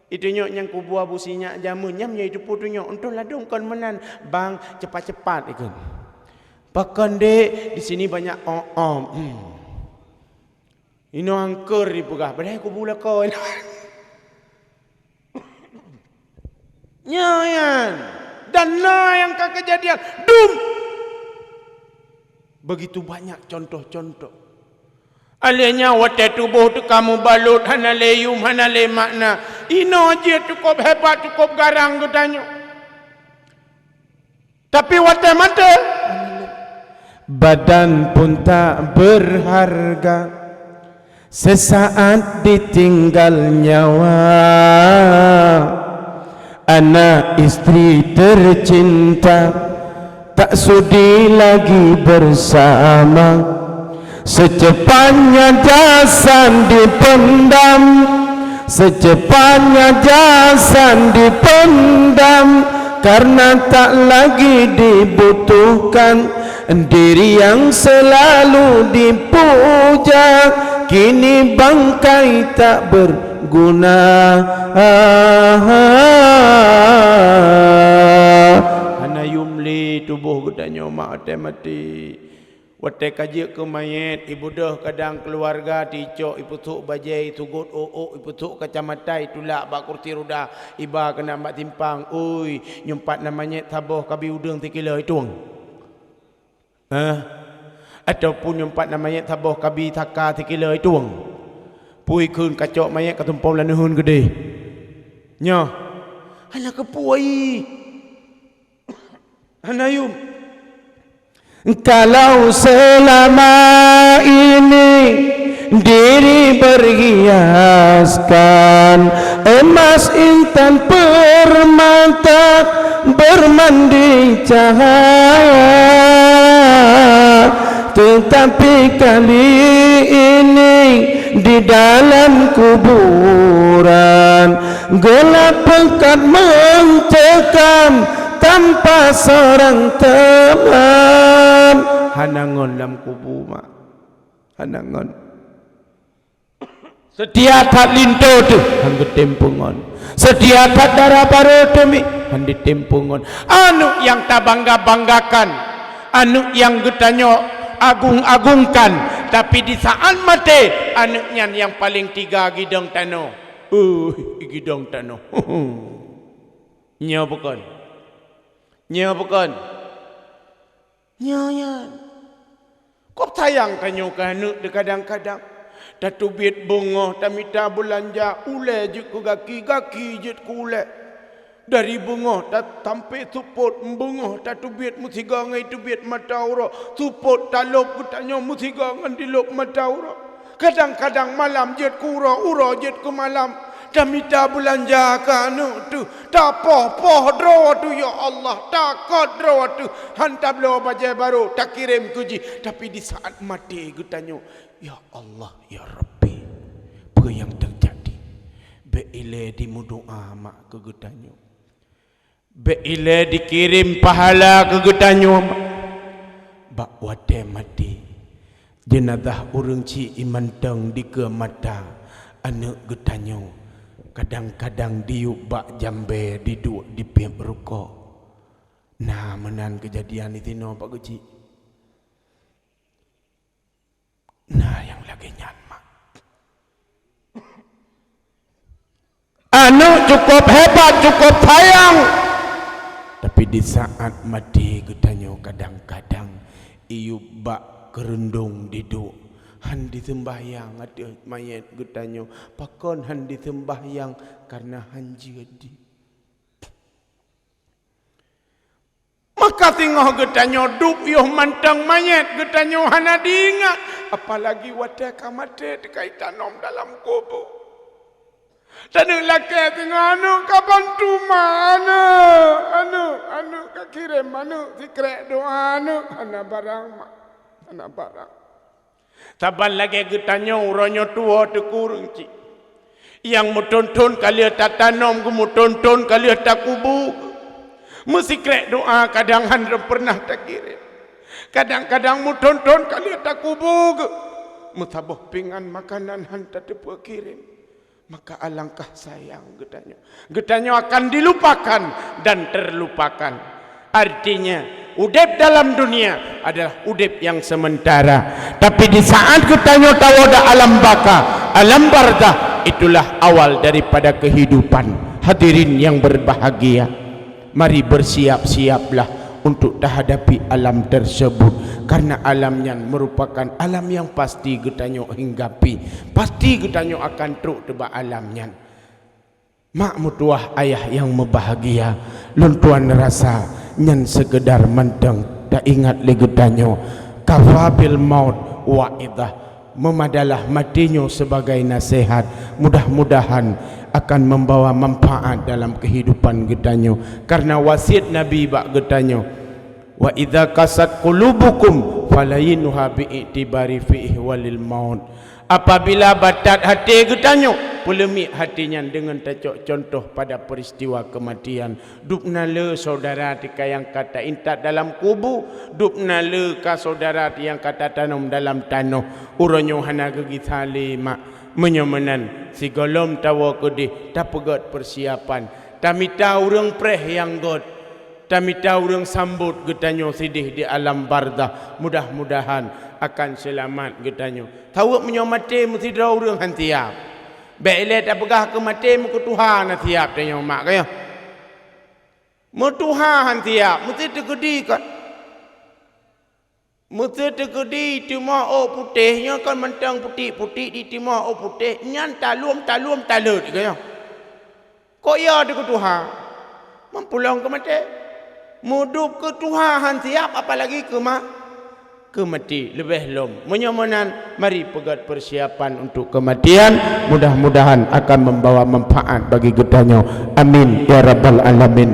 itu nyok yang kubur Abu Sinyak jamu nyamnya itu fotonya untuk ladung kon menan bang cepat-cepat ikut pakan dek di sini banyak ini angker di pegah padahal kubur lah kau nyayan dan yang kejadian dum begitu banyak contoh-contoh alihnya waktu tubuh tu kamu balut hana leyum hana le makna ino aja cukup hebat cukup garang katanya tapi waktu mata badan pun tak berharga sesaat ditinggal nyawa anak istri tercinta tak sudi lagi bersama secepatnya jasan dipendam secepatnya jasan dipendam karena tak lagi dibutuhkan diri yang selalu dipuja kini bangkai tak berguna hana yumli tubuh gedanya mak mati wate kaji ke mayat ibu dah kadang keluarga ticok ibu tuk bajai tugut ibu tuk kacamata itulah bak kurti ruda iba kena mbak timpang oi nyumpat namanya taboh kabi udang 3 kilo itu ataupun nyumpat namanya taboh kabi taka 3 kilo itu pui kun kacok mayat katumpau lanuhun gede nya hana kepuai hana yum kalau selama ini diri berhiaskan emas intan permata bermandi cahaya tetapi kali ini di dalam kuburan gelap pekat mencekam tanpa seorang teman hanangon dalam kubur mak hanangon setia tak linto tu hangge tempungon setia tak darah baru demi handi tempungon anu yang tak bangga-banggakan anu yang getanyo agung-agungkan tapi di saat mati anu yang paling 3 gidong tano gidong tano nya bukan nya bukan nya kok sayang kanyo kanu de kadang-kadang tatu biet bunga tamita belanja ule je ku gaki je ku ule dari bunga tak tampe support bunga tatu biet musiga ngai tu biet mataura support talop ku tanyo musiga ngan dilop mataura kadang-kadang malam je ku ura je ku malam tamita belanja kanu tu tak poh draw tu ya Allah takut draw tu hantar lo baju baru tak kirim kuji tapi di saat mati gutanyo ya Allah ya Rabbi apa yang terjadi beile di doa mak ke gutanyo beile dikirim pahala ke gutanyo bak wate mati jenazah urang ci imanteng di ke mata anak gutanyo kadang-kadang diubak jambe diduk di pihak rukuk nah menan kejadian itu no Pak Guci nah yang lagi nyamak anu cukup hebat cukup sayang tapi di saat mati getanyo kadang-kadang iubak kerendung diduk handi sembahyang ada mayat getanyo pakon handi sembahyang karena hanjadi maka tengok getanyo duk yoh mantang mayat getanyo hana diingat apalagi wadah kamate dekaitan nom dalam kubur tanuk laki tengok anu kapan tu mana anu kakirim anu sikrek doa anu hana barang mak hana barang saban lagi getanyo uronyo tua tekurung cik yang mutonton kali tak tanam ku mutonton kali tak kubu Mesti krek doa kadang handra pernah tak kirim. Kadang-kadang mu tonton kali tak kubur. Mutabah pingan makanan hantar tepu kirim. Maka alangkah sayang getanya. Getanya akan dilupakan dan terlupakan. Artinya udip dalam dunia adalah udip yang sementara. Tapi di saat getanya tahu ada alam baka, alam barzah, itulah awal daripada kehidupan. Hadirin yang berbahagia, mari bersiap-siaplah untuk menghadapi alam tersebut, karena alamnya merupakan alam yang pasti getanyo hinggapi, pasti getanyo akan teruk tebak alamnya. Mak mutuah ayah yang membahagia, luntuan rasa nyan sekedar menteng tak ingat lagi getanyo kafabil maut wa'idah, memadalah matinya sebagai nasihat. Mudah-mudahan akan membawa manfaat dalam kehidupan getanyo, karena wasiat Nabi bak getanyo, wa idza kasat qulubukum falayinuha bi'tibari fi ihwalil maut. Apabila batat hati getanyo, polemik hatinya dengan tacok contoh pada peristiwa kematian. Dupna le saudara tika yang kata intat dalam kubu, dupna le ka saudara yang kata tanam dalam tanah. Uronyo hana gigi thali mak menyomenan si golom tawa kedi tak pegat persiapan. Tamita urang preh yang god, tamita urang sambut getanyo sidih di alam barzah. Mudah-mudahan akan selamat getanyo. Tahu menyomati mesti dah urang hantiap. Baiklah tak pegah ke mati muka Tuhan nak tiap tanya mak kaya. Mu Tuhan tiap mesti tegedi kan. Mesti tegedi timah oh putihnya kan mentang putih-putih di timah oh putih nyan talum talut kaya. Kok ya deku Tuhan? Mempulang ke mati. Mudup ke Tuhan tiap apalagi ke mak. Kemati lebih lom menyomonan. Mari pegat persiapan untuk kematian, mudah-mudahan akan membawa manfaat bagi getanyo. Amin ya rabbal alamin.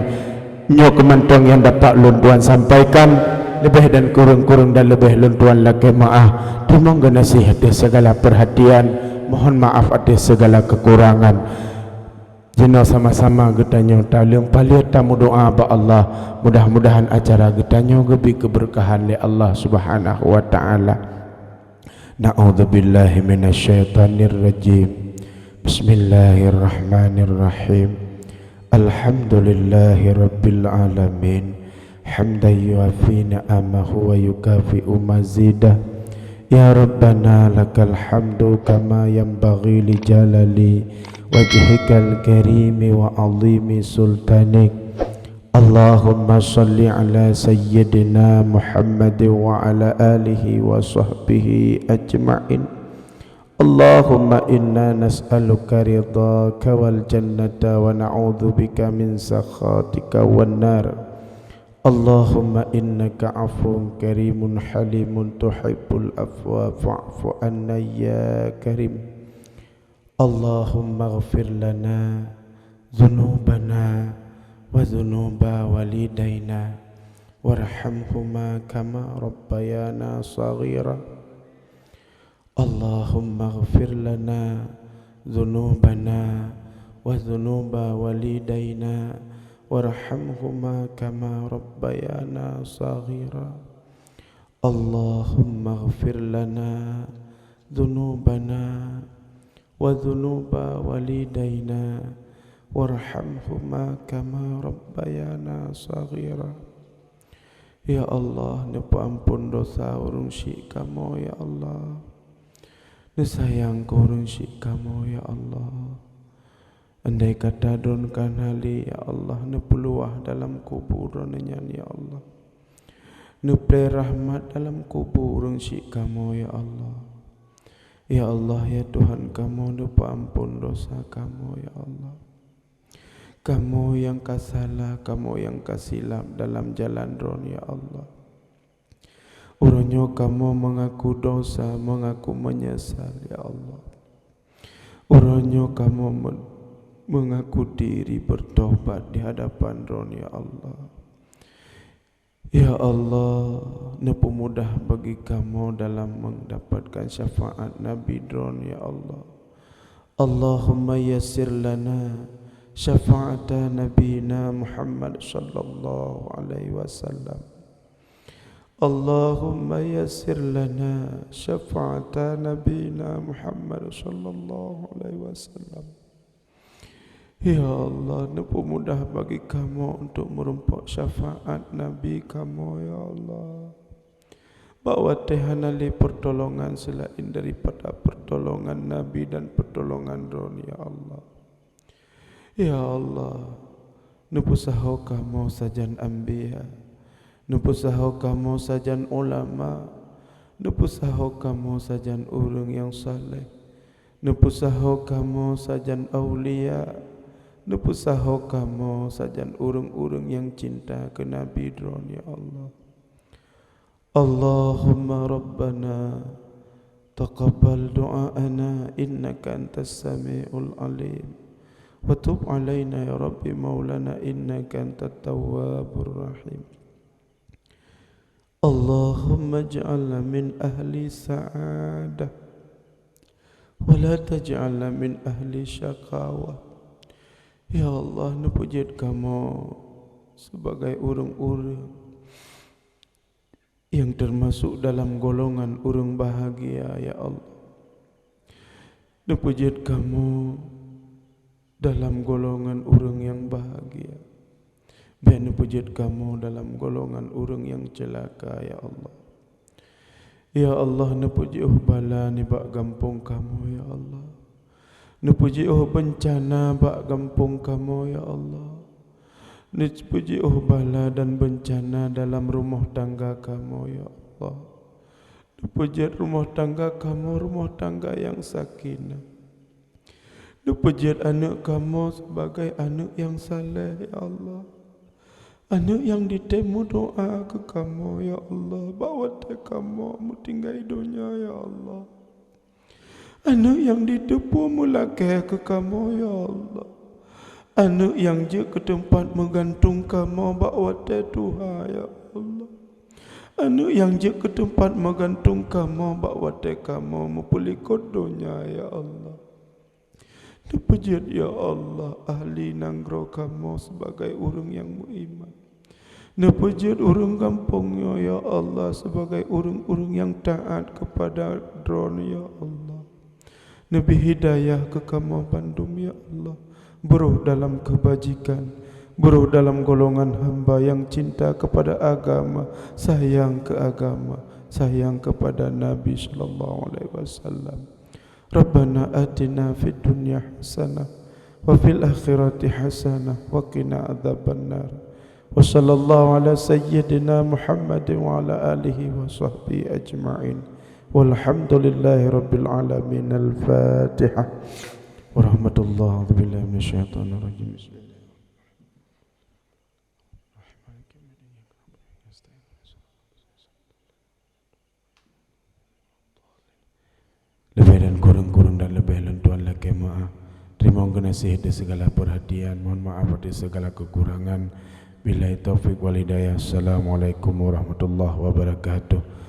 Nyo kemantong yang dapat luntuan sampaikan, lebih dan kurung-kurung dan lebih luntuan lagi maaf. Terima nasihat atas segala perhatian, mohon maaf atas segala kekurangan. Jina sama-sama getanyo talim palit tamu doa ba Allah. Mudah-mudahan acara getanyo gebi keberkahan li Allah Subhanahu wa taala. Na'udzubillahi minasyaitonir rajim. Bismillahirrahmanirrahim. Alhamdulillahi rabbil alamin. Hamdan yuafi ni'amahu wa yukafi'u mazidah. Ya Rabbana lakal hamdu kama yanbaghi li jalali wajhikal karimi wa azimi sultanik. Allahumma salli ala sayyidina Muhammad wa ala alihi wa sahbihi ajma'in. Allahumma inna nas'aluka ridhaka wal jannata wa na'udzubika min sakhatika wan nar. Allahumma innaka afuwun karimun halimun tuhibbul afwa fa'fu anna ya karim. Allahumma ighfir lana dhunubana wa dhunuba walidayna warhamhuma kama rabbayana saghira. Allahumma ighfir lana dhunubana wa dhunuba walidayna warhamhuma kama rabbayana saghira. Allahumma ighfir lana dhunubana wa dhunuba walidayna warhamhuma kama rabbayana saghira. Ya Allah, nepa ampun dosa urung syik kamu ya Allah. Nesayang urung syik kamu ya Allah. Andai kata donkan hali ya Allah, nepeluah dalam kuburan nyan ya Allah. Neple rahmat dalam kuburan syik kamu ya Allah. Ya Allah ya Tuhan kamu, nepa ampun dosa kamu ya Allah. Kamu yang kasalah, kamu yang kasilap dalam jalan ron ya Allah. Uronyo kamu mengaku dosa, mengaku menyesal ya Allah. Uronyo kamu mengaku diri bertobat di hadapan ron ya Allah. Ya Allah, nepu mudah bagi kamu dalam mendapatkan syafaat Nabi dron ya Allah. Allahumma yassir lana شفاعة نبينا محمد صلى الله عليه وسلم. اللهم يسر لنا شفاعة نبينا محمد صلى الله عليه وسلم. Ya Allah, nepu mudah bagi kamu untuk merempok syafaat Nabi kamu, ya Allah. Bahawa tihanali pertolongan selain daripada pertolongan Nabi dan pertolongan Rasul, ya Allah. Ya Allah, nepu sahau kamu sajan anbiya, nepu sahau kamu sajan ulama, nepu sahau kamu sajan orang yang saleh, nepu sahau kamu sajan awliya, nepu sahau kamu sajan orang-orang yang cinta ke Nabi Dron, ya Allah. Allahumma Rabbana taqabbal du'aana innaka antas sami'ul alim wa tub alaina ya Rabbi maulana innaka antat tawwabur rahim. Allahumma ij'alna min ahli sa'adah wa la taj'alna min ahli syaqawah. Ya Allah, nepujit kamu sebagai orang-orang yang termasuk dalam golongan orang bahagia, ya Allah. Nepujit kamu dalam golongan orang yang bahagia. Biar nepujit kamu dalam golongan orang yang celaka, ya Allah. Ya Allah, nepuji bala ni bak gampung kamu, ya Allah. Nepuji bencana bak gampung kamu, ya Allah. Nepuji bala dan bencana dalam rumah tangga kamu, ya Allah. Nepuji rumah tangga kamu, rumah tangga yang sakinah. Nepuji anak kamu sebagai anak yang saleh, ya Allah. Anak yang ditemu doa ke kamu, ya Allah. Bawa kamu tinggal dunia, ya Allah. Anak yang ditepu mulakeh ke kamu, ya Allah. Anak yang je ke tempat menggantung kamu bawa Tuhan, ya Allah. Anak yang je ke tempat menggantung kamu bawa kamu mempulikot dunia, ya Allah. Terpujian, ya Allah, ahli nanggro kamu sebagai orang yang beriman. Terpujian orang kampungnya, ya Allah, sebagai orang-orang yang taat kepada drone, ya Allah. Nabi hidayah ke kamu Bandung, ya Allah. Beruh dalam kebajikan, beruh dalam golongan hamba yang cinta kepada agama, sayang ke agama, sayang kepada Nabi sallallahu alaihi wasallam. Rabbana atina fid dunya hasanah wa fil akhirati hasanah wa qina adzabannar. Wa sallallahu ala sayyidina Muhammad wa ala alihi wa sahbihi ajma'in. Walhamdulillahi rabbil alamin. Al-Fatihah. Warahmatullahi wabarakatuh. Minasyaitonir rajim. Lebih dan kurang-kurang dan lebih dan Tuhan lagi maaf. Terima kasih atas segala perhatian. Mohon maaf atas segala kekurangan. Billahi taufiq wal hidayah. Assalamualaikum warahmatullahi wabarakatuh.